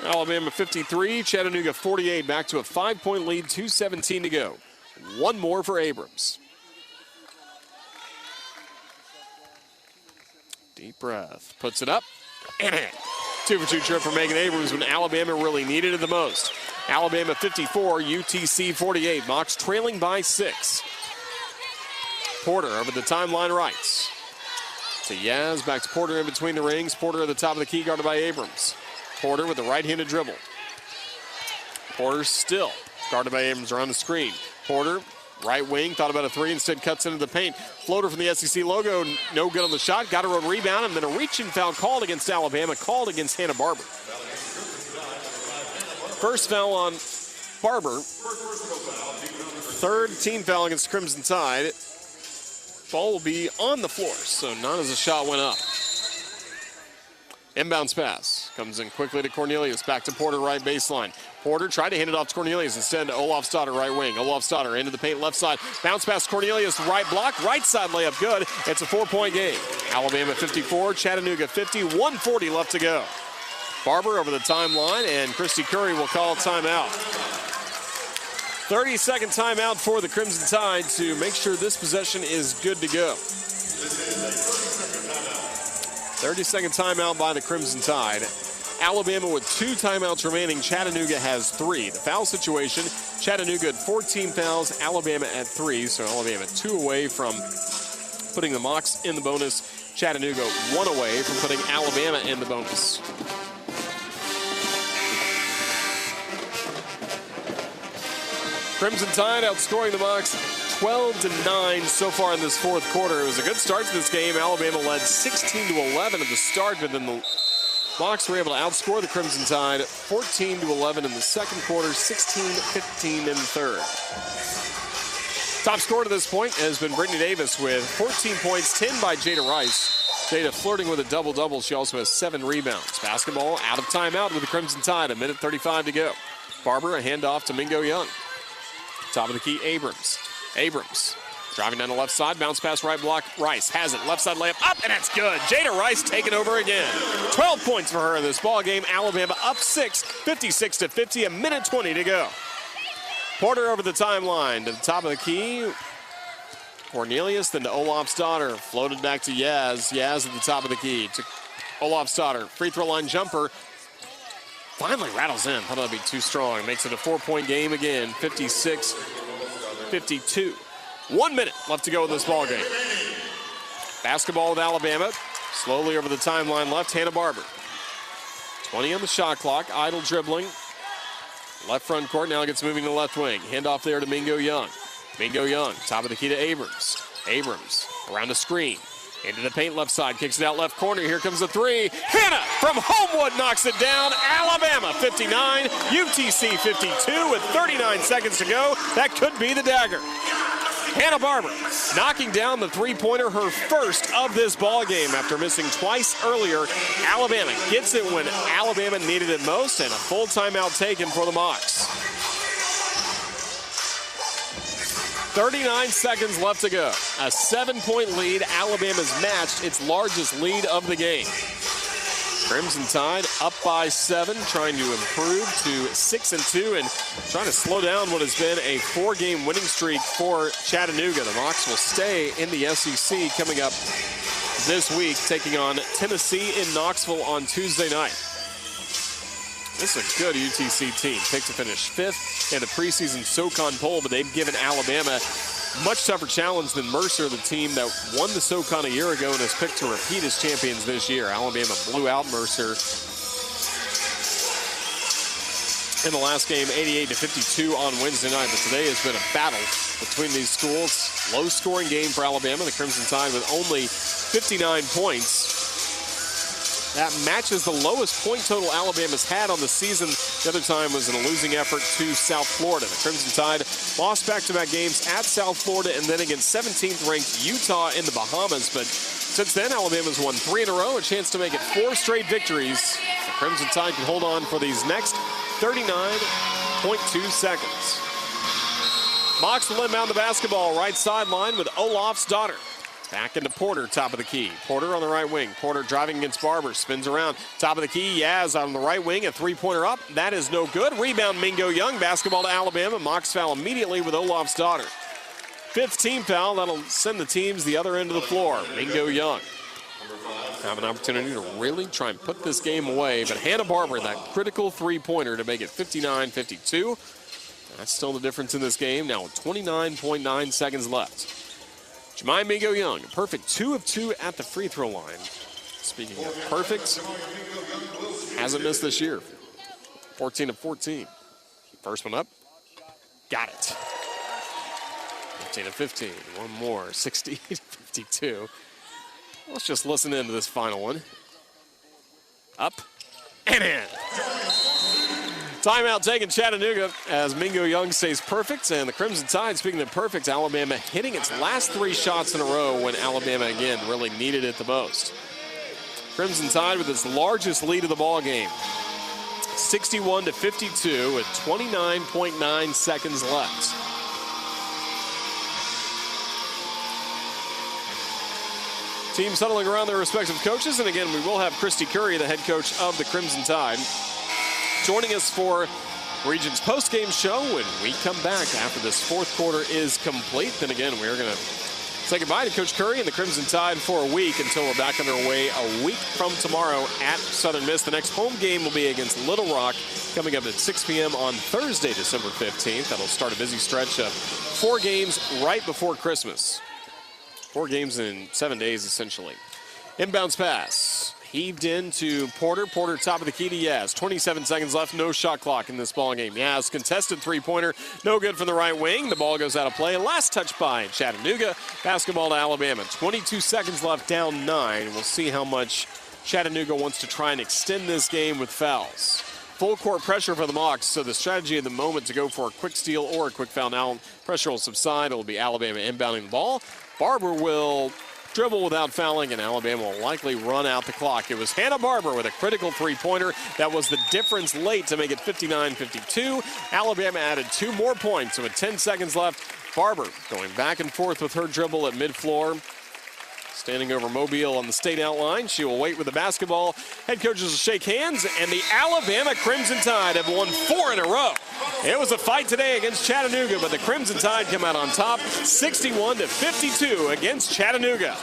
Alabama 53, Chattanooga 48, back to a 5-point lead, 2:17 to go. One more for Abrams. Deep breath, puts it up, and in. 2-for-2 trip for Megan Abrams when Alabama really needed it the most. Alabama 54, UTC 48. Mox trailing by 6. Porter over the timeline right. To Yaz, back to Porter in between the rings. Porter at the top of the key, guarded by Abrams. Porter with the right-handed dribble. Porter still guarded by Abrams around the screen. Porter, right wing, thought about a 3, instead cuts into the paint. Floater from the SEC logo, no good on the shot. Got her own rebound, and then a reaching foul called against Alabama, called against Hannah Barber. First foul on Barber. 3rd team foul against Crimson Tide. Ball will be on the floor, so not as the shot went up. Inbounds pass. Comes in quickly to Cornelius. Back to Porter, right baseline. Porter tried to hand it off to Cornelius. Instead, Olofsdottir, right wing. Olofsdottir into the paint, left side. Bounce past Cornelius, right block. Right side layup, good. It's a 4-point game. Alabama 54, Chattanooga 50. 1:40 left to go. Barber over the timeline, and Christy Curry will call timeout. 30-second timeout for the Crimson Tide to make sure this possession is good to go. 30-second timeout by the Crimson Tide. Alabama with 2 timeouts remaining. Chattanooga has 3. The foul situation, Chattanooga at 14 fouls, Alabama at 3. So Alabama 2 away from putting the Mocs in the bonus. Chattanooga 1 away from putting Alabama in the bonus. Crimson Tide outscoring the Mocs 12-9 so far in this fourth quarter. It was a good start to this game. Alabama led 16-11 at the start, but then the Mocs were able to outscore the Crimson Tide 14-11 in the second quarter, 16-15 in the third. Top scorer to this point has been Brittany Davis with 14 points, 10 by Jada Rice. Jada flirting with a double-double. She also has 7 rebounds. Basketball out of timeout with the Crimson Tide. 1:35 to go. Barber, a handoff to Mingo Young. Top of the key, Abrams. Abrams driving down the left side, bounce pass right block. Rice has it, left side layup up, and it's good. Jada Rice taking over again. 12 points for her in this ball game. Alabama up 6, 56-50, 1:20 to go. Porter over the timeline to the top of the key. Cornelius, then to Olofsdottir. Floated back to Yaz. Yaz at the top of the key to Olofsdottir. Free throw line jumper. Finally rattles in. Thought that'd be too strong. Makes it a 4-point game again. 56-52. 1 minute left to go in this ball game. Basketball with Alabama. Slowly over the timeline left. Hannah Barber. 20 on the shot clock. Idle dribbling. Left front court. Now gets moving to left wing. Handoff there to Mingo Young. Mingo Young. Top of the key to Abrams. Abrams around the screen. Into the paint left side, kicks it out left corner. Here comes the 3. Hannah from Homewood knocks it down. Alabama 59, UTC 52 with 39 seconds to go. That could be the dagger. Hannah Barber knocking down the 3-pointer, her first of this ball game after missing twice earlier. Alabama gets it when Alabama needed it most, and a full timeout taken for the Mocs. 39 seconds left to go. A 7-point lead. Alabama's matched its largest lead of the game. Crimson Tide up by 7, trying to improve to 6-2 and trying to slow down what has been a 4-game winning streak for Chattanooga. The Mocs will stay in the SEC coming up this week, taking on Tennessee in Knoxville on Tuesday night. This is a good UTC team. Picked to finish 5th in the preseason SoCon poll, but they've given Alabama much tougher challenge than Mercer, the team that won the SoCon a year ago and is picked to repeat as champions this year. Alabama blew out Mercer in the last game, 88-52 on Wednesday night. But today has been a battle between these schools. Low-scoring game for Alabama. The Crimson Tide with only 59 points. That matches the lowest point total Alabama's had on the season. The other time was in a losing effort to South Florida. The Crimson Tide lost back-to-back games at South Florida and then against 17th-ranked Utah in the Bahamas. But since then, Alabama's won 3 in a row, a chance to make it 4 straight victories. The Crimson Tide can hold on for these next 39.2 seconds. Mocs will inbound the basketball right sideline with Olofsdottir. Back into Porter, top of the key. Porter on the right wing. Porter driving against Barber. Spins around. Top of the key. Yaz on the right wing. A 3-pointer up. That is no good. Rebound Mingo Young. Basketball to Alabama. Mocs foul immediately with Olofsdottir. 5th team foul. That'll send the teams the other end of the floor. Mingo Young have an opportunity to really try and put this game away. But Hannah Barber, that critical 3-pointer to make it 59-52. That's still the difference in this game. Now with 29.9 seconds left. Jemai Mingo Young, a perfect 2 of 2 at the free throw line. Speaking of perfect, hasn't missed this year. 14 of 14. First one up, got it. 15 of 15, one more, 60-52. Let's just listen into this final one. Up and in. Timeout taken Chattanooga as Mingo Young stays perfect, and the Crimson Tide, speaking of perfect, Alabama hitting its last 3 shots in a row when Alabama, again, really needed it the most. Crimson Tide with its largest lead of the ball game. 61-52 with 29.9 seconds left. Teams huddling around their respective coaches, and again, we will have Christy Curry, the head coach of the Crimson Tide, joining us for Region's post-game show when we come back after this fourth quarter is complete. Then again, we're going to say goodbye to Coach Curry and the Crimson Tide for a week until we're back underway a week from tomorrow at Southern Miss. The next home game will be against Little Rock coming up at 6 p.m. on Thursday, December 15th. That'll start a busy stretch of 4 games right before Christmas. 4 games in 7 days, essentially. Inbounds pass. Heaved into Porter. Porter top of the key to Yaz. 27 seconds left. No shot clock in this ball game. Yaz contested three-pointer. No good from the right wing. The ball goes out of play. Last touch by Chattanooga. Basketball to Alabama. 22 seconds left, down 9. We'll see how much Chattanooga wants to try and extend this game with fouls. Full court pressure for the Mocs, so the strategy at the moment to go for a quick steal or a quick foul. Now pressure will subside. It will be Alabama inbounding the ball. Barber will dribble without fouling, and Alabama will likely run out the clock. It was Hannah Barber with a critical three-pointer. That was the difference late to make it 59-52. Alabama added 2 more points, so with 10 seconds left, Barber going back and forth with her dribble at mid-floor. Standing over Mobile on the state outline. She will wait with the basketball. Head coaches will shake hands, and the Alabama Crimson Tide have won 4 in a row. It was a fight today against Chattanooga, but the Crimson Tide come out on top, 61-52 against Chattanooga.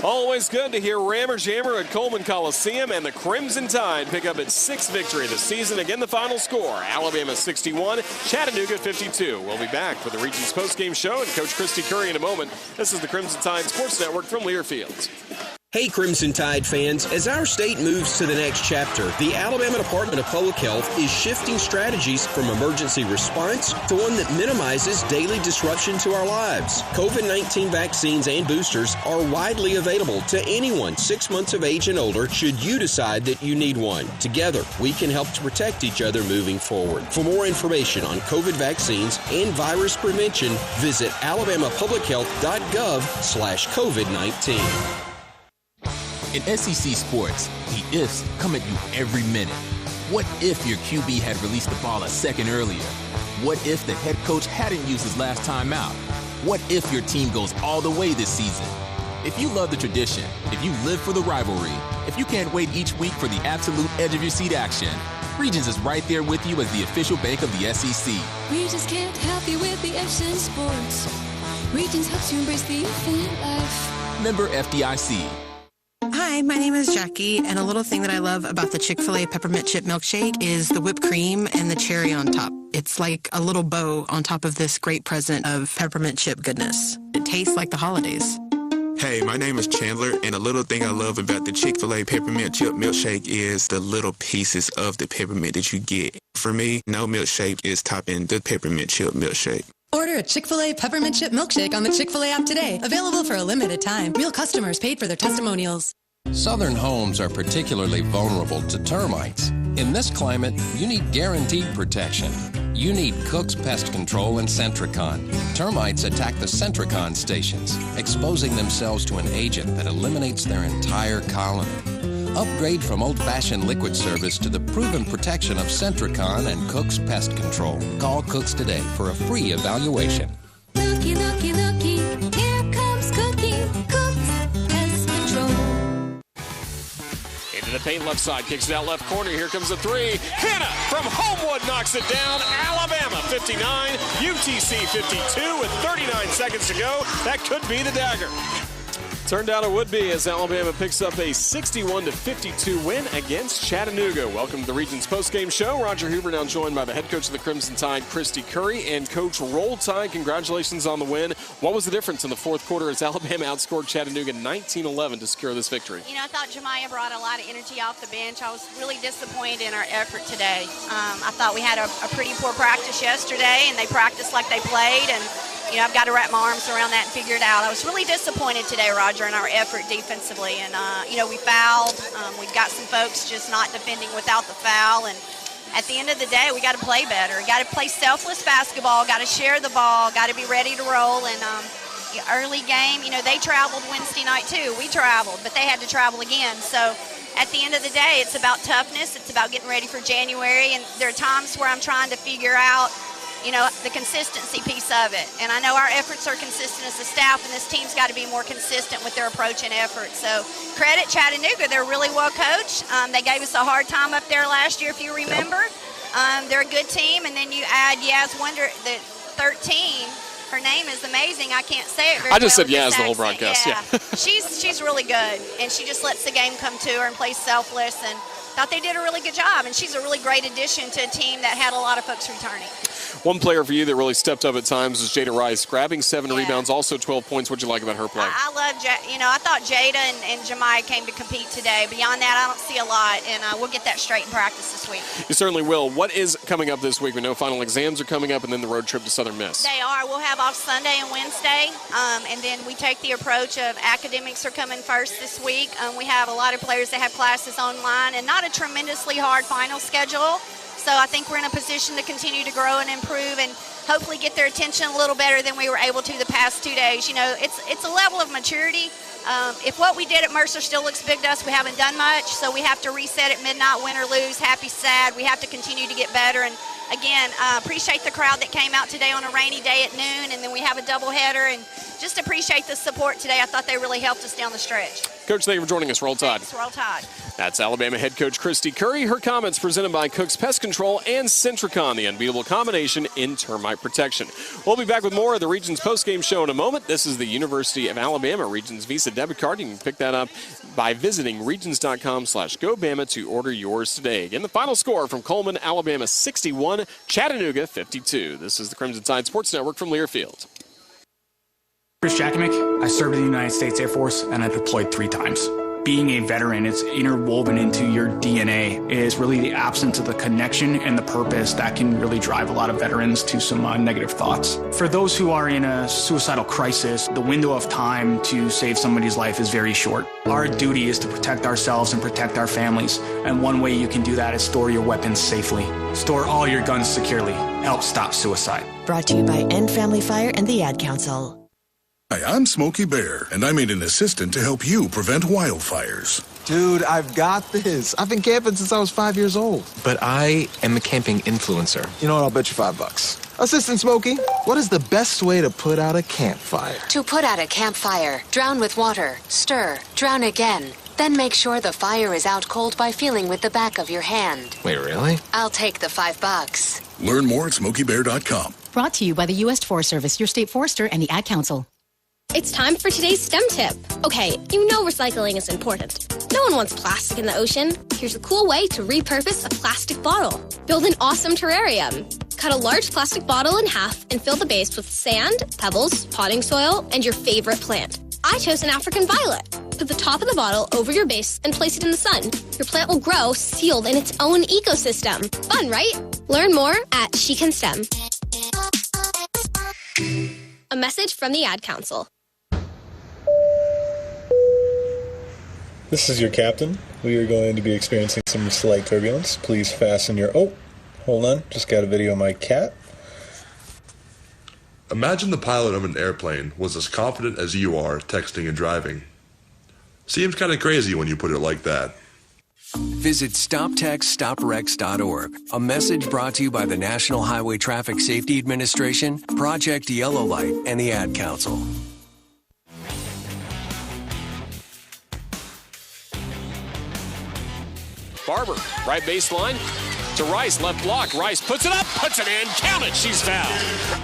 Always good to hear Rammer Jammer at Coleman Coliseum, and the Crimson Tide pick up its 6th victory this season. Again, the final score, Alabama 61, Chattanooga 52. We'll be back with the Region's postgame show and Coach Christy Curry in a moment. This is the Crimson Tide Sports Network from Learfield. Hey, Crimson Tide fans, as our state moves to the next chapter, the Alabama Department of Public Health is shifting strategies from emergency response to one that minimizes daily disruption to our lives. COVID-19 vaccines and boosters are widely available to anyone 6 months of age and older should you decide that you need one. Together, we can help to protect each other moving forward. For more information on COVID vaccines and virus prevention, visit alabamapublichealth.gov/COVID-19. In SEC sports, the ifs come at you every minute. What if your QB had released the ball a second earlier? What if the head coach hadn't used his last time out? What if your team goes all the way this season? If you love the tradition, if you live for the rivalry, if you can't wait each week for the absolute edge of your seat action, Regions is right there with you as the official bank of the SEC. Regions can't help you with the ifs in sports. Regions helps you embrace the if in life. Member FDIC. Hi, my name is Jackie, and a little thing that I love about the Chick-fil-A peppermint chip milkshake is the whipped cream and the cherry on top. It's like a little bow on top of this great present of peppermint chip goodness. It tastes like the holidays. Hey, my name is Chandler, and a little thing I love about the Chick-fil-A peppermint chip milkshake is the little pieces of the peppermint that you get. For me, no milkshake is topping the peppermint chip milkshake. Order a Chick-fil-A peppermint chip milkshake on the Chick-fil-A app today. Available for a limited time. Real customers paid for their testimonials. Southern homes are particularly vulnerable to termites. In this climate, you need guaranteed protection. You need Cook's Pest Control and Centricon. Termites attack the Centricon stations, exposing themselves to an agent that eliminates their entire colony. Upgrade from old-fashioned liquid service to the proven protection of Centricon and Cook's Pest Control. Call Cook's today for a free evaluation. Looky, looky, looky, here comes Cookie, Cook's Pest Control. Into the paint, left side, kicks it out left corner. Here comes the three. Hannah from Homewood knocks it down. Alabama 59, UTC 52 with 39 seconds to go. That could be the dagger. Turned out it would be as Alabama picks up a 61-52 win against Chattanooga. Welcome to the Region's postgame show. Roger Hoover now joined by the head coach of the Crimson Tide, Christy Curry, and Coach Roll Tide. Congratulations on the win. What was the difference in the fourth quarter as Alabama outscored Chattanooga 19-11 to secure this victory? You know, I thought Jemiah brought a lot of energy off the bench. I was really disappointed in our effort today. I thought we had a pretty poor practice yesterday, and they practiced like they played, and you know, I've got to wrap my arms around that and figure it out. I was really disappointed today, Roger, in our effort defensively. And, you know, we fouled. We've got some folks just not defending without the foul. And at the end of the day, we got to play better. Got to play selfless basketball, got to share the ball, got to be ready to roll. And the early game, they traveled Wednesday night too. We traveled, but they had to travel again. So at the end of the day, it's about toughness. It's about getting ready for January. And there are times where I'm trying to figure out, the consistency piece of it. And I know our efforts are consistent as a staff, and this team's got to be more consistent with their approach and effort. So credit Chattanooga. They're really well coached. They gave us a hard time up there last year, if you remember. They're a good team. And then you add Yaz Wonder, the 13. Her name is amazing. I can't say it very well. I just said Yaz the whole broadcast. Yeah. She's really good, and she just lets the game come to her and plays selfless, and thought they did a really good job. And she's a really great addition to a team that had a lot of folks returning. One player for you that really stepped up at times was Jada Rice, grabbing 7 rebounds, also 12 points. What'd you like about her play? I love, I thought Jada and Jemiah came to compete today. Beyond that, I don't see a lot, and we'll get that straight in practice this week. You certainly will. What is coming up this week? We know final exams are coming up, and then the road trip to Southern Miss. They are. We'll have off Sunday and Wednesday, and then we take the approach of academics are coming first this week. We have a lot of players that have classes online, and not a tremendously hard final schedule. So I think we're in a position to continue to grow and improve and hopefully get their attention a little better than we were able to the past 2 days. It's a level of maturity. If what we did at Mercer still looks big to us, we haven't done much. So we have to reset at midnight, win or lose, happy, sad. We have to continue to get better. And again, appreciate the crowd that came out today on a rainy day at noon. And then we have a doubleheader. And just appreciate the support today. I thought they really helped us down the stretch. Coach, thank you for joining us. Roll Tide. Thanks, Roll Tide. That's Alabama head coach Christy Curry. Her comments presented by Cook's Pest Control and Centricon, the unbeatable combination in termite protection. We'll be back with more of the Regions postgame show in a moment. This is the University of Alabama Regions Visa debit card. You can pick that up by visiting regions.com/GoBama to order yours today. Again, the final score from Coleman, Alabama 61, Chattanooga 52. This is the Crimson Tide Sports Network from Learfield. Chris Jackamick, I served in the United States Air Force and I deployed 3 times. Being a veteran, it's interwoven into your DNA. It is really the absence of the connection and the purpose that can really drive a lot of veterans to some negative thoughts. For those who are in a suicidal crisis, the window of time to save somebody's life is very short. Our duty is to protect ourselves and protect our families. And one way you can do that is store your weapons safely. Store all your guns securely. Help stop suicide. Brought to you by End Family Fire and the Ad Council. Hi, I'm Smokey Bear, and I made an assistant to help you prevent wildfires. Dude, I've got this. I've been camping since I was 5 years old. But I am a camping influencer. You know what? I'll bet you $5. Assistant Smokey, what is the best way to put out a campfire? To put out a campfire, drown with water, stir, drown again. Then make sure the fire is out cold by feeling with the back of your hand. Wait, really? I'll take the $5. Learn more at SmokeyBear.com. Brought to you by the U.S. Forest Service, your state forester, and the Ad Council. It's time for today's STEM tip. Okay, you know recycling is important. No one wants plastic in the ocean. Here's a cool way to repurpose a plastic bottle. Build an awesome terrarium. Cut a large plastic bottle in half and fill the base with sand, pebbles, potting soil, and your favorite plant. I chose an African violet. Put the top of the bottle over your base and place it in the sun. Your plant will grow sealed in its own ecosystem. Fun, right? Learn more at She Can STEM. A message from the Ad Council. This is your captain. We are going to be experiencing some slight turbulence. Please fasten your... Oh, hold on. Just got a video of my cat. Imagine the pilot of an airplane was as confident as you are texting and driving. Seems kind of crazy when you put it like that. Visit StopTextStopWrecks.org. A message brought to you by the National Highway Traffic Safety Administration, Project Yellow Light, and the Ad Council. Barber, right baseline to Rice, left block. Rice puts it up, puts it in, count it, she's fouled.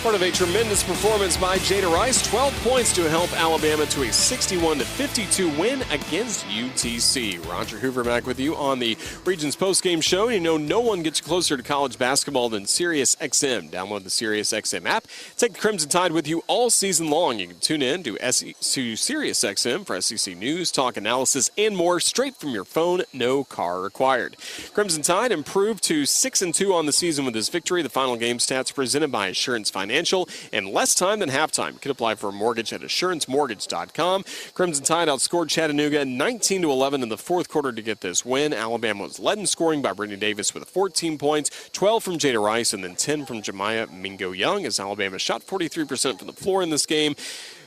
Part of a tremendous performance by Jada Rice, 12 points to help Alabama to a 61-52 win against UTC. Roger Hoover back with you on the Regions postgame show. You know no one gets closer to college basketball than SiriusXM. Download the SiriusXM app. Take the Crimson Tide with you all season long. You can tune in to SiriusXM for SEC news, talk, analysis, and more straight from your phone. No car required. Crimson Tide improved to 6-2 on the season with this victory. The final game stats presented by Assurance Financial. Financial in less time than halftime. You can apply for a mortgage at AssuranceMortgage.com. Crimson Tide outscored Chattanooga 19-11 in the fourth quarter to get this win. Alabama was led in scoring by Brittany Davis with 14 points, 12 from Jada Rice, and then 10 from Jemiah Mingo-Young, as Alabama shot 43% from the floor in this game.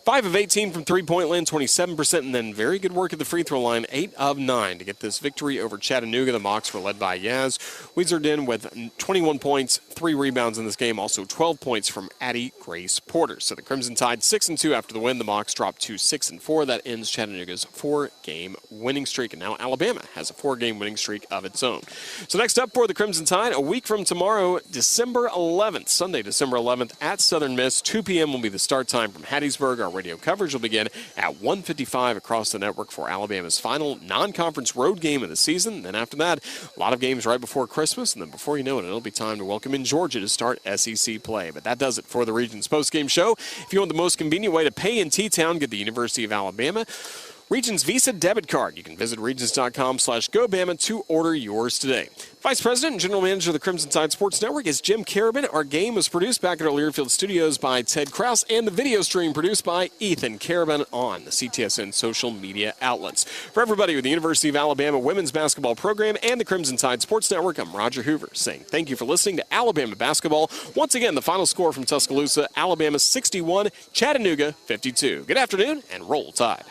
5 of 18 from three-point land, 27%, and then very good work at the free throw line, 8 of 9 to get this victory over Chattanooga. The Mocs were led by Yaz Wizardin with 21 points, 3 rebounds in this game, also 12 points from Addie Grace Porter. So the Crimson Tide 6-2 after the win. The Mocs dropped to 6-4. That ends Chattanooga's 4-game winning streak, and now Alabama has a 4-game winning streak of its own. So next up for the Crimson Tide, a week from tomorrow, December 11th, Sunday, December 11th at Southern Miss. 2 p.m. will be the start time from Hattiesburg. Our radio coverage will begin at 1:55 across the network for Alabama's final non-conference road game of the season. Then after that, a lot of games right before Christmas, and then before you know it, it'll be time to welcome in Georgia to start SEC play. But that does it for the Regions postgame show. If you want the most convenient way to pay in T-Town, get the University of Alabama Regions Visa debit card. You can visit regions.com/GoBama to order yours today. Vice President and General Manager of the Crimson Tide Sports Network is Jim Carabin. Our game was produced back at our Learfield studios by Ted Krause, and the video stream produced by Ethan Carabin on the CTSN social media outlets. For everybody with the University of Alabama women's basketball program and the Crimson Tide Sports Network, I'm Roger Hoover saying thank you for listening to Alabama basketball. Once again, the final score from Tuscaloosa, Alabama 61, Chattanooga 52. Good afternoon and roll Tide.